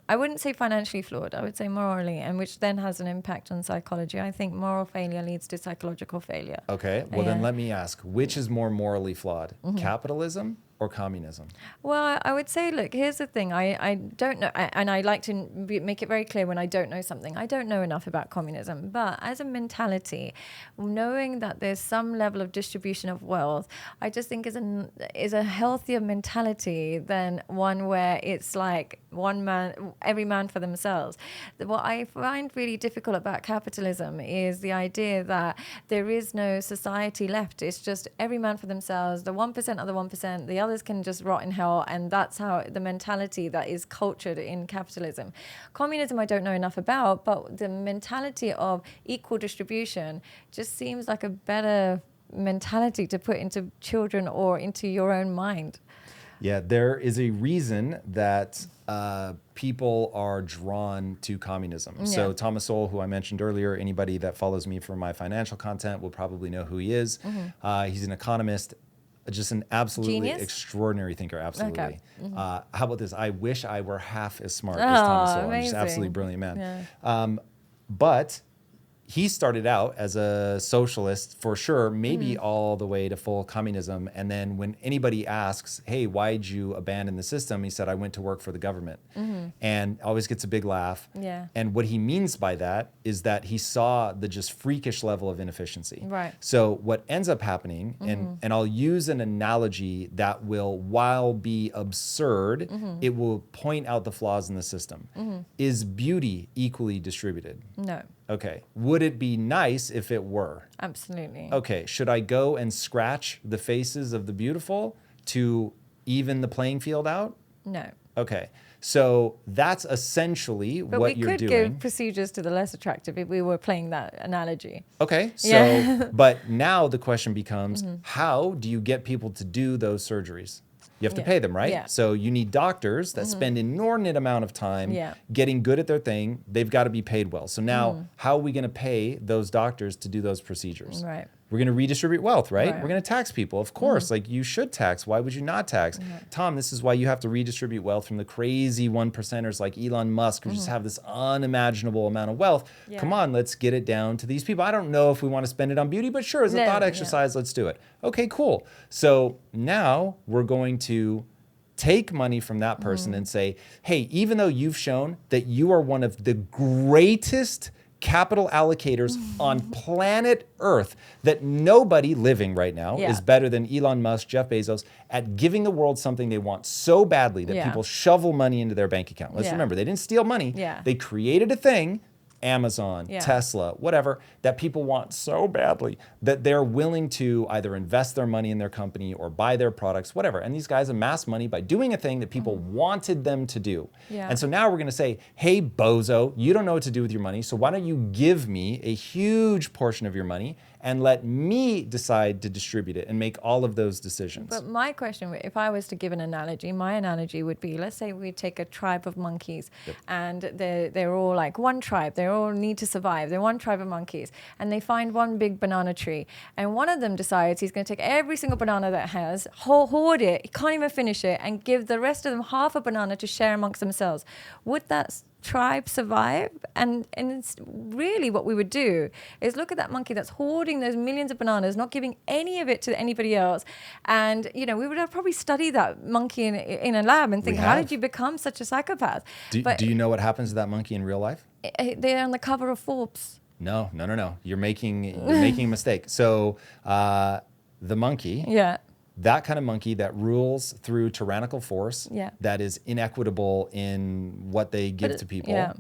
I wouldn't say financially flawed. I would say morally, and which then has an impact on psychology. I think moral failure leads to psychological failure. Okay, well then let me ask, which is more morally flawed, capitalism or communism? Well, I would say, look, here's the thing. I don't know, and I like to make it very clear when I don't know something. I don't know enough about communism, but as a mentality, knowing that there's some level of distribution of wealth, I just think is a healthier mentality than one where it's like one man, every man for themselves. What I find really difficult about capitalism is the idea that there is no society left. It's just every man for themselves. The 1% are the 1%. The others can just rot in hell, and that's how the mentality that is cultured in capitalism. Communism I don't know enough about, but the mentality of equal distribution just seems like a better mentality to put into children or into your own mind. Yeah, there is a reason that people are drawn to communism. Yeah. So Thomas Sowell, who I mentioned earlier, anybody that follows me for my financial content will probably know who he is. He's an economist, just an absolutely extraordinary thinker, absolutely. Okay. How about this? I wish I were half as smart as Thomas Sowell. He's just absolutely brilliant man. Yeah. But he started out as a socialist for sure, maybe all the way to full communism. And then when anybody asks, hey, why'd you abandon the system? He said, I went to work for the government. And always gets a big laugh. Yeah. And what he means by that is that he saw the just freakish level of inefficiency. Right. So what ends up happening, and I'll use an analogy that will, while be absurd, it will point out the flaws in the system. Is beauty equally distributed? No. Okay. Would it be nice if it were? Absolutely. Okay. Should I go and scratch the faces of the beautiful to even the playing field out? No. Okay. So that's essentially what you're doing. But we could give procedures to the less attractive if we were playing that analogy. Okay. So, but now the question becomes, how do you get people to do those surgeries? You have to pay them, right? Yeah. So you need doctors that spend an inordinate amount of time getting good at their thing. They've got to be paid well. So now how are we going to pay those doctors to do those procedures? Right. We're going to redistribute wealth, right? We're going to tax people. Of course, like you should tax. Why would you not tax? Tom, this is why you have to redistribute wealth from the crazy 1%ers like Elon Musk who just have this unimaginable amount of wealth. Yeah. Come on, let's get it down to these people. I don't know if we want to spend it on beauty, but sure, as a thought exercise, let's do it. Okay, cool. So now we're going to take money from that person and say, hey, even though you've shown that you are one of the greatest capital allocators on planet Earth, that nobody living right now is better than Elon Musk, Jeff Bezos, at giving the world something they want so badly that people shovel money into their bank account. Let's remember, they didn't steal money. They created a thing, Amazon, Tesla, whatever, that people want so badly that they're willing to either invest their money in their company or buy their products, whatever. And these guys amass money by doing a thing that people wanted them to do. And so now we're going to say, hey, bozo, you don't know what to do with your money, so why don't you give me a huge portion of your money and let me decide to distribute it and make all of those decisions. But my question, if I was to give an analogy, my analogy would be, let's say we take a tribe of monkeys and they're all like one tribe. They all need to survive. They're one tribe of monkeys. And they find one big banana tree. And one of them decides he's going to take every single banana that has, hoard it, he can't even finish it, and give the rest of them half a banana to share amongst themselves. Would that tribe survive? And it's really what we would do is look at that monkey that's hoarding those millions of bananas, not giving any of it to anybody else. And, you know, we would have probably studied that monkey in a lab and think, how did you become such a psychopath? Do you know what happens to that monkey in real life? They're on the cover of Forbes. No. You're making a mistake. So the monkey. Yeah. That kind of monkey that rules through tyrannical force, that is inequitable in what they give to people,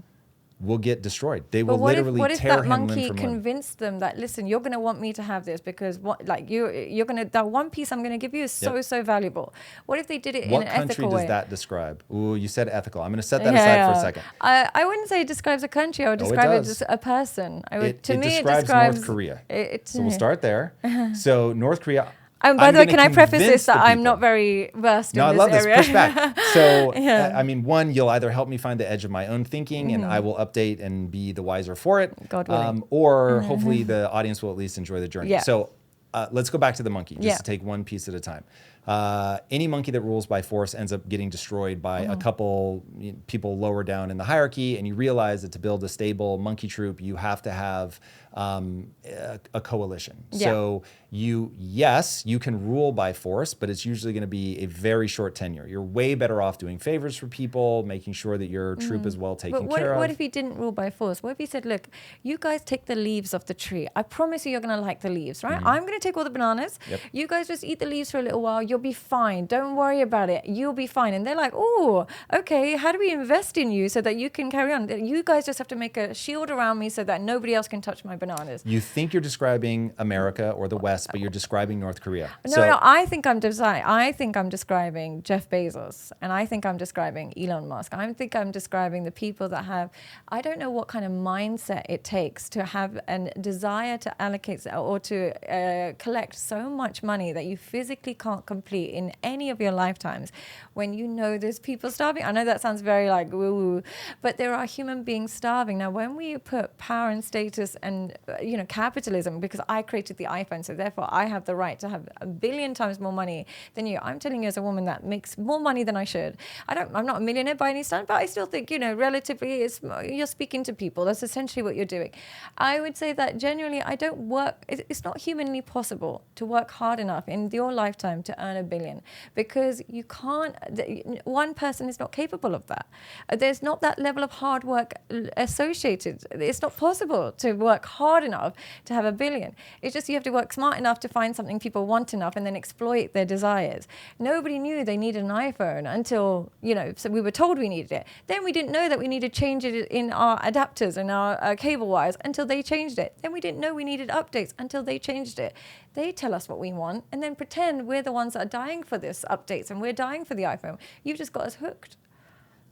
will get destroyed. They will literally tear him limb from limb. What if that monkey convinced them that, listen, you're going to want me to have this because you're going to, that one piece I'm going to give you is so valuable. What if they did it in an ethical way? What country does that describe? Ooh, you said ethical. I'm going to set that aside for a second. I wouldn't say it describes a country. I would describe it as a person. It describes North Korea. So we'll start there. So North Korea. By the way, can I preface this that I'm not very versed in this area? No, I love this. Push back. So, I mean, one, you'll either help me find the edge of my own thinking and I will update and be the wiser for it. God willing. Or hopefully the audience will at least enjoy the journey. Yeah. So let's go back to the monkey, just to take one piece at a time. Any monkey that rules by force ends up getting destroyed by a couple people lower down in the hierarchy, and you realize that to build a stable monkey troop, you have to have a coalition. Yeah. So you can rule by force, but it's usually going to be a very short tenure. You're way better off doing favors for people, making sure that your troop is well taken care of. What if he didn't rule by force? What if he said, look, you guys take the leaves off the tree. I promise you're going to like the leaves, right? I'm going to take all the bananas. Yep. You guys just eat the leaves for a little while. You'll be fine. Don't worry about it. You'll be fine. And they're like, oh, okay, how do we invest in you so that you can carry on? You guys just have to make a shield around me so that nobody else can touch my bananas. You think you're describing America or the West, but you're describing North Korea. No, I think I'm describing Jeff Bezos, and I think I'm describing Elon Musk. I think I'm describing the people that have, I don't know what kind of mindset it takes to have a desire to allocate or to collect so much money that you physically can't complete in any of your lifetimes when you know there's people starving. I know that sounds very like woo-woo, but there are human beings starving. Now, when we put power and status and capitalism, because I created the iPhone, so therefore I have the right to have 1 billion times more money than you. I'm telling you as a woman that makes more money than I should. I'm not a millionaire by any standard, but I still think, relatively you're speaking to people. That's essentially what you're doing. I would say that genuinely it's not humanly possible to work hard enough in your lifetime to earn 1 billion, because you can't, one person is not capable of that. There's not that level of hard work associated. It's not possible to work hard hard enough to have 1 billion. It's just you have to work smart enough to find something people want enough and then exploit their desires. Nobody knew they needed an iPhone until, so we were told we needed it. Then we didn't know that we needed to change it in our adapters and our cable wires until they changed it. Then we didn't know we needed updates until they changed it. They tell us what we want and then pretend we're the ones that are dying for this updates and we're dying for the iPhone. You've just got us hooked.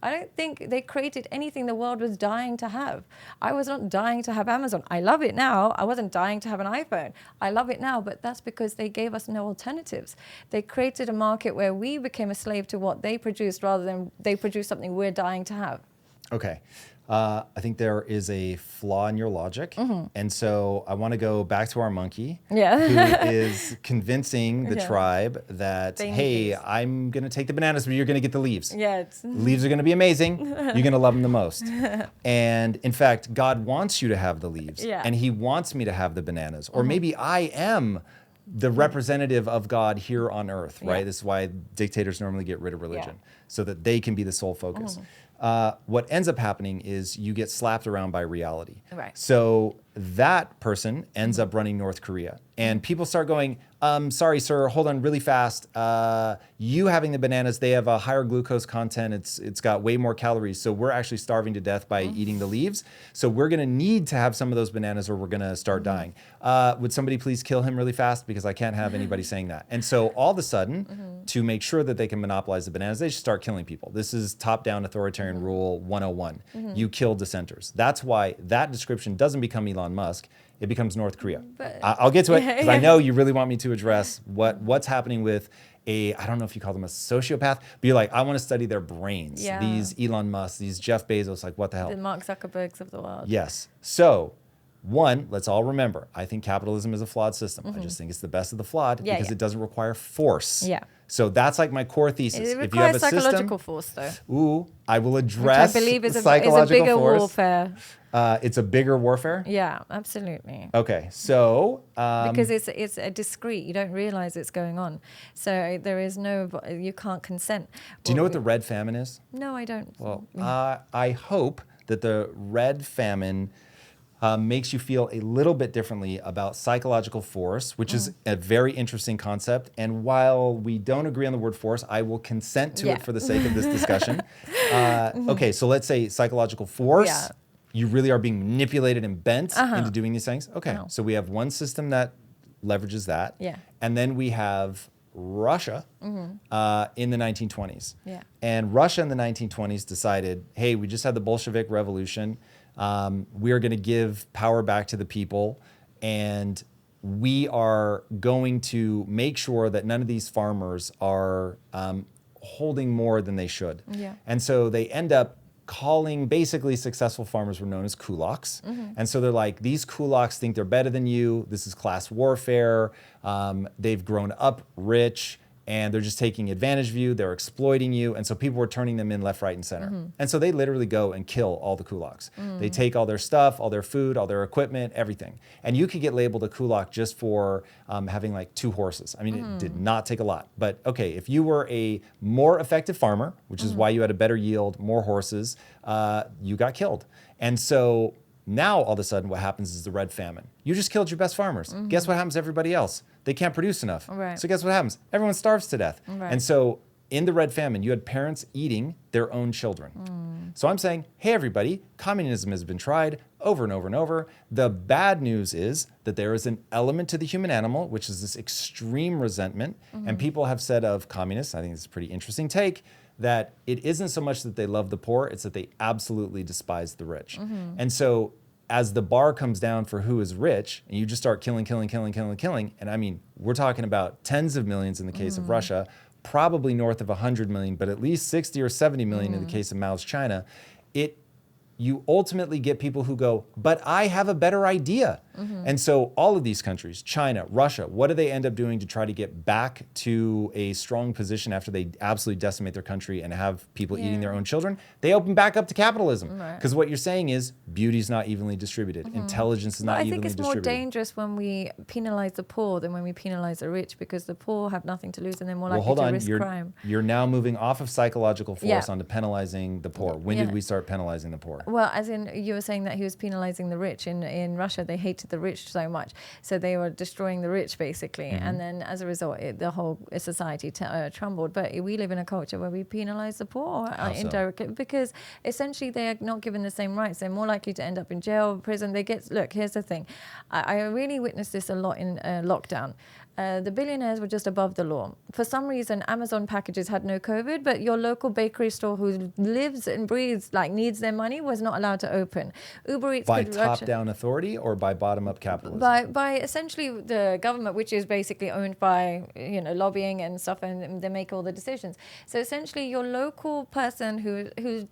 I don't think they created anything the world was dying to have. I was not dying to have Amazon. I love it now. I wasn't dying to have an iPhone. I love it now, but that's because they gave us no alternatives. They created a market where we became a slave to what they produced rather than they produced something we're dying to have. Okay. I think there is a flaw in your logic. And so I want to go back to our monkey who is convincing the tribe that, hey, I'm going to take the bananas, but you're going to get the leaves. Leaves are going to be amazing. You're going to love them the most. And in fact, God wants you to have the leaves. And he wants me to have the bananas. Or maybe I am the representative of God here on earth, right? This is why dictators normally get rid of religion, so that they can be the sole focus. What ends up happening is you get slapped around by reality. So that person ends up running North Korea. And people start going, sorry, sir, hold on really fast. You having the bananas, they have a higher glucose content. It's got way more calories. So we're actually starving to death by eating the leaves. So we're going to need to have some of those bananas or we're going to start dying. Would somebody please kill him really fast? Because I can't have anybody saying that. And so all of a sudden, to make sure that they can monopolize the bananas, they just start killing people. This is top-down authoritarian rule 101. You kill dissenters. That's why that description doesn't become Elon Musk. It becomes North Korea. I'll get to it because I know you really want me to address what's happening with I don't know if you call them a sociopath, but you're like, I want to study their brains. These Elon Musk, these Jeff Bezos, like what the hell? The Mark Zuckerbergs of the world. Yes. So, one, let's all remember, I think capitalism is a flawed system. I just think it's the best of the flawed because it doesn't require force. So that's like my core thesis. It if you have a psychological force, though. I will address which I believe is psychological a bigger force. warfare. It's a bigger warfare? Yeah, absolutely. Okay, so... because it's a discrete, you don't realize it's going on. So there is you can't consent. Do you know what the red famine is? No, I don't. Well, I hope that the red famine makes you feel a little bit differently about psychological force, which is a very interesting concept. And while we don't agree on the word force, I will consent to it for the sake of this discussion. Okay, so let's say psychological force. You really are being manipulated and bent into doing these things. Okay, so we have one system that leverages that. And then we have Russia in the 1920s. And Russia in the 1920s decided, hey, we just had the Bolshevik Revolution. We are going to give power back to the people, and we are going to make sure that none of these farmers are holding more than they should. And so they end up calling basically successful farmers were known as kulaks. And so they're like, these kulaks think they're better than you. This is class warfare. They've grown up rich. And they're just taking advantage of you. They're exploiting you. And so people were turning them in left, right, and center. And so they literally go and kill all the kulaks. They take all their stuff, all their food, all their equipment, everything. And you could get labeled a kulak just for having like 2 horses. I mean, it did not take a lot. But okay, if you were a more effective farmer, which is why you had a better yield, more horses, you got killed. And so now all of a sudden what happens is the red famine. You just killed your best farmers. Guess what happens to everybody else? They can't produce enough. So guess what happens? Everyone starves to death. And so in the red famine, you had parents eating their own children. So I'm saying, hey, everybody, communism has been tried over and over and over. The bad news is that there is an element to the human animal, which is this extreme resentment. And people have said of communists, I think it's a pretty interesting take, that it isn't so much that they love the poor, it's that they absolutely despise the rich. And so as the bar comes down for who is rich, and you just start killing, and I mean, we're talking about tens of millions in the case of Russia, probably north of 100 million, but at least 60 or 70 million in the case of Mao's China, you ultimately get people who go, but I have a better idea. And so all of these countries, China, Russia, what do they end up doing to try to get back to a strong position after they absolutely decimate their country and have people eating their own children? They open back up to capitalism. Because what you're saying is beauty is not evenly distributed. Intelligence is not evenly distributed. I think it's more dangerous when we penalize the poor than when we penalize the rich, because the poor have nothing to lose and they're more likely to risk crime. You're now moving off of psychological force onto penalizing the poor. When did we start penalizing the poor? Well, as in you were saying that he was penalizing the rich. In Russia, they hated the rich so much. So they were destroying the rich, basically. And then as a result, the whole society trembled. But we live in a culture where we penalize the poor indirectly because essentially they are not given the same rights. They're more likely to end up in jail, prison. Look, here's the thing. I really witnessed this a lot in lockdown. The billionaires were just above the law. For some reason, Amazon packages had no COVID, but your local bakery store who lives and breathes, like needs their money, was not allowed to open. Uber Eats by top-down authority or by bottom-up capitalism? By essentially the government, which is basically owned by lobbying and stuff, and they make all the decisions. So essentially, your local person whose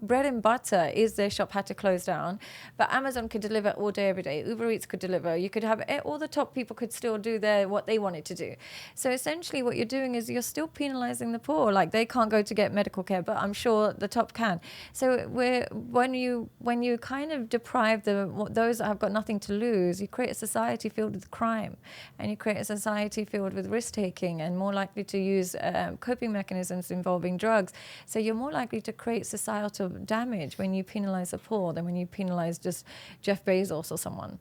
bread and butter is their shop had to close down, but Amazon could deliver all day, every day. Uber Eats could deliver. You could have all the top people could still do what they wanted to do. So essentially what you're doing is you're still penalizing the poor. Like they can't go to get medical care, but I'm sure the top can. So when you kind of deprive those that have got nothing to lose, you create a society filled with crime, and you create a society filled with risk-taking and more likely to use coping mechanisms involving drugs. So you're more likely to create societal damage when you penalize the poor than when you penalize just Jeff Bezos or someone.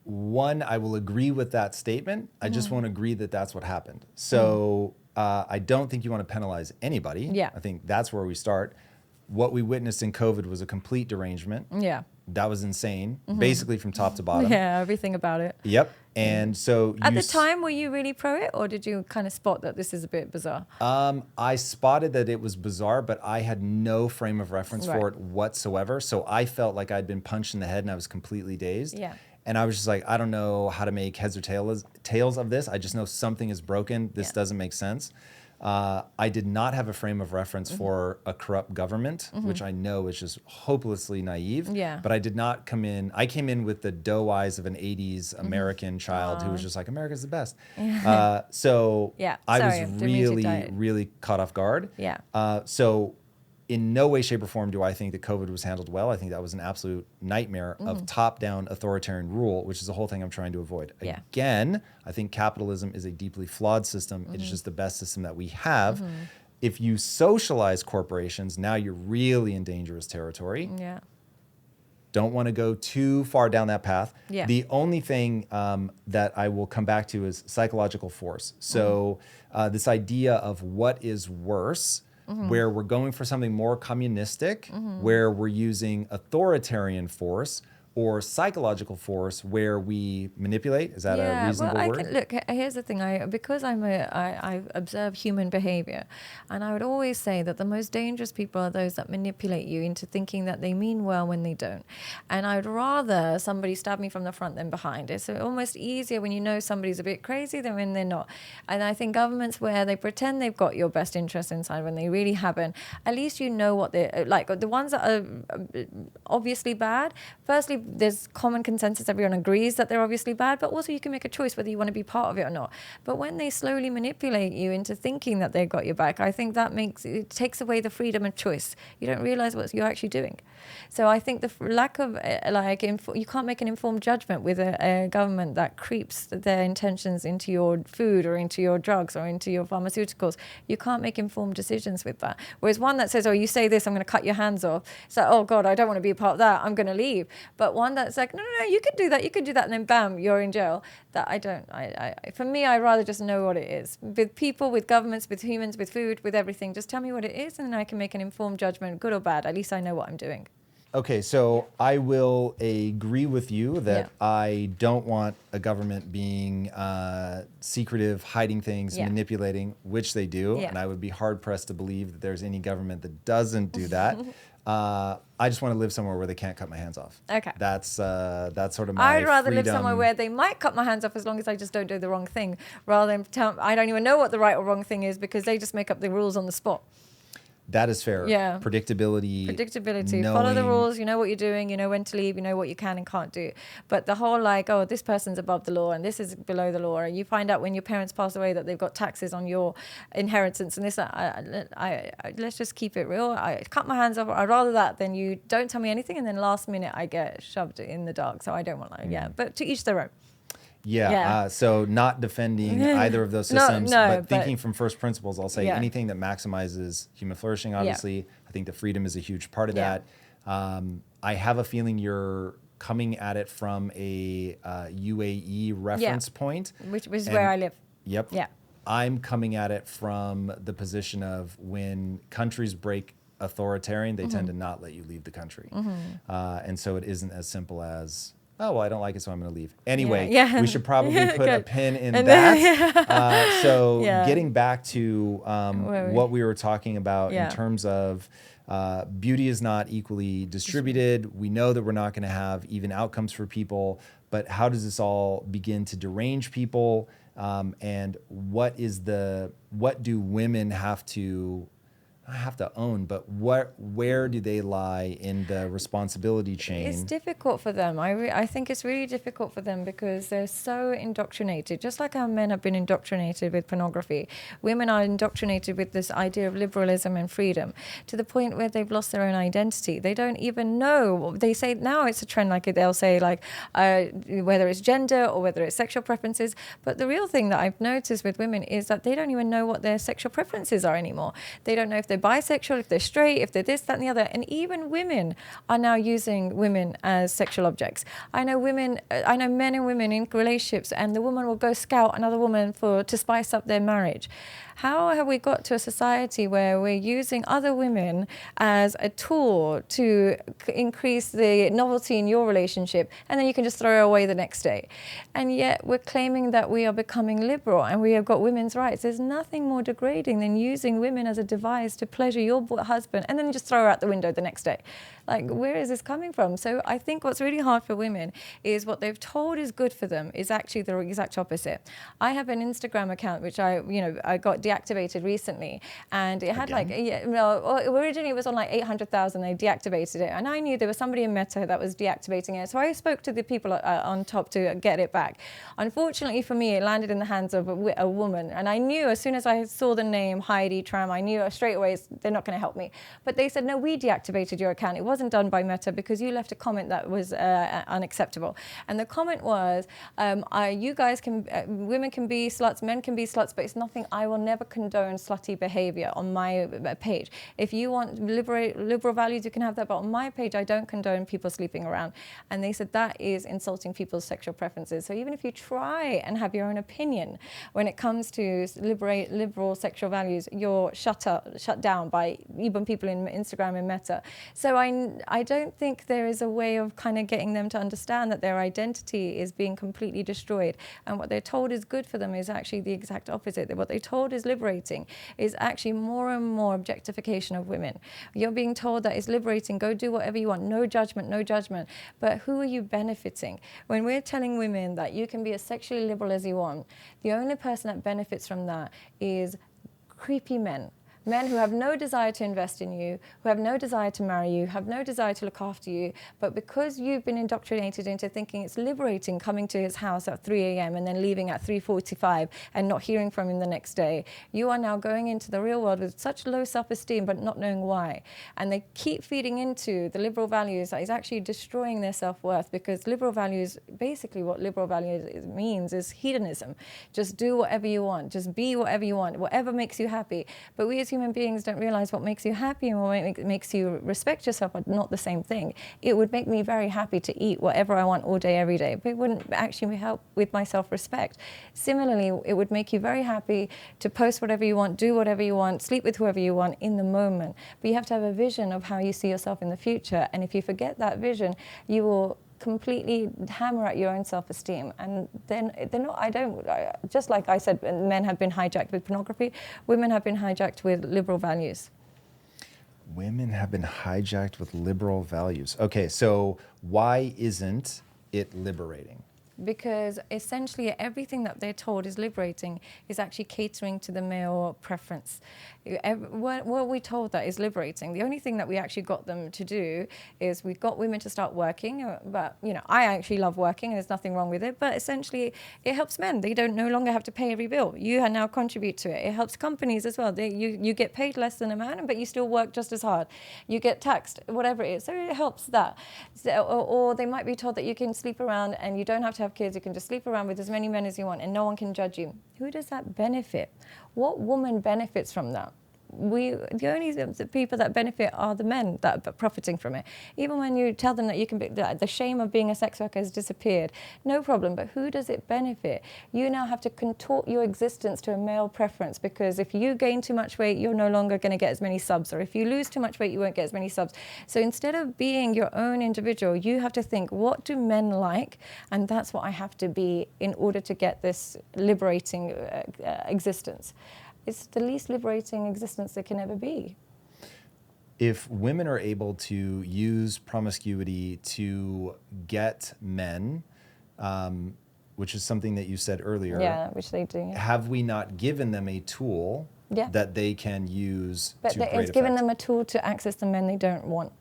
One, I will agree with that statement. I just won't agree that that's what happened. So I don't think you want to penalize anybody. Yeah. I think that's where we start. What we witnessed in COVID was a complete derangement. Yeah. That was insane, basically from top to bottom. Yeah, everything about it. Yep. And so at the time, were you really pro it, or did you kind of spot that this is a bit bizarre? I spotted that it was bizarre, but I had no frame of reference for it whatsoever. So I felt like I'd been punched in the head and I was completely dazed. Yeah. And I was just like, I don't know how to make heads or tails of this. I just know something is broken. This doesn't make sense. I did not have a frame of reference for a corrupt government, which I know is just hopelessly naive. Yeah. But I did not come in. I came in with the doe eyes of an 80s American child who was just like, America's the best. So I was really caught off guard. Yeah. So in no way, shape, or form do I think that COVID was handled well. I think that was an absolute nightmare of top-down authoritarian rule, which is the whole thing I'm trying to avoid. Yeah. Again, I think capitalism is a deeply flawed system. It is just the best system that we have. If you socialize corporations, now you're really in dangerous territory. Yeah. Don't want to go too far down that path. Yeah. The only thing that I will come back to is psychological force. So this idea of what is worse, where we're going for something more communistic, where we're using authoritarian force, or psychological force where we manipulate. Is that a reasonable word? Look, here's the thing. Because I observe human behavior, and I would always say that the most dangerous people are those that manipulate you into thinking that they mean well when they don't. And I'd rather somebody stab me from the front than behind. It's almost easier when you know somebody's a bit crazy than when they're not. And I think governments where they pretend they've got your best interest inside when they really haven't, at least you know what they're like. The ones that are obviously bad, firstly, there's common consensus, everyone agrees that they're obviously bad, but also you can make a choice whether you want to be part of it or not. But when they slowly manipulate you into thinking that they've got your back, I think that it takes away the freedom of choice. You don't realize what you're actually doing. So I think the lack of you can't make an informed judgment with a government that creeps their intentions into your food or into your drugs or into your pharmaceuticals. You can't make informed decisions with that. Whereas one that says, oh, you say this, I'm going to cut your hands off. It's like, oh God, I don't want to be a part of that. I'm going to leave. But one that's like, no, you could do that, and then bam, you're in jail. That I don't. For me, I'd rather just know what it is. With people, with governments, with humans, with food, with everything. Just tell me what it is, and then I can make an informed judgment, good or bad. At least I know what I'm doing. Okay, so I will agree with you that I don't want a government being secretive, hiding things, manipulating, which they do, and I would be hard-pressed to believe that there's any government that doesn't do that. I just want to live somewhere where they can't cut my hands off. Okay. That's sort of my I'd rather freedom. live somewhere where they might cut my hands off as long as I just don't do the wrong thing, rather than I don't even know what the right or wrong thing is because they just make up the rules on the spot. That is fair. Yeah. Predictability. Follow the rules. You know what you're doing. You know when to leave. You know what you can and can't do. But the whole oh, this person's above the law and this is below the law. And you find out when your parents pass away that they've got taxes on your inheritance and this. Let's just keep it real. I cut my hands off. I'd rather that than you don't tell me anything and then last minute I get shoved in the dark. So I don't want that. Yeah. But to each their own. So not defending either of those systems, but thinking from first principles, I'll say anything that maximizes human flourishing, obviously. I think the freedom is a huge part of that. I have a feeling you're coming at it from a UAE reference point. Which is where I live. Yep. Yeah. I'm coming at it from the position of when countries break authoritarian, they tend to not let you leave the country. And so it isn't as simple as, oh, well, I don't like it, so I'm going to leave. Anyway, we should probably put a pin in that. So getting back to what we were talking about in terms of beauty is not equally distributed. We know that we're not going to have even outcomes for people, but how does this all begin to derange people? And what do women have to own, but where do they lie in the responsibility chain? It's difficult for them. I think it's really difficult for them because they're so indoctrinated. Just like our men have been indoctrinated with pornography, women are indoctrinated with this idea of liberalism and freedom to the point where they've lost their own identity. They don't even know. They say now it's a trend, like they'll say like whether it's gender or whether it's sexual preferences. But the real thing that I've noticed with women is that they don't even know what their sexual preferences are anymore. They don't know if they're bisexual, if they're straight, if they're this, that, and the other. And even women are now using women as sexual objects. I know men and women in relationships, and the woman will go scout another woman to spice up their marriage. How have we got to a society where we're using other women as a tool to increase the novelty in your relationship, and then you can just throw her away the next day? And yet we're claiming that we are becoming liberal and we have got women's rights. There's nothing more degrading than using women as a device to pleasure your husband and then just throw her out the window the next day. Like, where is this coming from? So I think what's really hard for women is what they've told is good for them is actually the exact opposite. I have an Instagram account which I got deactivated recently, and it had originally it was on like 800,000. They deactivated it, and I knew there was somebody in Meta that was deactivating it. So I spoke to the people on top to get it back. Unfortunately for me, it landed in the hands of a woman, and I knew as soon as I saw the name Heidi Tram, I knew straight away they're not going to help me. But they said, no, we deactivated your account. It wasn't done by Meta because you left a comment that was unacceptable. And the comment was, you guys women can be sluts, men can be sluts, but it's nothing. I will never condone slutty behavior on my page. If you want liberal values, you can have that, but on my page, I don't condone people sleeping around. And they said that is insulting people's sexual preferences. So even if you try and have your own opinion when it comes to liberal sexual values, you're shut down by even people in Instagram and Meta. So I don't think there is a way of kind of getting them to understand that their identity is being completely destroyed. And what they're told is good for them is actually the exact opposite. What they're told is liberating is actually more and more objectification of women. You're being told that it's liberating, go do whatever you want, no judgment, no judgment. But who are you benefiting? When we're telling women that you can be as sexually liberal as you want, the only person that benefits from that is creepy men. Men who have no desire to invest in you, who have no desire to marry you, have no desire to look after you, but because you've been indoctrinated into thinking it's liberating coming to his house at 3 a.m. and then leaving at 3:45 and not hearing from him the next day, you are now going into the real world with such low self-esteem but not knowing why. And they keep feeding into the liberal values that is actually destroying their self-worth, because liberal values, basically what liberal values means is hedonism. Just do whatever you want, just be whatever you want, whatever makes you happy. But we as human beings don't realize what makes you happy and what makes you respect yourself are not the same thing. It would make me very happy to eat whatever I want all day, every day, but it wouldn't actually help with my self-respect. Similarly, it would make you very happy to post whatever you want, do whatever you want, sleep with whoever you want in the moment. But you have to have a vision of how you see yourself in the future. And if you forget that vision, you will completely hammer at your own self-esteem. And then they're not, just like I said, men have been hijacked with pornography, women have been hijacked with liberal values. Women have been hijacked with liberal values. Okay, so why isn't it liberating? Because essentially everything that they're told is liberating is actually catering to the male preference. What we're told that is liberating. The only thing that we actually got them to do is we got women to start working. But I actually love working, and there's nothing wrong with it. But essentially, it helps men. They don't no longer have to pay every bill. You now contribute to it. It helps companies as well. You get paid less than a man, but you still work just as hard. You get taxed, whatever it is. So it helps that. Or they might be told that you can sleep around and you don't have to have have kids, you can just sleep around with as many men as you want and no one can judge you. Who does that benefit? What woman benefits from that? The only people that benefit are the men that are profiting from it. Even when you tell them that you can be, the shame of being a sex worker has disappeared, no problem, but who does it benefit? You now have to contort your existence to a male preference, because if you gain too much weight, you're no longer going to get as many subs, or if you lose too much weight, you won't get as many subs. So instead of being your own individual, you have to think, what do men like? And that's what I have to be in order to get this liberating existence. It's the least liberating existence there can ever be. If women are able to use promiscuity to get men, which is something that you said earlier. Yeah, which they do. Yeah. Have we not given them a tool that they can use to great effect? But it's given them a tool to access the men they don't want.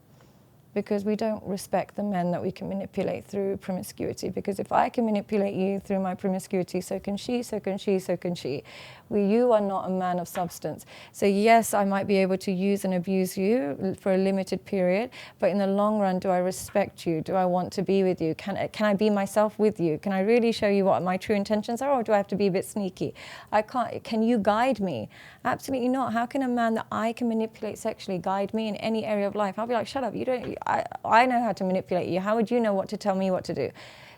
Because we don't respect the men that we can manipulate through promiscuity. Because if I can manipulate you through my promiscuity, so can she, so can she, so can she. You are not a man of substance. So yes, I might be able to use and abuse you for a limited period, but in the long run, do I respect you? Do I want to be with you? Can I be myself with you? Can I really show you what my true intentions are, or do I have to be a bit sneaky? I can't. Can you guide me? Absolutely not. How can a man that I can manipulate sexually guide me in any area of life? I'll be like, shut up, you don't. I know how to manipulate you. How would you know what to tell me what to do?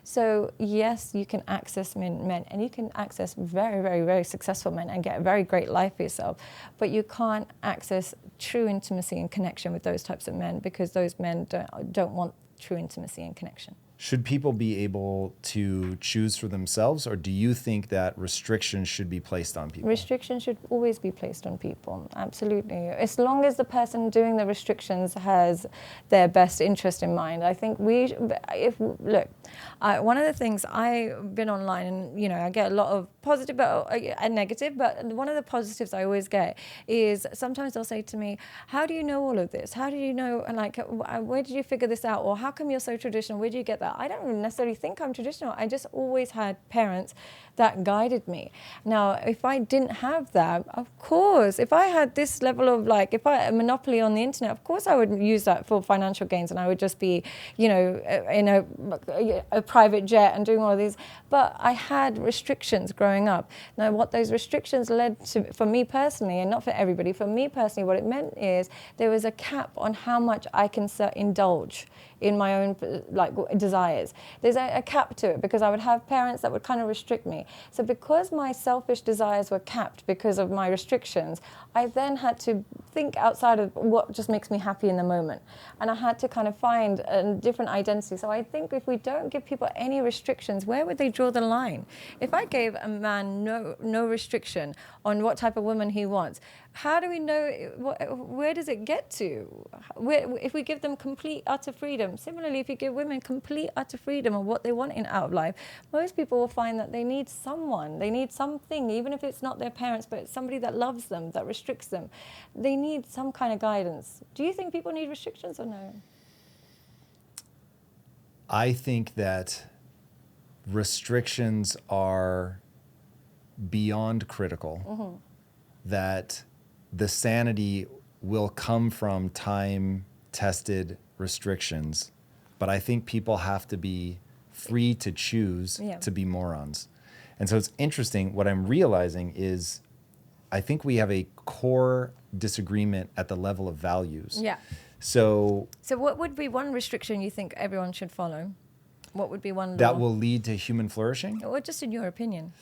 So yes, you can access men, and you can access very, very, very successful men and get a very great life for yourself. But you can't access true intimacy and connection with those types of men, because those men don't want true intimacy and connection. Should people be able to choose for themselves, or do you think that restrictions should be placed on people? Restrictions should always be placed on people, absolutely. As long as the person doing the restrictions has their best interest in mind. I think one of the things, I've been online and, I get a lot of positive and negative, but one of the positives I always get is sometimes they'll say to me, how do you know all of this? How do you know, like, where did you figure this out? Or how come you're so traditional? Where do you get that? I don't necessarily think I'm traditional. I just always had parents that guided me. Now, if I didn't have that, of course, if I had this level of, like, if I had a monopoly on the internet, of course I would use that for financial gains, and I would just be, in a private jet and doing all of these. But I had restrictions growing up. Now, what those restrictions led to, for me personally, and not for everybody, for me personally, what it meant is there was a cap on how much I can indulge in my own desires. There's a cap to it, because I would have parents that would kind of restrict me. So because my selfish desires were capped because of my restrictions, I then had to think outside of what just makes me happy in the moment. And I had to kind of find a different identity. So I think if we don't give people any restrictions, where would they draw the line? If I gave a man no restriction on what type of woman he wants, how do we know, where does it get to? If we give them complete, utter freedom. Similarly, if you give women complete, utter freedom of what they want out of life, most people will find that they need someone, they need something, even if it's not their parents, but it's somebody that loves them, that restricts them. They need some kind of guidance. Do you think people need restrictions or no? I think that restrictions are beyond critical, that the sanity will come from time-tested restrictions, but I think people have to be free to choose to be morons. And so it's interesting, what I'm realizing is I think we have a core disagreement at the level of values. Yeah. So what would be one restriction you think everyone should follow? What would be one law that will lead to human flourishing? Or just in your opinion?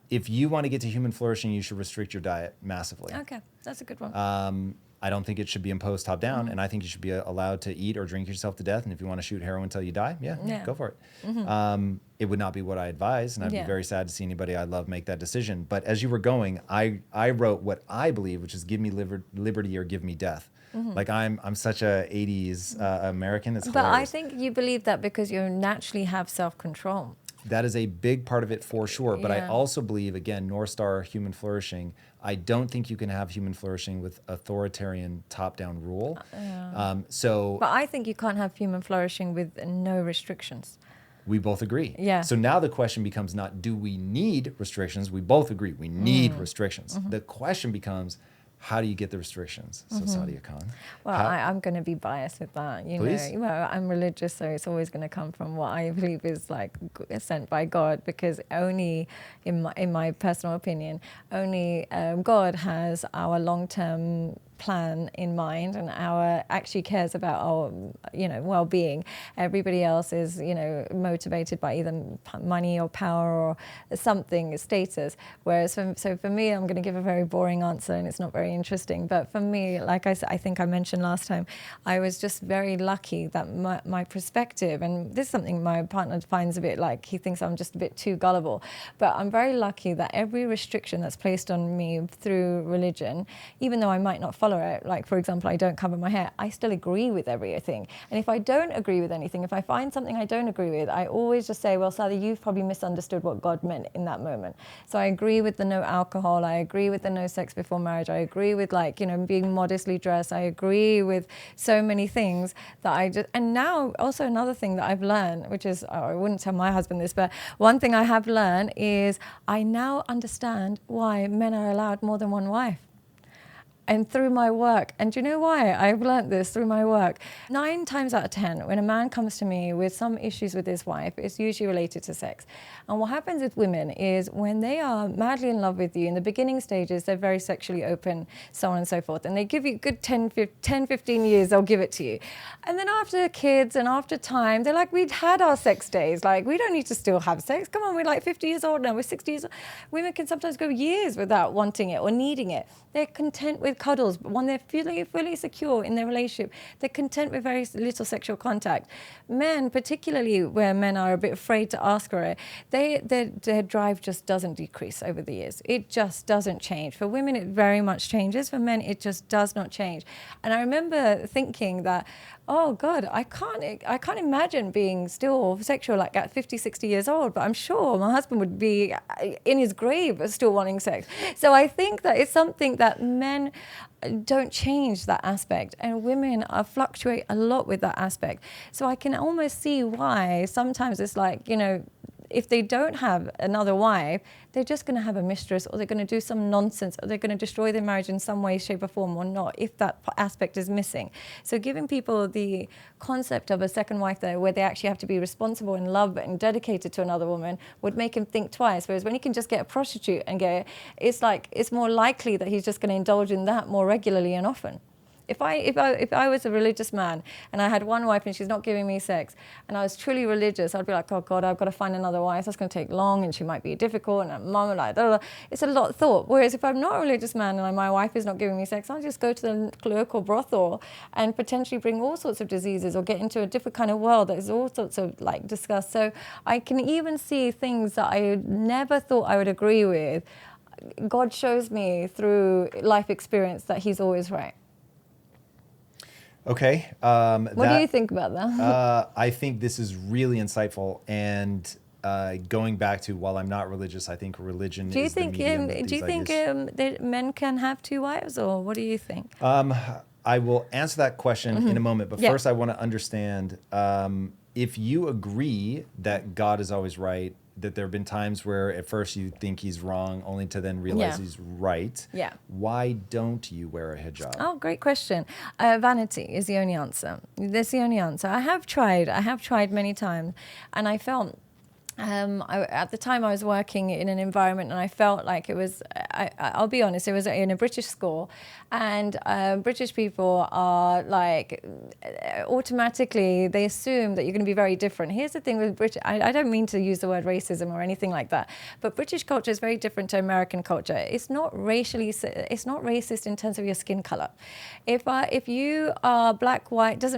If you want to get to human flourishing, you should restrict your diet massively. Okay, that's a good one. I don't think it should be imposed top down, and I think you should be allowed to eat or drink yourself to death. And if you want to shoot heroin until you die, go for it. It would not be what I advise, and I'd be very sad to see anybody I love make that decision. But as you were going, I wrote what I believe, which is give me liberty or give me death. Like I'm such a 80s American. It's hilarious. But I think you believe that because you naturally have self-control. That is a big part of it for sure. But I also believe, again, North Star, human flourishing, I don't think you can have human flourishing with authoritarian top-down rule. But I think you can't have human flourishing with no restrictions. We both agree. Yeah. So now the question becomes not do we need restrictions? We both agree we need restrictions. The question becomes how do you get the restrictions? So Sadia Khan. Well, I'm going to be biased with that. You Please? know, well, I'm religious, so it's always going to come from what I believe is like sent by God, because only, in my personal opinion, only God has our long-term plan in mind, and actually cares about our well-being. Everybody else is motivated by either money or power or something, status, whereas for me, I'm going to give a very boring answer and it's not very interesting, but for me, like I think I mentioned last time, I was just very lucky that my perspective, and this is something my partner finds a bit like, he thinks I'm just a bit too gullible, but I'm very lucky that every restriction that's placed on me through religion, even though I might not follow it, like for example, I don't cover my hair, I still agree with everything. And if I don't agree with anything, if I find something I don't agree with, I always just say, well, Sadia, you've probably misunderstood what God meant in that moment. So I agree with the no alcohol, I agree with the no sex before marriage, I agree with being modestly dressed, I agree with so many things that and now also another thing that I've learned, which is, I wouldn't tell my husband this, but one thing I have learned is I now understand why men are allowed more than one wife. And through my work, and do you know why I've learned this through my work? 9 times out of 10, when a man comes to me with some issues with his wife, it's usually related to sex. And what happens with women is when they are madly in love with you, in the beginning stages, they're very sexually open, so on and so forth. And they give you a good 10, 15 years, they'll give it to you. And then after kids and after time, they're like, we'd had our sex days. Like, we don't need to still have sex. Come on, we're like 50 years old now, we're 60 years old. Women can sometimes go years without wanting it or needing it. They're content with cuddles, but when they're fully secure in their relationship, they're content with very little sexual contact. Men, particularly where men are a bit afraid to ask for it, their drive just doesn't decrease over the years. It just doesn't change. For women, it very much changes. For men, it just does not change. And I remember thinking that, oh God, I can't imagine being still sexual like at 50, 60 years old, but I'm sure my husband would be in his grave still wanting sex. So I think that it's something that men don't change that aspect, and women fluctuate a lot with that aspect. So I can almost see why sometimes it's like, if they don't have another wife, they're just going to have a mistress, or they're going to do some nonsense, or they're going to destroy their marriage in some way, shape or form, or not, if that aspect is missing. So giving people the concept of a second wife there, where they actually have to be responsible and love and dedicated to another woman, would make him think twice. Whereas when he can just get a prostitute and it's like, it's more likely that he's just going to indulge in that more regularly and often. If I was a religious man and I had one wife and she's not giving me sex, and I was truly religious, I'd be like, oh God, I've got to find another wife. That's going to take long, and she might be difficult, and mum like, blah, blah. It's a lot of thought. Whereas if I'm not a religious man and my wife is not giving me sex, I'll just go to the local brothel and potentially bring all sorts of diseases, or get into a different kind of world that is all sorts of like disgust. So I can even see things that I never thought I would agree with. God shows me through life experience that He's always right. Okay. What do you think about that? I think this is really insightful, and going back to, while I'm not religious, I think religion is the medium of these Do you think that men can have 2 wives, or what do you think? I will answer that question in a moment, but first I want to understand, if you agree that God is always right, that there have been times where at first you think He's wrong, only to then realize He's right. Yeah. Why don't you wear a hijab? Oh, great question. Vanity is the only answer. That's the only answer. I have tried many times, and I felt, at the time I was working in an environment, and I felt like it was, I'll be honest, it was in a British school, and British people are like, automatically they assume that you're going to be very different. Here's the thing with British, I don't mean to use the word racism or anything like that, but British culture is very different to American culture. It's not racist in terms of your skin color. If you are black, white, it's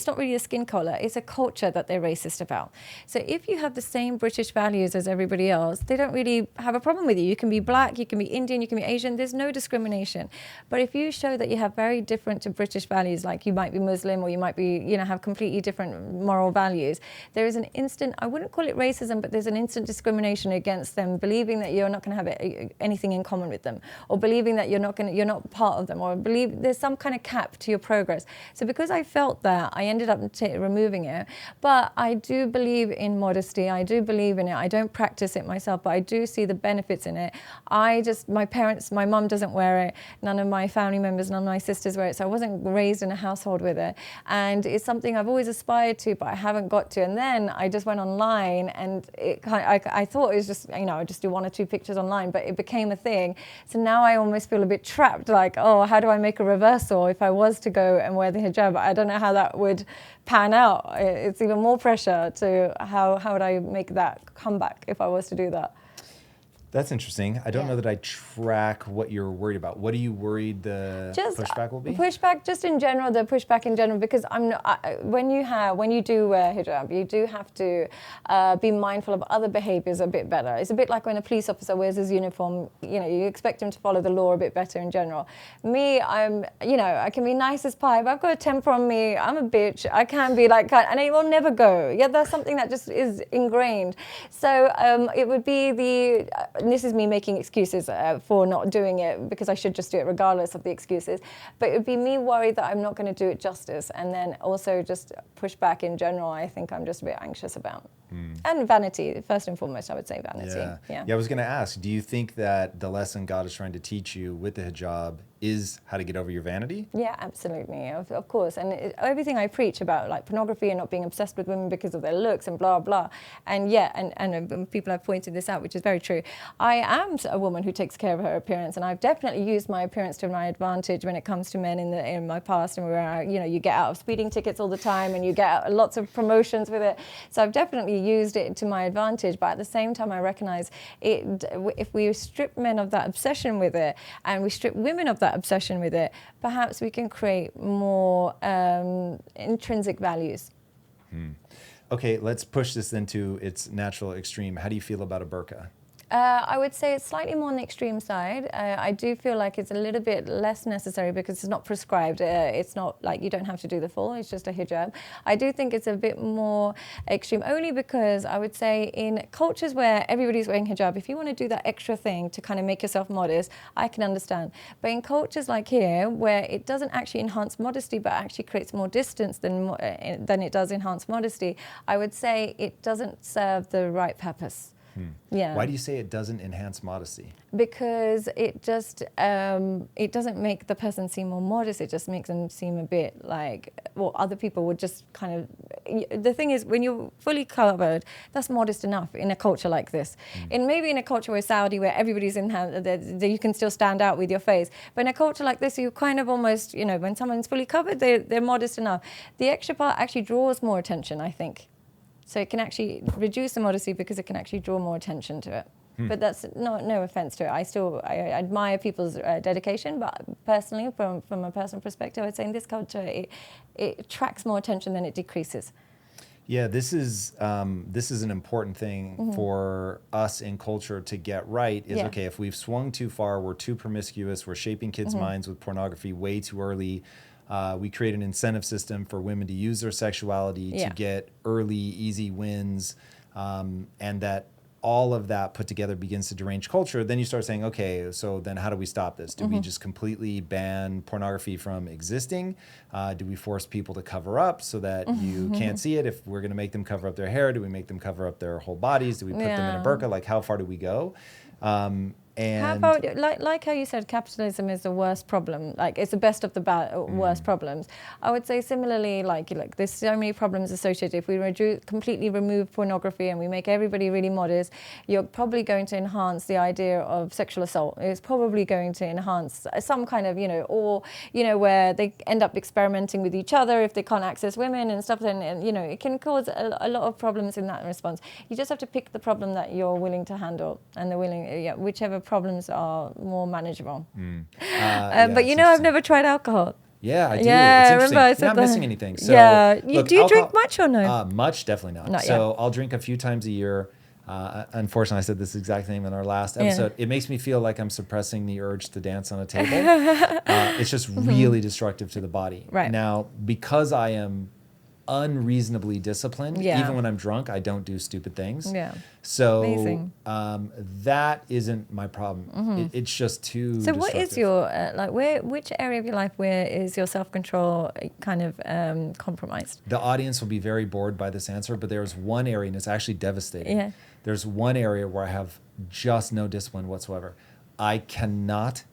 not really a skin color, it's a culture that they're racist about. So if you have the same British values as everybody else, they don't really have a problem with you. You can be black, you can be Indian, you can be Asian, there's no discrimination. But if you show that you have very different to British values, like you might be Muslim, or you might be, have completely different moral values, there is an instant, I wouldn't call it racism, but there's an instant discrimination against them, believing that you're not going to have anything in common with them, or believing that you're not part of them, or believe there's some kind of cap to your progress. So because I felt that, I ended up removing it. But I do believe in modesty. I I do believe in it. I don't practice it myself, but I do see the benefits in it. My mum doesn't wear it. None of my family members, none of my sisters wear it. So I wasn't raised in a household with it. And it's something I've always aspired to, but I haven't got to. And then I just went online, and I thought it was just, I just do 1 or 2 pictures online, but it became a thing. So now I almost feel a bit trapped, like, oh, how do I make a reversal if I was to go and wear the hijab? I don't know how that would pan out. It's even more pressure to how would I make that comeback if I was to do that. That's interesting. I don't know that I track what you're worried about. What are you worried the pushback will be? Pushback, just in general, the pushback in general, because when you do wear hijab, you do have to be mindful of other behaviors a bit better. It's a bit like when a police officer wears his uniform, you expect him to follow the law a bit better in general. Me, I can be nice as pie, but I've got a temper on me. I'm a bitch. I can be like, and it will never go. Yeah, that's something that just is ingrained. So it would be and this is me making excuses for not doing it, because I should just do it regardless of the excuses. But it would be me worried that I'm not going to do it justice. And then also just push back in general, I think I'm just a bit anxious about. And vanity, first and foremost, I would say vanity. Yeah, I was going to ask, do you think that the lesson God is trying to teach you with the hijab is how to get over your vanity? Yeah, absolutely, of course. And everything I preach about, like pornography and not being obsessed with women because of their looks and blah, blah. And and people have pointed this out, which is very true. I am a woman who takes care of her appearance, and I've definitely used my appearance to my advantage when it comes to men in my past, and where you get out of speeding tickets all the time, and you get lots of promotions with it. So I've definitely used it to my advantage, but at the same time I recognize if we strip men of that obsession with it, and we strip women of that obsession with it, perhaps we can create more intrinsic values. Okay, let's push this into its natural extreme. How do you feel about a burqa? I would say it's slightly more on the extreme side. I do feel like it's a little bit less necessary because it's not prescribed. It's not like you don't have to do the full, it's just a hijab. I do think it's a bit more extreme, only because I would say in cultures where everybody's wearing hijab, if you want to do that extra thing to kind of make yourself modest, I can understand. But in cultures like here, where it doesn't actually enhance modesty, but actually creates more distance than it does enhance modesty, I would say it doesn't serve the right purpose. Yeah. Why do you say it doesn't enhance modesty? Because it just it doesn't make the person seem more modest. It just makes them seem a bit like, well, other people would just kind of. The thing is, when you're fully covered, that's modest enough in a culture like this. And maybe in a culture where Saudi, where everybody's in, you can still stand out with your face. But in a culture like this, you kind of almost, when someone's fully covered, they're modest enough. The extra part actually draws more attention, I think. So it can actually reduce the modesty because it can actually draw more attention to it. But that's no offense to it. I admire people's dedication, but personally, from a personal perspective, I'd say in this culture, it attracts more attention than it decreases. Yeah, this is an important thing for us in culture to get right. Okay, if we've swung too far, we're too promiscuous, we're shaping kids' minds with pornography way too early. We create an incentive system for women to use their sexuality to get early, easy wins, and that all of that put together begins to derange culture. Then you start saying, okay, so then how do we stop this? Do we just completely ban pornography from existing? Do we force people to cover up so that you can't see it? If we're going to make them cover up their hair, do we make them cover up their whole bodies? Do we put them in a burqa? Like, how far do we go? And how about, like how you said, capitalism is the worst problem, like it's the best of the worst problems. I would say similarly, like there's so many problems associated. If we completely remove pornography and we make everybody really modest, you're probably going to enhance the idea of sexual assault. It's probably going to enhance some kind of, where they end up experimenting with each other if they can't access women and stuff. And it can cause a lot of problems in that response. You just have to pick the problem that you're willing to handle, and whichever problems are more manageable. But I've never tried alcohol. Yeah, I do. Yeah, it's I remember I said You're not missing anything. So, look, do you drink much or no? Much, definitely not. So I'll drink a few times a year. Unfortunately, I said this exact thing in our last episode. It makes me feel like I'm suppressing the urge to dance on a table. It's just really destructive to the body. Right. Now, because I am unreasonably disciplined. Yeah. Even when I'm drunk, I don't do stupid things. Yeah. So that isn't my problem. It's just too So what is destructive. your, which area of your life where is your self-control kind of compromised? The audience will be very bored by this answer, but there's one area, and it's actually devastating. Yeah. There's one area where I have just no discipline whatsoever. I cannot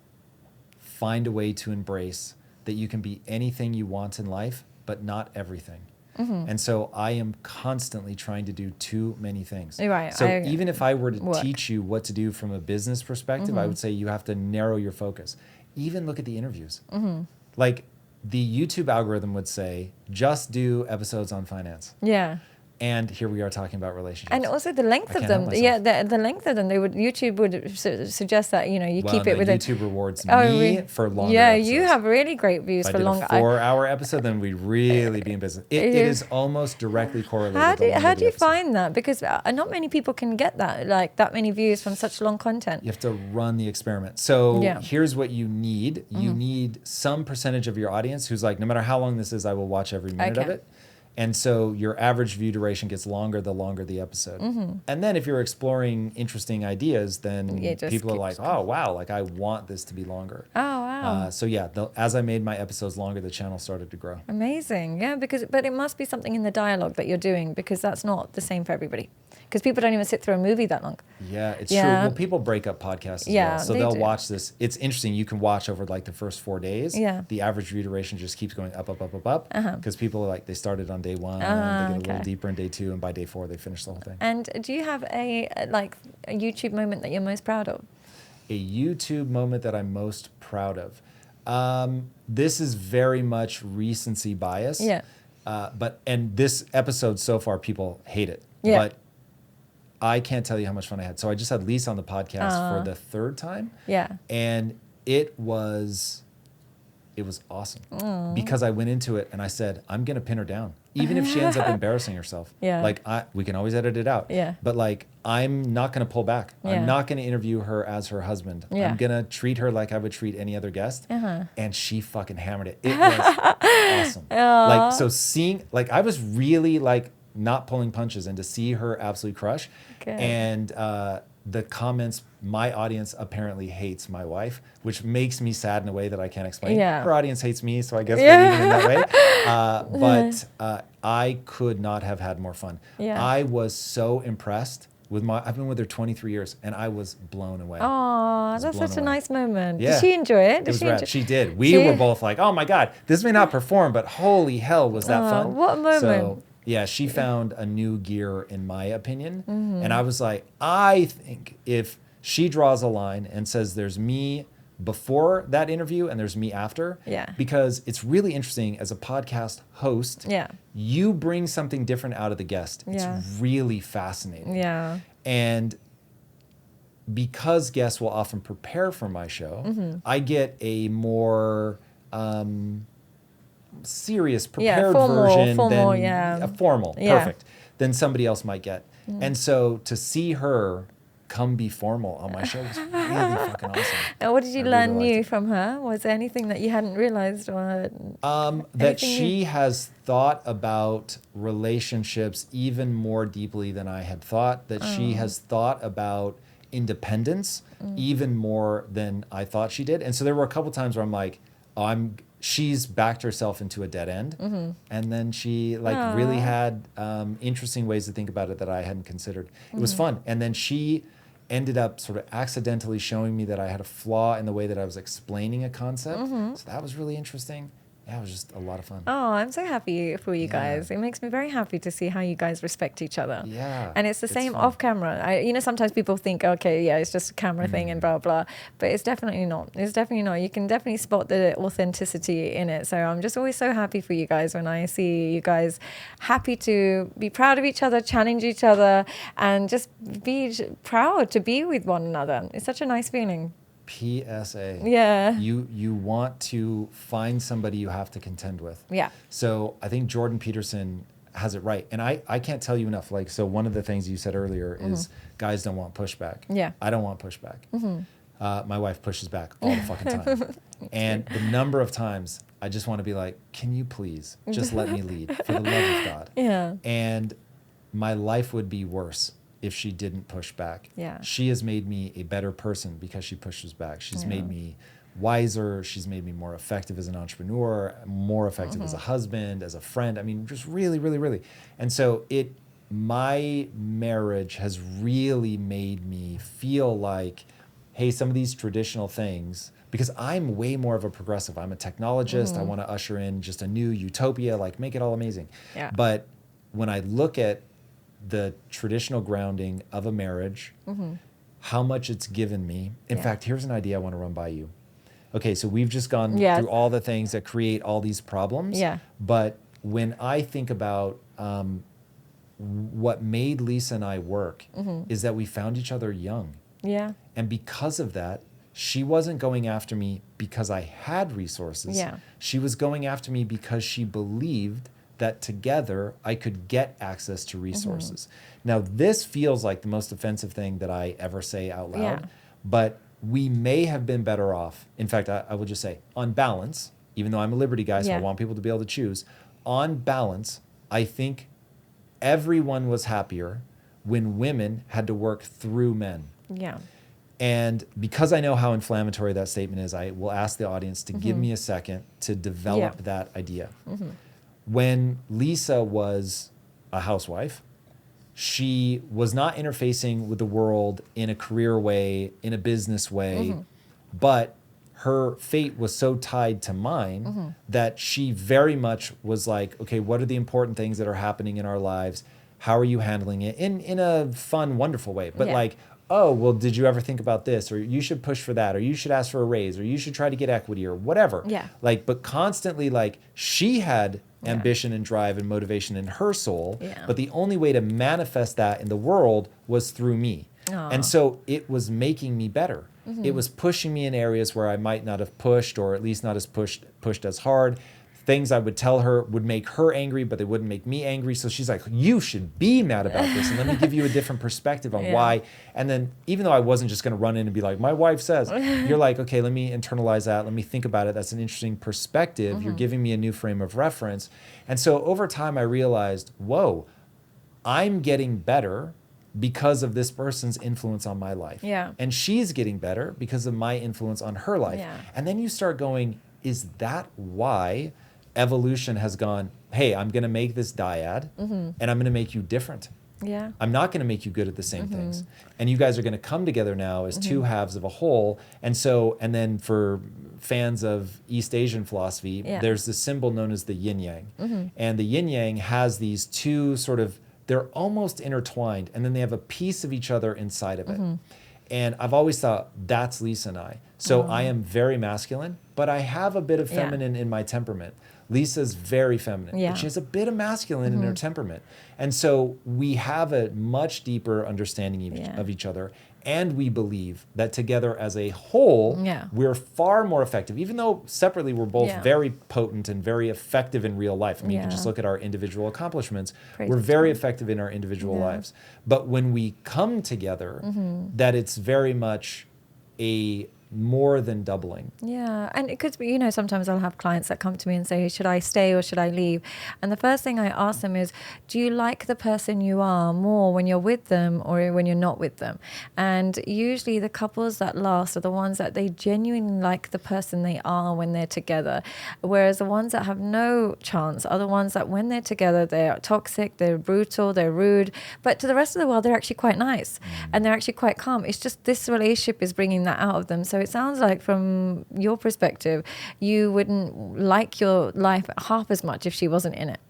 find a way to embrace that you can be anything you want in life, but not everything. And so I am constantly trying to do too many things. Right. So even if I were to teach you what to do from a business perspective, I would say you have to narrow your focus. Even look at the interviews. Like the YouTube algorithm would say, just do episodes on finance. Yeah. And here we are talking about relationships. And also the length of them. Yeah, the length of them. YouTube would suggest that, you keep it within. YouTube rewards me for longer episodes. You have really great views for longer. If I did a 4-hour episode, then we'd really be in business. It is almost directly correlated. How do you find that? Because not many people can get that, like that many views from such long content. You have to run the experiment. So here's what you need. You need some percentage of your audience who's like, no matter how long this is, I will watch every minute of it. And so your average view duration gets longer the longer the episode. And then if you're exploring interesting ideas, then people are like, oh, wow, like I want this to be longer. Oh, wow. So yeah, as I made my episodes longer, the channel started to grow. Amazing. Yeah, but it must be something in the dialogue that you're doing, because that's not the same for everybody. Because people don't even sit through a movie that long. Yeah, it's true. Well, people break up podcasts as well. So they'll watch this. It's interesting. You can watch over like the first 4 days. Yeah. The average view duration just keeps going up, up, up, up, up. Because people are like, they started on day 1, they get a little deeper in day 2, and by day 4, they finish the whole thing. And do you have a YouTube moment that you're most proud of? A YouTube moment that I'm most proud of. This is very much recency bias. Yeah. And this episode so far, people hate it. Yeah. But I can't tell you how much fun I had. So I just had Lisa on the podcast for the 3rd time. Yeah. And it was awesome. Because I went into it and I said, I'm going to pin her down. Even if she ends up embarrassing herself. Yeah. Like, we can always edit it out. Yeah. But like, I'm not going to pull back. Yeah. I'm not going to interview her as her husband. Yeah. I'm going to treat her like I would treat any other guest. And she fucking hammered it. It was awesome. Like, so seeing, like, I was really like, not pulling punches, and to see her absolutely crush. Good. And the comments, my audience apparently hates my wife, which makes me sad in a way that I can't explain. Yeah. Her audience hates me, so I guess we're even in that way. But I could not have had more fun. Yeah. I was so impressed with I've been with her 23 years, and I was blown away. Oh, that's such a nice moment. Yeah. Did she enjoy it? It was rad. She did. We were both like, oh my God, this may not perform, but holy hell, was that fun. What a moment. So, yeah, she found a new gear, in my opinion. And I was like, I think if she draws a line and says there's me before that interview and there's me after, because it's really interesting as a podcast host, you bring something different out of the guest. It's really fascinating. Yeah. And because guests will often prepare for my show, I get a more serious, prepared version formal, perfect, than somebody else might get. And so to see her come be formal on my show was really fucking awesome. And what did you learn new from her? Was there anything that you hadn't realized? Or that she has thought about relationships even more deeply than I had thought, that she has thought about independence even more than I thought she did. And so there were a couple times where I'm like, she's backed herself into a dead end. And then she really had interesting ways to think about it that I hadn't considered. It was fun. And then she ended up sort of accidentally showing me that I had a flaw in the way that I was explaining a concept. So that was really interesting. Yeah, it was just a lot of fun. Oh, I'm so happy for you guys. It makes me very happy to see how you guys respect each other. Yeah. And it's the same off camera. Sometimes people think, okay, it's just a camera thing and blah, blah. But it's definitely not. It's definitely not. You can definitely spot the authenticity in it. So I'm just always so happy for you guys when I see you guys happy to be proud of each other, challenge each other, and just be proud to be with one another. It's such a nice feeling. PSA. Yeah. You want to find somebody you have to contend with. Yeah. So I think Jordan Peterson has it right. And I can't tell you enough. So one of the things you said earlier is guys don't want pushback. Yeah. I don't want pushback. My wife pushes back all the fucking time. And the number of times I just want to be like, can you please just let me lead for the love of God? Yeah. And my life would be worse if she didn't push back. Yeah. She has made me a better person because she pushes back. She's made me wiser. She's made me more effective as an entrepreneur, more effective as a husband, as a friend. I mean, just really, really, really. And so my marriage has really made me feel like, hey, some of these traditional things, because I'm way more of a progressive. I'm a technologist. I want to usher in just a new utopia, like make it all amazing. Yeah. But when I look at the traditional grounding of a marriage, how much it's given me. In fact, here's an idea I want to run by you. Okay, so we've just gone through all the things that create all these problems. Yeah. But when I think about what made Lisa and I work is that we found each other young. Yeah. And because of that, she wasn't going after me because I had resources. Yeah. She was going after me because she believed that together I could get access to resources. Now, this feels like the most offensive thing that I ever say out loud, but we may have been better off. In fact, I will just say, on balance, even though I'm a liberty guy, so I want people to be able to choose, on balance, I think everyone was happier when women had to work through men. Yeah. And because I know how inflammatory that statement is, I will ask the audience to give me a second to develop that idea. When Lisa was a housewife, she was not interfacing with the world in a career way, in a business way, but her fate was so tied to mine that she very much was like, okay, what are the important things that are happening in our lives? How are you handling it? In a fun, wonderful way. But like, oh, well, did you ever think about this? Or you should push for that, or you should ask for a raise, or you should try to get equity, or whatever. Yeah. Like, but constantly, like, she had ambition and drive and motivation in her soul, but the only way to manifest that in the world was through me. And so it was making me better. It was pushing me in areas where I might not have pushed, or at least not as pushed as hard. Things I would tell her would make her angry, but they wouldn't make me angry. So she's like, you should be mad about this. And let me give you a different perspective on why. And then even though I wasn't just going to run in and be like, my wife says, you're like, okay, let me internalize that. Let me think about it. That's an interesting perspective. You're giving me a new frame of reference. And so over time I realized, whoa, I'm getting better because of this person's influence on my life. Yeah. And she's getting better because of my influence on her life. Yeah. And then you start going, is that why evolution has gone, hey, I'm going to make this dyad and I'm going to make you different. Yeah. I'm not going to make you good at the same things. And you guys are going to come together now as two halves of a whole. And so, and then for fans of East Asian philosophy, there's this symbol known as the yin yang. And the yin yang has these two sort of, they're almost intertwined, and then they have a piece of each other inside of it. And I've always thought that's Lisa and I. So I am very masculine, but I have a bit of feminine in my temperament. Lisa's very feminine, but she has a bit of masculine in her temperament. And so we have a much deeper understanding of each other. And we believe that together as a whole, we're far more effective. Even though separately we're both very potent and very effective in real life. I mean, you can just look at our individual accomplishments. We're very effective in our individual lives. But when we come together, that it's very much a more than doubling. Yeah, and it could be, you know, sometimes I'll have clients that come to me and say, should I stay or should I leave? And the first thing I ask them is, do you like the person you are more when you're with them or when you're not with them? And usually the couples that last are the ones that they genuinely like the person they are when they're together. Whereas the ones that have no chance are the ones that when they're together, they're toxic, they're brutal, they're rude. But to the rest of the world, they're actually quite nice and they're actually quite calm. It's just this relationship is bringing that out of them. So it sounds like from your perspective, you wouldn't like your life half as much if she wasn't in it.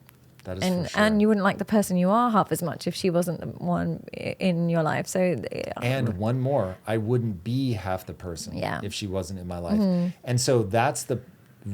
That is for sure. And you wouldn't like the person you are half as much if she wasn't the one in your life. So, and one more, I wouldn't be half the person if she wasn't in my life. And so that's the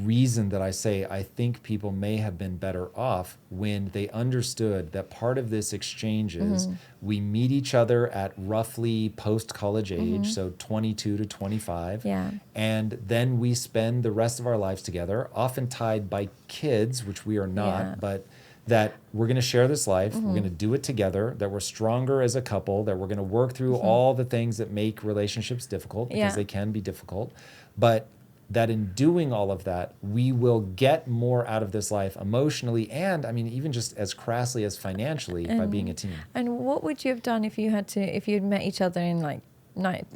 reason that I say I think people may have been better off when they understood that part of this exchange is we meet each other at roughly post-college age, so 22 to 25, and then we spend the rest of our lives together, often tied by kids, which we are not, but that we're going to share this life, we're going to do it together, that we're stronger as a couple, that we're going to work through all the things that make relationships difficult, because they can be difficult, but that in doing all of that, we will get more out of this life emotionally and, I mean, even just as crassly as financially by being a team. And what would you have done if you'd met each other in like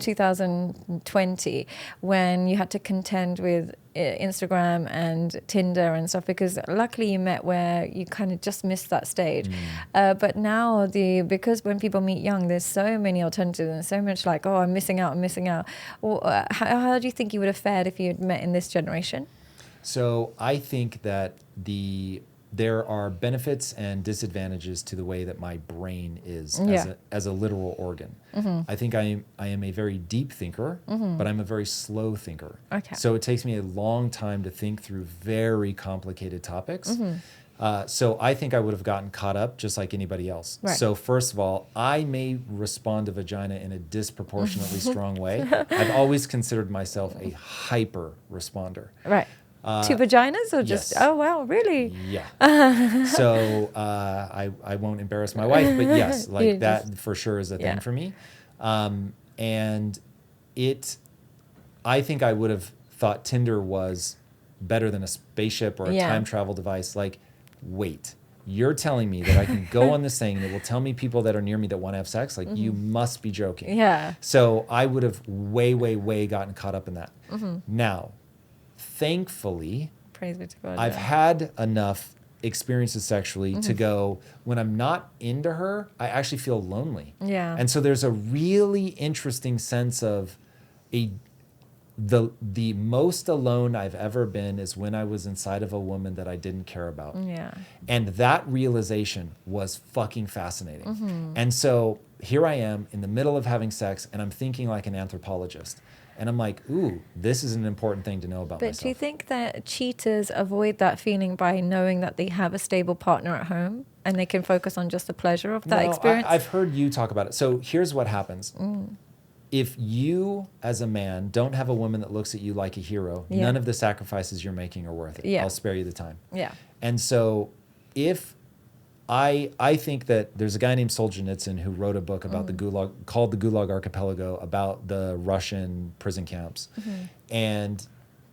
2020, when you had to contend with Instagram and Tinder and stuff? Because luckily you met where you kind of just missed that stage. But now because when people meet young, there's so many alternatives and so much like, oh, I'm missing out. Well, how do you think you would have fared if you had met in this generation? So I think that there are benefits and disadvantages to the way that my brain is as a literal organ. I think I am a very deep thinker, but I'm a very slow thinker. Okay. So it takes me a long time to think through very complicated topics. So I think I would have gotten caught up just like anybody else. Right. So first of all, I may respond to vagina in a disproportionately strong way. I've always considered myself a hyper responder. Right. To vaginas or just, yes. Oh, wow, really? Yeah. So I won't embarrass my wife, but yes, like that for sure is a thing for me. And I think I would have thought Tinder was better than a spaceship or a time travel device. Like, wait, you're telling me that I can go on this thing and it will tell me people that are near me that want to have sex? Like, you must be joking. Yeah. So I would have way gotten caught up in that. Now, thankfully, praise be to God, I've had enough experiences sexually to go, when I'm not into her, I actually feel lonely. Yeah. And so there's a really interesting sense of the most alone I've ever been is when I was inside of a woman that I didn't care about. Yeah. And that realization was fucking fascinating. And so here I am in the middle of having sex and I'm thinking like an anthropologist. And I'm like, ooh, this is an important thing to know about myself. But do you think that cheaters avoid that feeling by knowing that they have a stable partner at home and they can focus on just the pleasure of that experience? I've heard you talk about it. So here's what happens. If you, as a man, don't have a woman that looks at you like a hero, none of the sacrifices you're making are worth it. I'll spare you the time. Yeah. And so if I think that there's a guy named Solzhenitsyn who wrote a book about the Gulag, called the Gulag Archipelago, about the Russian prison camps. And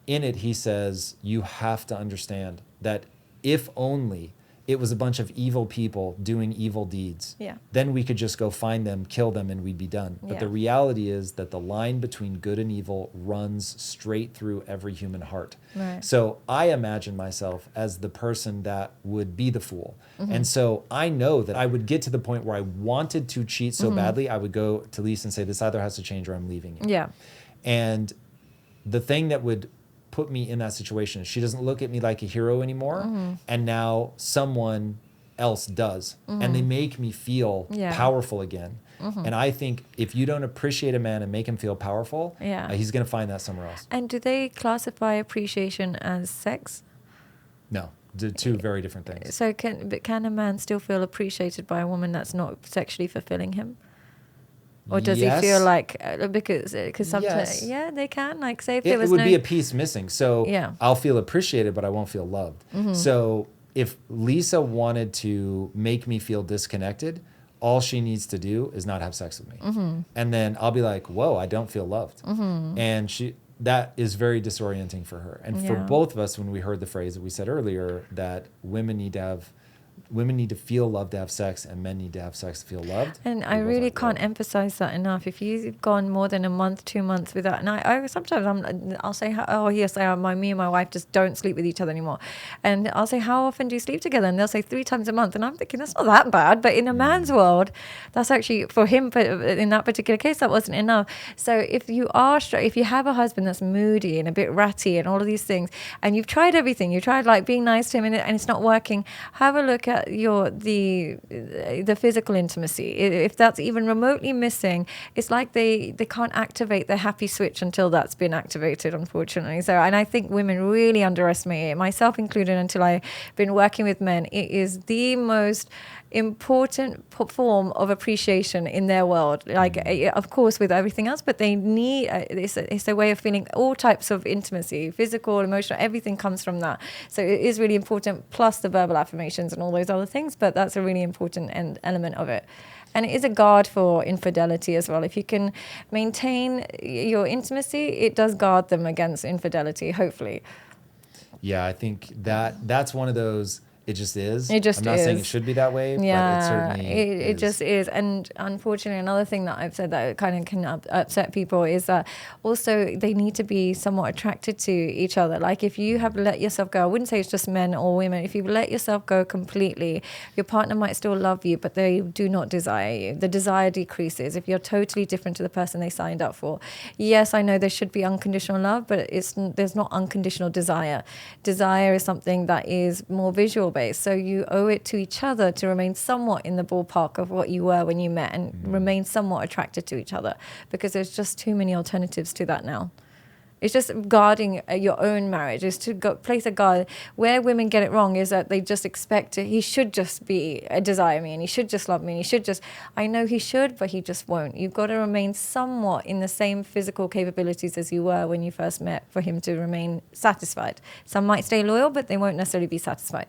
in it, he says, you have to understand that if only it was a bunch of evil people doing evil deeds, then we could just go find them, kill them, and we'd be done. But the reality is that the line between good and evil runs straight through every human heart. Right. So I imagine myself as the person that would be the fool. And so I know that I would get to the point where I wanted to cheat so badly, I would go to Lisa and say, this either has to change or I'm leaving you. Yeah. And the thing that would put me in that situation, she doesn't look at me like a hero anymore, and now someone else does, and they make me feel powerful again. And I think if you don't appreciate a man and make him feel powerful, he's going to find that somewhere else. And do they classify appreciation as sex? No, two very different things. So can a man still feel appreciated by a woman that's not sexually fulfilling him? Or does he feel like, because sometimes, they can, like, say if there was it would be a piece missing. So Yeah. I'll feel appreciated, but I won't feel loved. So if Lisa wanted to make me feel disconnected, all she needs to do is not have sex with me. And then I'll be like, whoa, I don't feel loved. And that is very disorienting for her. And for both of us, when we heard the phrase that we said earlier, that women need to feel loved to have sex, and men need to have sex to feel loved. And I really can't emphasize that enough. If you've gone more than a month, 2 months without, and I sometimes I'll say, oh yes, me and my wife just don't sleep with each other anymore, and I'll say, how often do you sleep together? And they'll say 3 times a month, and I'm thinking that's not that bad, but in a man's world, that's actually, for him, but in that particular case, that wasn't enough. So if you have a husband that's moody and a bit ratty and all of these things, and you've tried everything, you tried like being nice to him, and it's not working, have a look at the physical intimacy. If that's even remotely missing, it's like they can't activate the happy switch until that's been activated, unfortunately. So, and I think women really underestimate it, myself included, until I've been working with men. It is the most important form of appreciation in their world, like of course with everything else, but they need it's a way of feeling all types of intimacy, physical, emotional, everything comes from that. So it is really important, plus the verbal affirmations and all those those other things, but that's a really important element of it. And it is a guard for infidelity as well. If you can maintain your intimacy, it does guard them against infidelity, hopefully. Yeah, I think that's one of those. It just is. It just is. I'm not saying it should be that way, but it certainly is. It just is. And unfortunately, another thing that I've said that kind of can upset people is that also they need to be somewhat attracted to each other. Like if you have let yourself go, I wouldn't say it's just men or women. If you let yourself go completely, your partner might still love you, but they do not desire you. The desire decreases if you're totally different to the person they signed up for. Yes, I know there should be unconditional love, but there's not unconditional desire. Desire is something that is more visual based. So you owe it to each other to remain somewhat in the ballpark of what you were when you met and remain somewhat attracted to each other, because there's just too many alternatives to that now. It's just guarding your own marriage, is to place a guard. Where women get it wrong is that they just expect he should just desire me and he should just love me and he should just, I know he should, but he just won't. You've got to remain somewhat in the same physical capabilities as you were when you first met for him to remain satisfied. Some might stay loyal, but they won't necessarily be satisfied.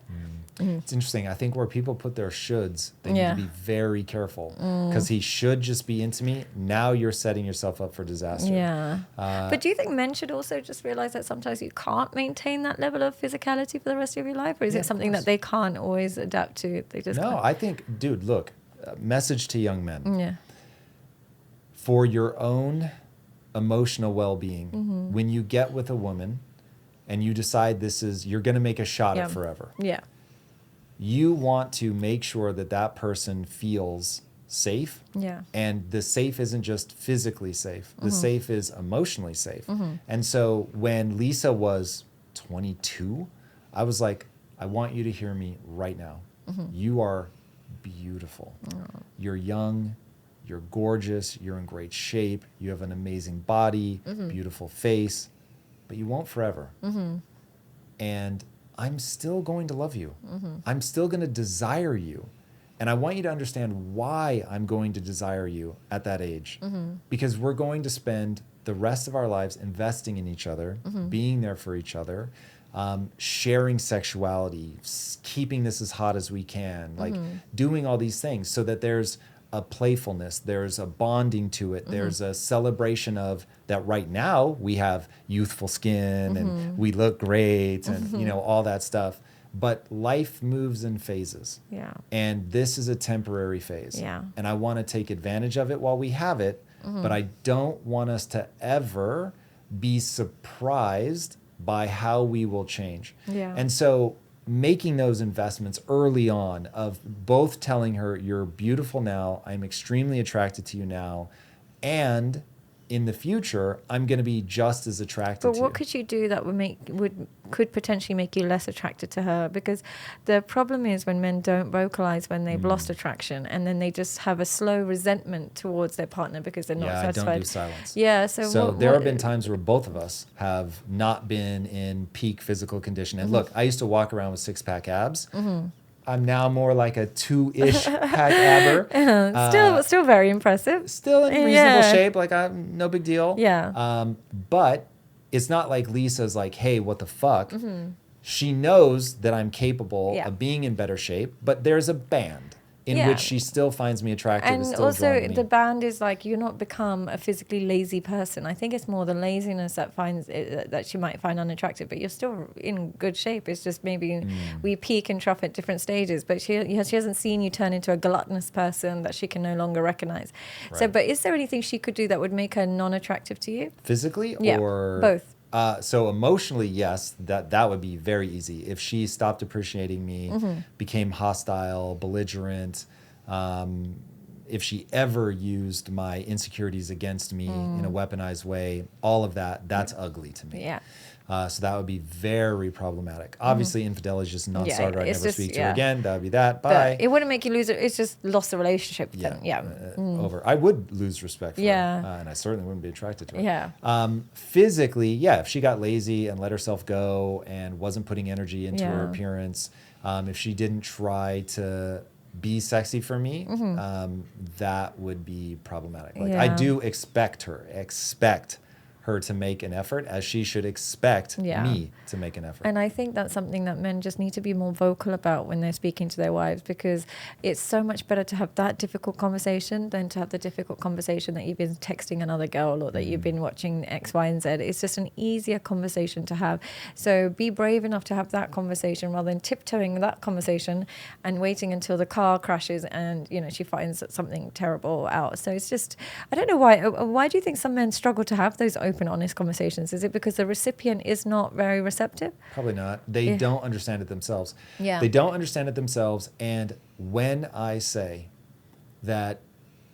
It's interesting. I think where people put their shoulds, they need to be very careful, because he should just be into me. Now you're setting yourself up for disaster. Yeah. But do you think men should also just realize that sometimes you can't maintain that level of physicality for the rest of your life? Or is it something that they can't always adapt to? They just can't? I think, dude, look, message to young men. Yeah. For your own emotional well-being, when you get with a woman and you decide you're going to make a shot at forever. Yeah. You want to make sure that person feels safe. Yeah. And the safe isn't just physically safe. The safe is emotionally safe. And so when Lisa was 22, I was like, I want you to hear me right now. You are beautiful. You're young. You're gorgeous. You're in great shape. You have an amazing body, beautiful face, but you won't forever. And I'm still going to love you. I'm still going to desire you. And I want you to understand why I'm going to desire you at that age. Because we're going to spend the rest of our lives investing in each other, being there for each other, sharing sexuality, keeping this as hot as we can, like doing all these things so that there's a playfulness, there's a bonding to it, there's a celebration of that. Right now we have youthful skin and we look great and all that stuff, but life moves in phases. And this is a temporary phase. And I want to take advantage of it while we have it, but I don't want us to ever be surprised by how we will change. And so making those investments early on of both telling her, you're beautiful now, I'm extremely attracted to you now, and in the future, I'm going to be just as attracted to you. But what could you do that could potentially make you less attracted to her? Because the problem is when men don't vocalize when they've lost attraction, and then they just have a slow resentment towards their partner because they're not satisfied. I don't do silence. Yeah, so there have been times where both of us have not been in peak physical condition. And look, I used to walk around with 6-pack abs. I'm now more like a 2-ish pack abber. Still very impressive. Still in reasonable shape, like no big deal. Yeah. But it's not like Lisa's like, hey, what the fuck? She knows that I'm capable of being in better shape, but there's a band in which she still finds me attractive. And also the band is like, you're not become a physically lazy person. I think it's more the laziness that she might find unattractive, but you're still in good shape. It's just maybe we peak and trough at different stages, but she hasn't seen you turn into a gluttonous person that she can no longer recognize. Right. So, but is there anything she could do that would make her non-attractive to you? Physically or? Both. So emotionally, yes, that would be very easy. If she stopped appreciating me, became hostile, belligerent, if she ever used my insecurities against me in a weaponized way, all of that's ugly to me. Yeah. So that would be very problematic. Obviously, infidelity is just a non-starter. I never speak to her again. That would be that. Bye. But it wouldn't make you lose it. It's just lost the relationship. Then. Over. I would lose respect for her. And I certainly wouldn't be attracted to her. Yeah. Physically, if she got lazy and let herself go and wasn't putting energy into her appearance, if she didn't try to be sexy for me, that would be problematic. Like I do expect her to make an effort as she should expect me to make an effort. And I think that's something that men just need to be more vocal about when they're speaking to their wives, because it's so much better to have that difficult conversation than to have the difficult conversation that you've been texting another girl or that you've been watching X, Y, and Z. It's just an easier conversation to have. So be brave enough to have that conversation rather than tiptoeing that conversation and waiting until the car crashes and, you know, she finds something terrible out. So it's just, I don't know why. Why do you think some men struggle to have those open, honest conversations? Is it because the recipient is not very receptive? Probably not. They don't understand it themselves. Yeah. They don't understand it themselves. And when I say that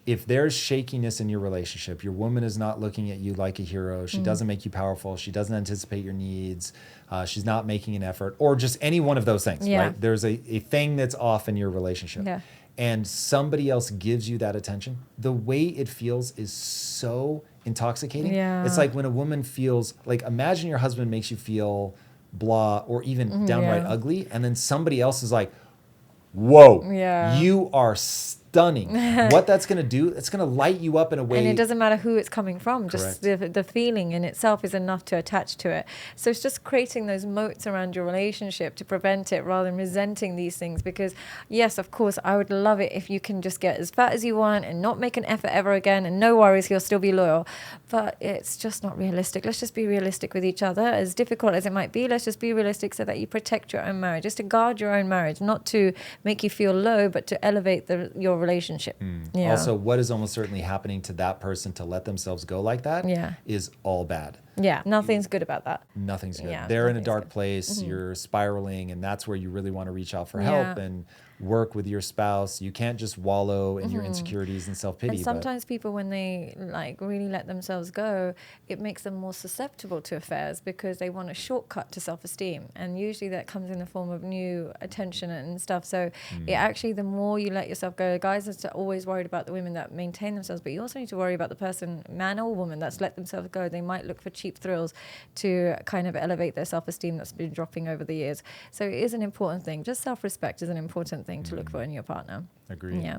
if there's shakiness in your relationship, your woman is not looking at you like a hero, she doesn't make you powerful, she doesn't anticipate your needs, she's not making an effort, or just any one of those things, right? There's a thing that's off in your relationship. Yeah. And somebody else gives you that attention, the way it feels is so intoxicating. Yeah. It's like when a woman feels, like imagine your husband makes you feel blah or even downright ugly, and then somebody else is like, whoa, you are stunning. What that's going to do, it's going to light you up in a way. And it doesn't matter who it's coming from. Correct. Just the feeling in itself is enough to attach to it. So it's just creating those moats around your relationship to prevent it rather than resenting these things. Because yes, of course, I would love it if you can just get as fat as you want and not make an effort ever again, and no worries, he'll still be loyal. But it's just not realistic. Let's just be realistic with each other. As difficult as it might be, let's just be realistic so that you protect your own marriage, just to guard your own marriage, not to make you feel low, but to elevate your relationship. Yeah. Also, what is almost certainly happening to that person to let themselves go like that is all bad. Yeah, nothing's good about that. Nothing's good. Yeah, they're in a dark place, you're spiraling, and that's where you really want to reach out for help and work with your spouse. You can't just wallow in your insecurities and self-pity. And sometimes people, when they like really let themselves go, it makes them more susceptible to affairs because they want a shortcut to self-esteem. And usually that comes in the form of new attention and stuff. So it actually, the more you let yourself go, guys are always worried about the women that maintain themselves, but you also need to worry about the person, man or woman, that's let themselves go. They might look for cheap thrills to kind of elevate their self-esteem that's been dropping over the years. So it is an important thing. Just self-respect is an important thing to look for in your partner. Agreed. Yeah.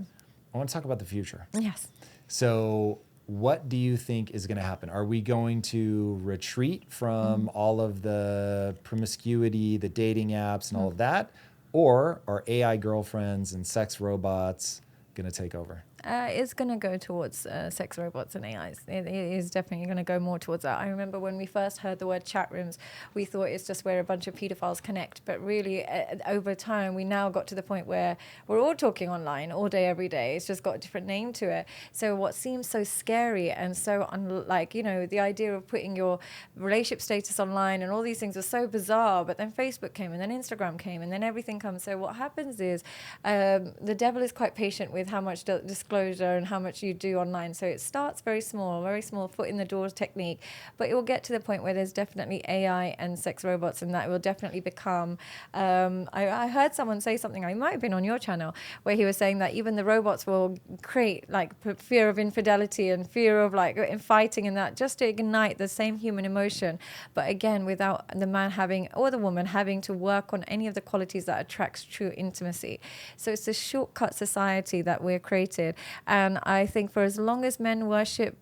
I want to talk about the future. Yes. So what do you think is going to happen? Are we going to retreat from all of the promiscuity, the dating apps and all of that? Or are AI girlfriends and sex robots going to take over? It's going to go towards sex robots and AIs. It is definitely going to go more towards that. I remember when we first heard the word chat rooms, we thought it's just where a bunch of pedophiles connect. But really, over time, we now got to the point where we're all talking online all day, every day. It's just got a different name to it. So what seems so scary and so unlike, you know, the idea of putting your relationship status online and all these things was so bizarre. But then Facebook came and then Instagram came and then everything comes. So what happens is the devil is quite patient with how much disclosure and how much you do online. So it starts very small foot in the door technique, but it will get to the point where there's definitely AI and sex robots, and that will definitely become, I heard someone say something, I might have been on your channel, where he was saying that even the robots will create like fear of infidelity and fear of like fighting and that, just to ignite the same human emotion. But again, without the man having, or the woman having to work on any of the qualities that attracts true intimacy. So it's a shortcut society that we're created. And I think for as long as men worship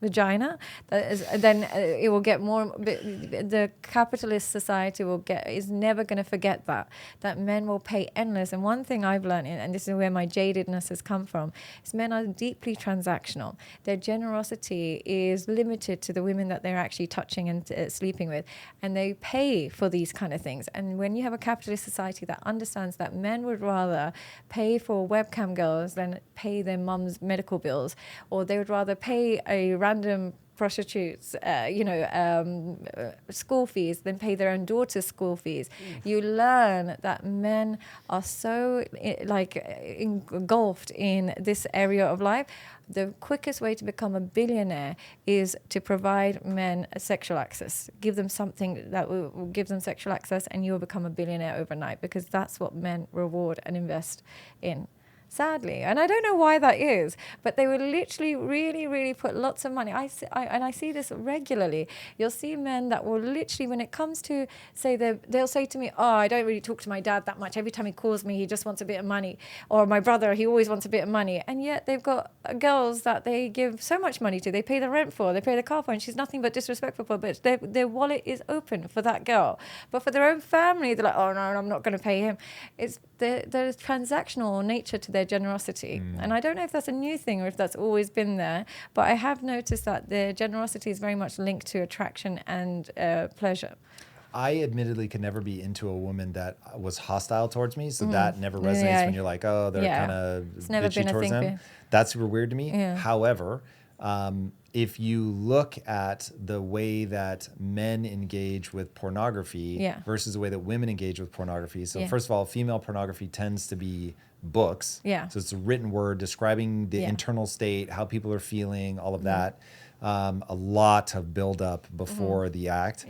vagina, then it will get more. The capitalist society is never going to forget that men will pay endless. And one thing I've learned, and this is where my jadedness has come from, is men are deeply transactional. Their generosity is limited to the women that they're actually touching and sleeping with, and they pay for these kind of things. And when you have a capitalist society that understands that men would rather pay for webcam girls than pay their mum's medical bills, or they would rather pay a random prostitutes, school fees, than pay their own daughter's school fees. You learn that men are so engulfed in this area of life. The quickest way to become a billionaire is to provide men sexual access. Give them something that will give them sexual access, and you'll become a billionaire overnight, because that's what men reward and invest in. sadly. And I don't know why that is, but they will literally really, really put lots of money. I see this regularly. You'll see men that will literally, when it comes to, say, they'll say to me, oh, I don't really talk to my dad that much. Every time he calls me, he just wants a bit of money. Or my brother, he always wants a bit of money. And yet they've got girls that they give so much money to. They pay the rent for, they pay the car for, and she's nothing but disrespectful for, but their wallet is open for that girl. But for their own family, they're like, oh, no, I'm not going to pay him. There's transactional nature to their generosity. And I don't know if that's a new thing or if that's always been there, but I have noticed that their generosity is very much linked to attraction and pleasure. I admittedly could never be into a woman that was hostile towards me, so that never resonates when you're like, oh, they're kind of bitchy towards them. That's super weird to me. However, if you look at the way that men engage with pornography versus the way that women engage with pornography. So first of all, female pornography tends to be books. So it's a written word describing the internal state, how people are feeling, all of that. A lot of buildup before the act.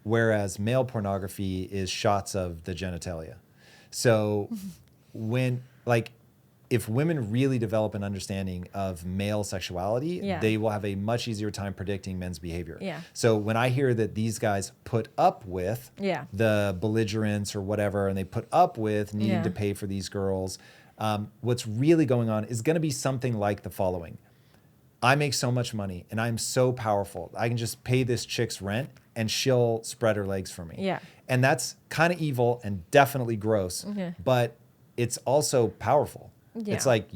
Whereas male pornography is shots of the genitalia. So when, like, if women really develop an understanding of male sexuality, they will have a much easier time predicting men's behavior. So when I hear that these guys put up with the belligerence or whatever, and they put up with needing to pay for these girls, what's really going on is going to be something like the following. I make so much money and I'm so powerful. I can just pay this chick's rent and she'll spread her legs for me. And that's kind of evil and definitely gross, but it's also powerful. It's like,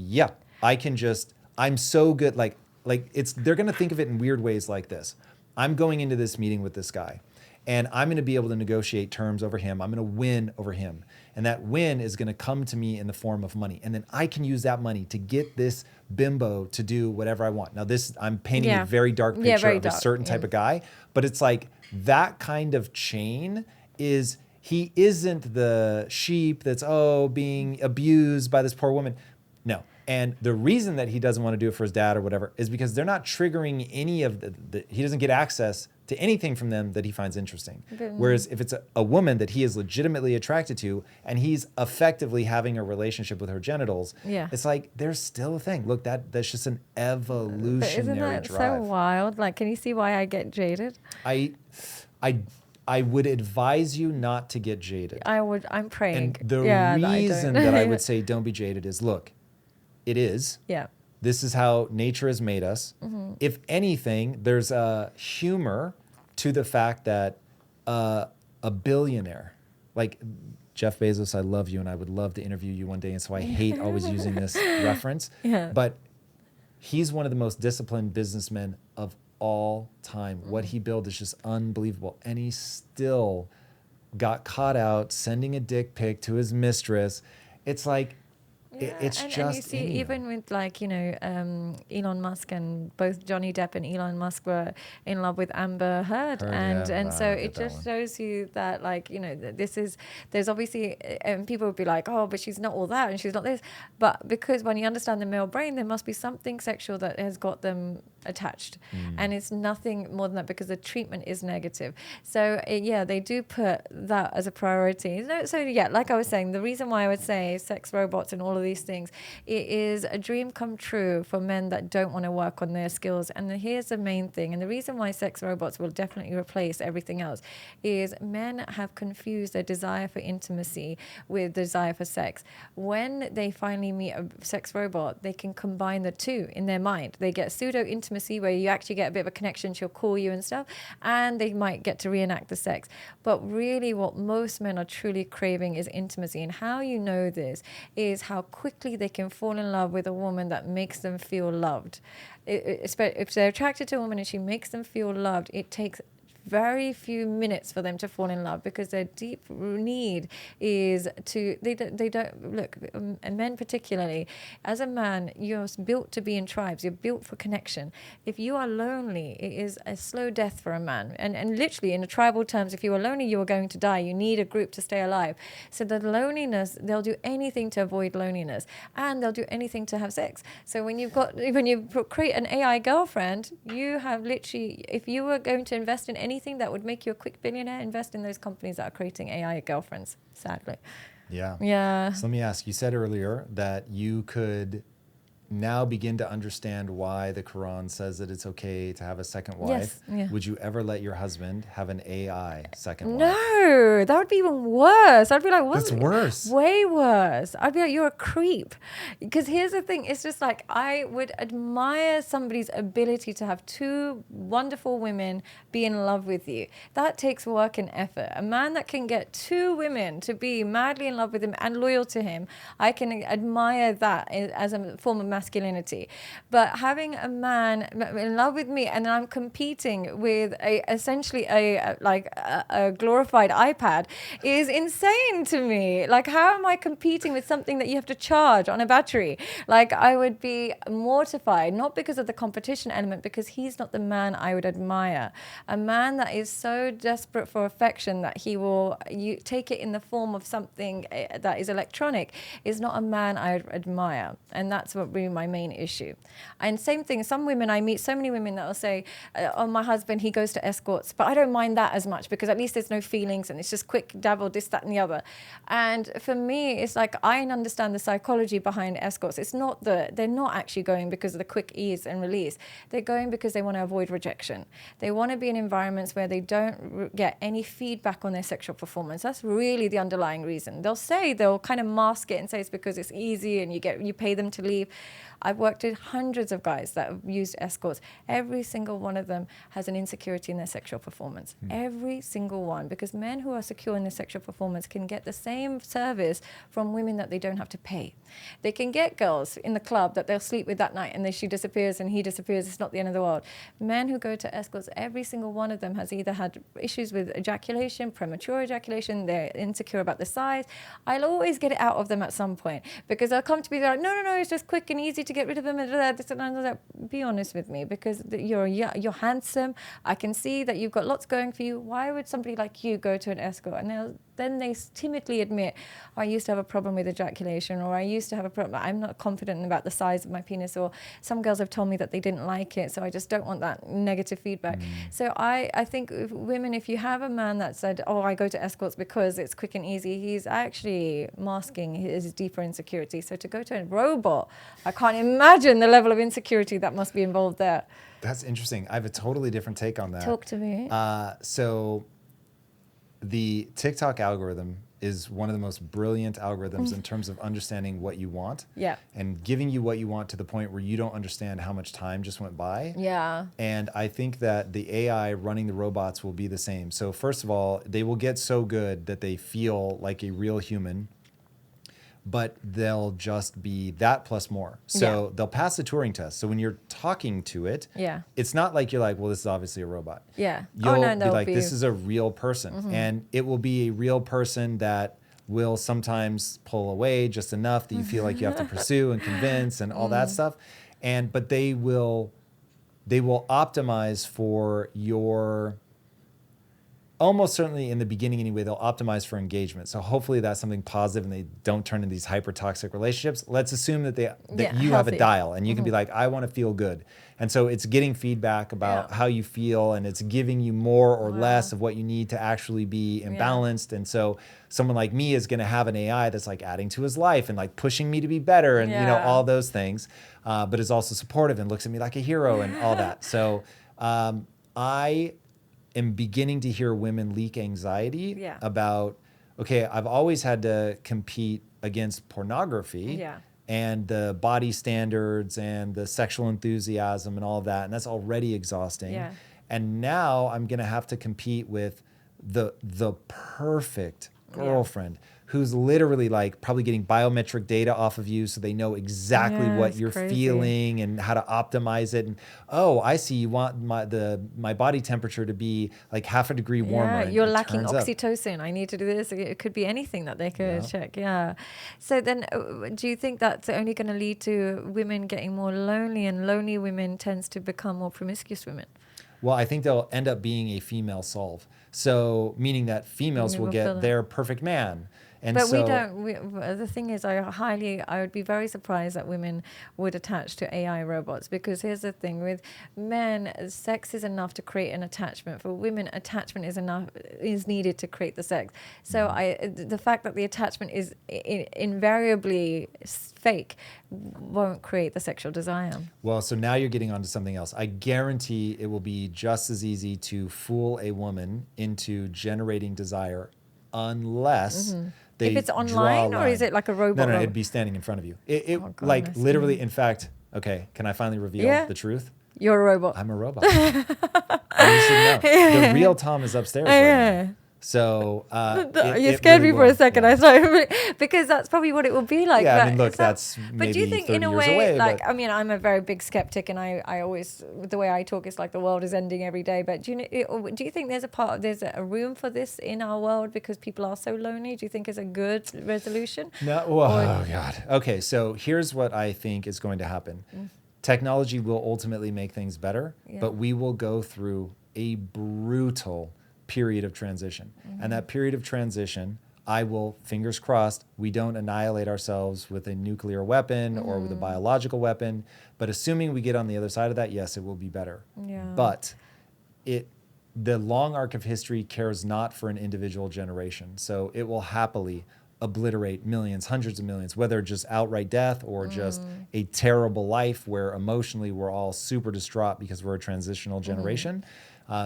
I'm so good. Like they're going to think of it in weird ways like this. I'm going into this meeting with this guy and I'm going to be able to negotiate terms over him. I'm going to win over him. And that win is going to come to me in the form of money. And then I can use that money to get this bimbo to do whatever I want. Now I'm painting a very dark picture of a certain type of guy, but it's like that kind of chain is, he isn't the sheep that's, being abused by this poor woman. No. And the reason that he doesn't want to do it for his dad or whatever is because they're not triggering any of he doesn't get access to anything from them that he finds interesting. Whereas if it's a woman that he is legitimately attracted to and he's effectively having a relationship with her genitals, it's like there's still a thing. Look, that's just an evolutionary drive. Isn't that so wild? Like, can you see why I get jaded? I would advise you not to get jaded. I'm praying. And the reason that I would say don't be jaded is, look, it is. This is how nature has made us. If anything, there's a humor to the fact that a billionaire, like Jeff Bezos, I love you and I would love to interview you one day, and so I hate always using this reference, but he's one of the most disciplined businessmen of all time. What he built is just unbelievable. And he still got caught out sending a dick pic to his mistress. It's like, it's and just you see, even with Elon Musk, and both Johnny Depp and Elon Musk were in love with Amber Heard. So it just shows you that, there's obviously, and people would be like, oh, but she's not all that and she's not this. But because when you understand the male brain, there must be something sexual that has got them attached. And it's nothing more than that, because the treatment is negative. So they do put that as a priority. So like I was saying, the reason why I would say sex robots and all of these things, it is a dream come true for men that don't want to work on their skills. And here's the main thing, and the reason why sex robots will definitely replace everything else, is men have confused their desire for intimacy with desire for sex. When they finally meet a sex robot, they can combine the two in their mind. They get pseudo intimacy where you actually get a bit of a connection, she'll call you and stuff, and they might get to reenact the sex. But really what most men are truly craving is intimacy. And how you know this is how quickly they can fall in love with a woman that makes them feel loved. If they're attracted to a woman and she makes them feel loved, it takes very few minutes for them to fall in love, because their deep need is to, they don't look, and men particularly, as a man, you're built to be in tribes, you're built for connection. If you are lonely, it is a slow death for a man, and literally in the tribal terms, if you are lonely, you are going to die. You need a group to stay alive. So the loneliness, they'll do anything to avoid loneliness, and they'll do anything to have sex. So when you create an AI girlfriend, you have literally, if you were going to invest in anything that would make you a quick billionaire, invest in those companies that are creating AI girlfriends, sadly. Yeah. Yeah. So let me ask, you said earlier that you could now begin to understand why the Quran says that it's okay to have a second wife. Yes. Yeah. Would you ever let your husband have an AI second wife? No, that would be even worse. I'd be like, what? That's worse. Way worse. I'd be like, you're a creep. Because here's the thing, it's just like, I would admire somebody's ability to have two wonderful women be in love with you. That takes work and effort. A man that can get two women to be madly in love with him and loyal to him, I can admire that as a form of masculinity. But having a man in love with me and I'm competing with essentially a glorified iPad is insane to me. Like, how am I competing with something that you have to charge on a battery? Like, I would be mortified, not because of the competition element, because he's not the man I would admire. A man that is so desperate for affection that he will take it in the form of something that is electronic is not a man I admire. And that's what really my main issue. And same thing, some women, I meet so many women that will say, oh, my husband, he goes to escorts, but I don't mind that as much because at least there's no feelings and it's just quick dabble, this, that, and the other. And for me, it's like, I understand the psychology behind escorts. It's not they're not actually going because of the quick ease and release. They're going because they want to avoid rejection. They want to be in environments where they don't get any feedback on their sexual performance. That's really the underlying reason. They'll kind of mask it and say it's because it's easy and you pay them to leave. I've worked with hundreds of guys that have used escorts. Every single one of them has an insecurity in their sexual performance. Every single one. Because men who are secure in their sexual performance can get the same service from women that they don't have to pay. They can get girls in the club that they'll sleep with that night and then she disappears and he disappears. It's not the end of the world. Men who go to escorts, every single one of them has either had issues with ejaculation, premature ejaculation, they're insecure about the size. I'll always get it out of them at some point because they'll come to me, they're like, no, it's just quick and easy to get rid of them. Be honest with me, because you're handsome. I can see that you've got lots going for you. Why would somebody like you go to an escort? And then they timidly admit, I used to have a problem with ejaculation, or I used to have a problem. I'm not confident about the size of my penis, or some girls have told me that they didn't like it, so I just don't want that negative feedback. So I think women, if you have a man that said, oh, I go to escorts because it's quick and easy, he's actually masking his deeper insecurity. So to go to a robot, I can't imagine the level of insecurity that must be involved there. That's interesting. I have a totally different take on that. Talk to me. So the TikTok algorithm is one of the most brilliant algorithms in terms of understanding what you want. Yeah. And giving you what you want to the point where you don't understand how much time just went by. Yeah. And I think that the AI running the robots will be the same. So first of all, they will get so good that they feel like a real human, but they'll just be that plus more. So they'll pass the Turing test. So when you're talking to it, it's not like you're like, well, this is obviously a robot. Yeah. You'll be like, this is a real person. And it will be a real person that will sometimes pull away just enough that you feel like you have to pursue and convince and all that stuff. But they will optimize for your, almost certainly in the beginning anyway, they'll optimize for engagement. So hopefully that's something positive and they don't turn into these hyper toxic relationships. Let's assume that you have a dial and you can be like, I want to feel good. And so it's getting feedback about how you feel, and it's giving you more or less of what you need to actually be imbalanced. And so someone like me is going to have an AI that's like adding to his life and like pushing me to be better and you know, all those things, but is also supportive and looks at me like a hero and all that. So I am beginning to hear women leak anxiety about, okay, I've always had to compete against pornography and the body standards and the sexual enthusiasm and all of that, and that's already exhausting. And now I'm gonna have to compete with the perfect girlfriend who's literally like probably getting biometric data off of you so they know exactly what you're feeling and how to optimize it. And oh, I see, you want my body temperature to be like half a degree warmer. You're lacking oxytocin. I need to do this. It could be anything that they could check. So then do you think that's only going to lead to women getting more lonely, and lonely women tends to become more promiscuous women? Well, I think they'll end up being a female solve. So meaning that females will get their perfect man. And but so, the thing is, I would be very surprised that women would attach to AI robots, because here's the thing: with men, sex is enough to create an attachment. For women, attachment is needed to create the sex. So the fact that the attachment is invariably fake won't create the sexual desire. Well, so now you're getting onto something else. I guarantee it will be just as easy to fool a woman into generating desire, unless they if it's online, or is it like a robot? No, it'd be standing in front of you. Like literally, in fact, okay, can I finally reveal the truth? You're a robot. I'm a robot. And you should know. The real Tom is upstairs right now. So you scared me for a second. I started, because that's probably what it will be like. Yeah, but I mean, look, that's maybe But do you think, 30 in a years way, away, like, I mean, I'm a very big skeptic, and I always, the way I talk is like the world is ending every day. But do you think there's a room for this in our world because people are so lonely? Do you think it's a good resolution? No. Well, oh God. Okay, so here's what I think is going to happen. Technology will ultimately make things better, but we will go through a brutal period of transition. And that period of transition, I will, fingers crossed, we don't annihilate ourselves with a nuclear weapon or with a biological weapon, but assuming we get on the other side of that, yes, it will be better. Yeah. But the long arc of history cares not for an individual generation. So it will happily obliterate millions, hundreds of millions, whether just outright death or just a terrible life where emotionally we're all super distraught because we're a transitional generation.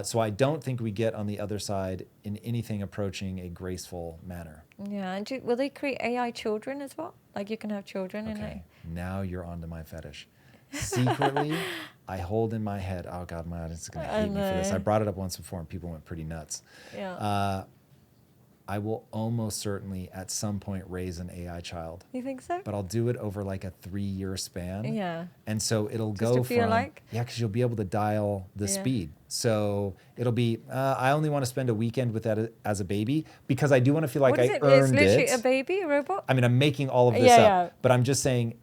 So I don't think we get on the other side in anything approaching a graceful manner. Yeah, and will they create AI children as well? Like you can have children in it? Okay, now you're onto my fetish. Secretly, I hold in my head, oh God, my audience is going to hate me for this. I brought it up once before and people went pretty nuts. Yeah. I will almost certainly at some point raise an AI child. You think so? But I'll do it over like a 3-year span. Yeah. And so it'll Just go to feel from, like? yeah, because you'll be able to dial the speed. So it'll be, I only want to spend a weekend with that as a baby because I do want to feel like I earned it. It's literally a baby, a robot? I mean, I'm making all of this up, but I'm just saying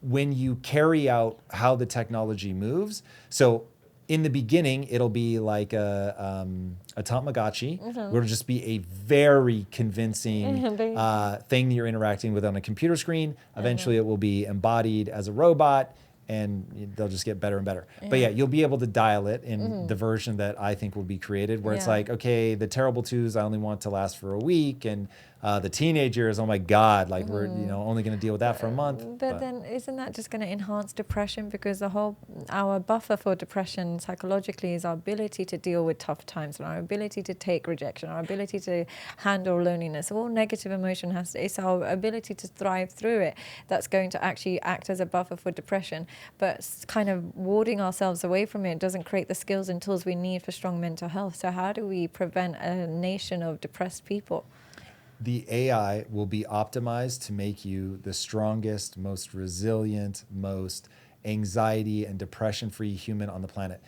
when you carry out how the technology moves, so in the beginning, it'll be like a Tamagotchi, where it'll just be a very convincing thing that you're interacting with on a computer screen. Eventually, it will be embodied as a robot, and they'll just get better and better. But yeah, you'll be able to dial it in the version that I think will be created, where it's like, okay, the terrible twos I only want to last for a week, and the teenage years, oh my God, like we're only going to deal with that for a month. But then isn't that just going to enhance depression? Because our buffer for depression psychologically is our ability to deal with tough times, and our ability to take rejection, our ability to handle loneliness. All negative emotion it's our ability to thrive through it that's going to actually act as a buffer for depression. But kind of warding ourselves away from it doesn't create the skills and tools we need for strong mental health. So how do we prevent a nation of depressed people? The AI will be optimized to make you the strongest, most resilient, most anxiety and depression-free human on the planet.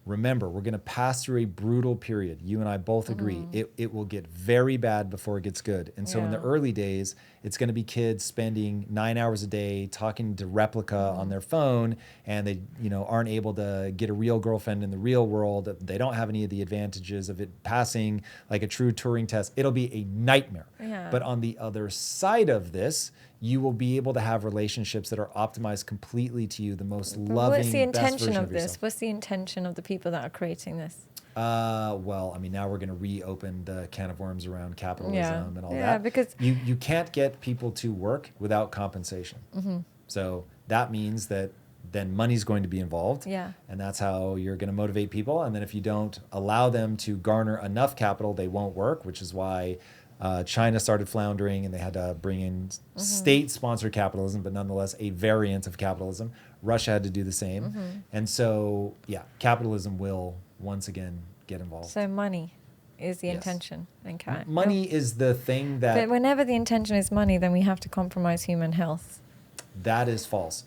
Remember, we're going to pass through a brutal period. You and I both agree. It will get very bad before it gets good. And so in the early days, it's going to be kids spending 9 hours a day talking to replica on their phone, and they aren't able to get a real girlfriend in the real world. They don't have any of the advantages of it passing like a true Turing test. It'll be a nightmare. Yeah. But on the other side of this, you will be able to have relationships that are optimized completely to you, the most loving, what's the intention of this? What's the intention of the people that are creating this? Well, I mean, now we're going to reopen the can of worms around capitalism and all that. Yeah, because you can't get people to work without compensation. So that means that then money's going to be involved. Yeah. And that's how you're going to motivate people. And then if you don't allow them to garner enough capital, they won't work, which is why China started floundering and they had to bring in state-sponsored capitalism, but nonetheless a variant of capitalism. Russia had to do the same. And so, yeah, capitalism will once again get involved. So money is the intention. Okay. Money is the thing that... But whenever the intention is money, then we have to compromise human health. That is false.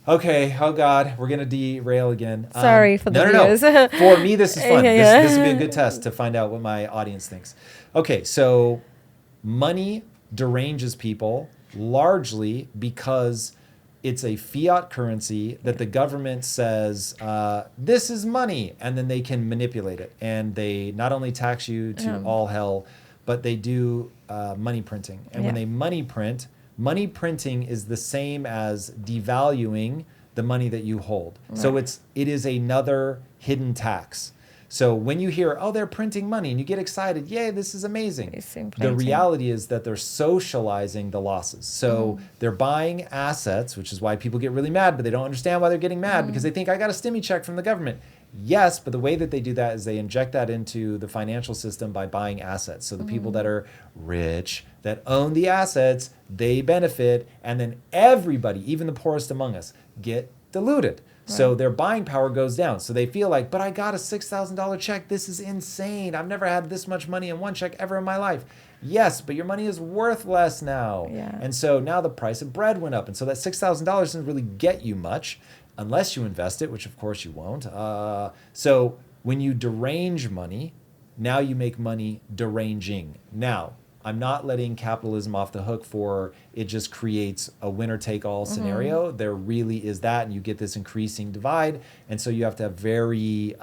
Okay, oh God, we're going to derail again. Sorry for the viewers. No. For me, this is fun. This will be a good test to find out what my audience thinks. Okay, so money deranges people largely because it's a fiat currency that the government says, this is money, and then they can manipulate it. And they not only tax you to all hell, but they do money printing. And when they money printing is the same as devaluing the money that you hold. Right. So it is another hidden tax. So when you hear, oh, they're printing money, and you get excited, yay, this is amazing. The reality is that they're socializing the losses. So they're buying assets, which is why people get really mad, but they don't understand why they're getting mad because they think I got a stimmy check from the government. Yes, but the way that they do that is they inject that into the financial system by buying assets. So the people that are rich, that own the assets, they benefit, and then everybody, even the poorest among us, get diluted. Right. So their buying power goes down. So they feel like, but I got a $6,000 check. This is insane. I've never had this much money in one check ever in my life. Yes, but your money is worth less now. Yeah. And so now the price of bread went up. And so that $6,000 doesn't really get you much unless you invest it, which of course you won't. So when you derange money, now you make money deranging. Now, I'm not letting capitalism off the hook for it just creates a winner-take-all scenario. There really is that, and you get this increasing divide. And so you have to have very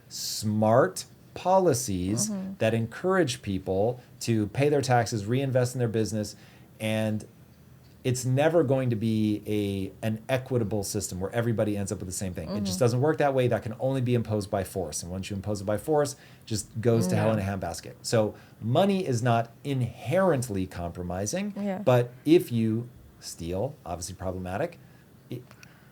smart policies that encourage people to pay their taxes, reinvest in their business, and it's never going to be an equitable system where everybody ends up with the same thing. It just doesn't work that way. That can only be imposed by force. And once you impose it by force, it just goes to hell in a handbasket. So money is not inherently compromising, but if you steal, obviously problematic,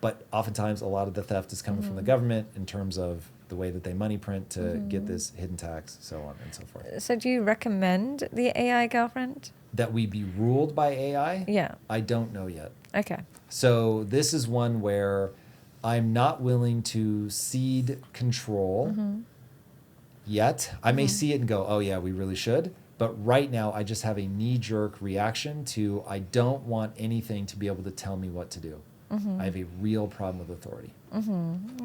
but oftentimes a lot of the theft is coming from the government in terms of the way that they money print to get this hidden tax, so on and so forth. So do you recommend the AI girlfriend? That we be ruled by AI? Yeah. I don't know yet. Okay. So this is one where I'm not willing to cede control yet. I may see it and go, oh yeah, we really should. But right now, I just have a knee-jerk reaction to I don't want anything to be able to tell me what to do. I have a real problem with authority.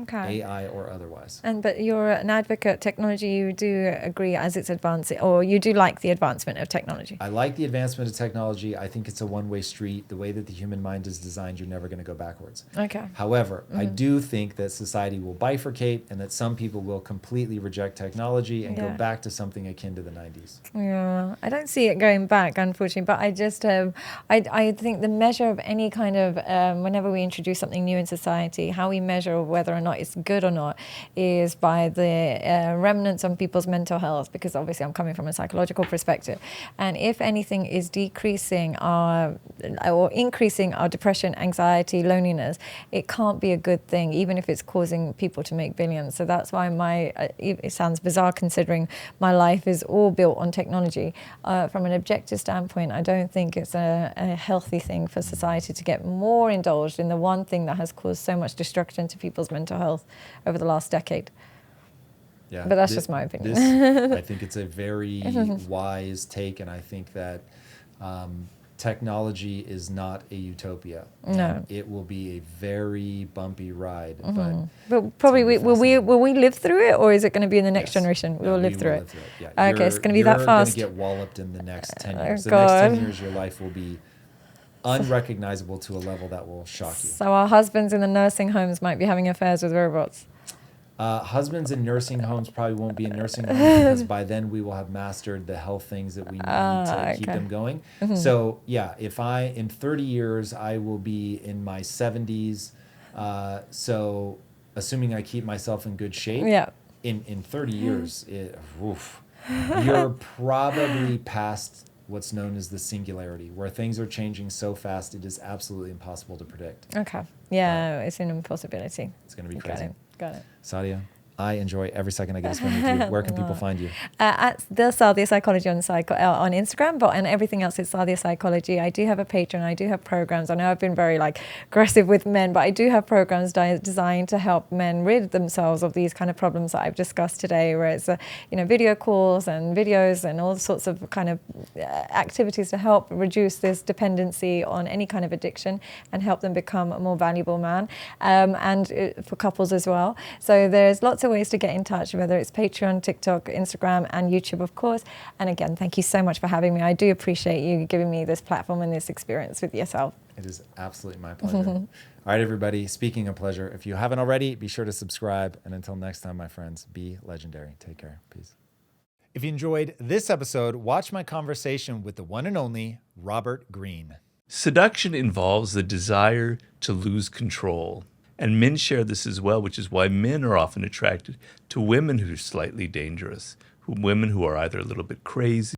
Okay. AI or otherwise. But you're an advocate. Technology, you do agree as it's advancing, or you do like the advancement of technology? I like the advancement of technology. I think it's a one-way street. The way that the human mind is designed, you're never going to go backwards. Okay. However, I do think that society will bifurcate and that some people will completely reject technology and go back to something akin to the 90s. Yeah, I don't see it going back, unfortunately, but I just, I think the measure of any kind of, whenever we introduce something new in society, how we measure whether or not it's good or not is by the remnants on people's mental health, because obviously I'm coming from a psychological perspective. And if anything is decreasing or increasing our depression, anxiety, loneliness, it can't be a good thing, even if it's causing people to make billions. So that's why it sounds bizarre considering my life is all built on technology. From an objective standpoint, I don't think it's a healthy thing for society to get more indulged in the one thing that has caused so much destruction to people's mental health over the last decade. Yeah, but that's just my opinion. I think it's a very wise take, and I think that technology is not a utopia. No, it will be a very bumpy ride. But probably will we live through it, or is it going to be in the next generation? We will live through it. Yeah. Okay, it's going to be that fast. You're going to get walloped in the next 10 years. The next 10 years, your life will be unrecognizable to a level that will shock you. So our husbands in the nursing homes might be having affairs with robots. Husbands in nursing homes probably won't be in nursing homes because by then we will have mastered the health things that we need to keep them going. So yeah, if in 30 years, I will be in my 70s. So assuming I keep myself in good shape, in 30 years, you're probably past what's known as the singularity, where things are changing so fast it is absolutely impossible to predict. Okay. Yeah, it's an impossibility. It's going to be crazy. Got it. Sadia, I enjoy every second I get to spend with you. Where can people find you? At the Sadia Psychology on Instagram, but and everything else is Sadia Psychology. I do have a Patreon. I do have programs. I know I've been very aggressive with men, but I do have programs designed to help men rid themselves of these kind of problems that I've discussed today, where it's video calls and videos and all sorts of kind of activities to help reduce this dependency on any kind of addiction and help them become a more valuable man, and for couples as well. So there's lots of ways to get in touch, whether it's Patreon, TikTok, Instagram, and YouTube, of course. And again, thank you so much for having me. I do appreciate you giving me this platform and this experience with yourself. It is absolutely my pleasure. All right, everybody, speaking of pleasure, if you haven't already, be sure to subscribe. And until next time, my friends, be legendary. Take care. Peace. If you enjoyed this episode, watch my conversation with the one and only Robert Greene. Seduction involves the desire to lose control. And men share this as well, which is why men are often attracted to women who are slightly dangerous, women who are either a little bit crazy,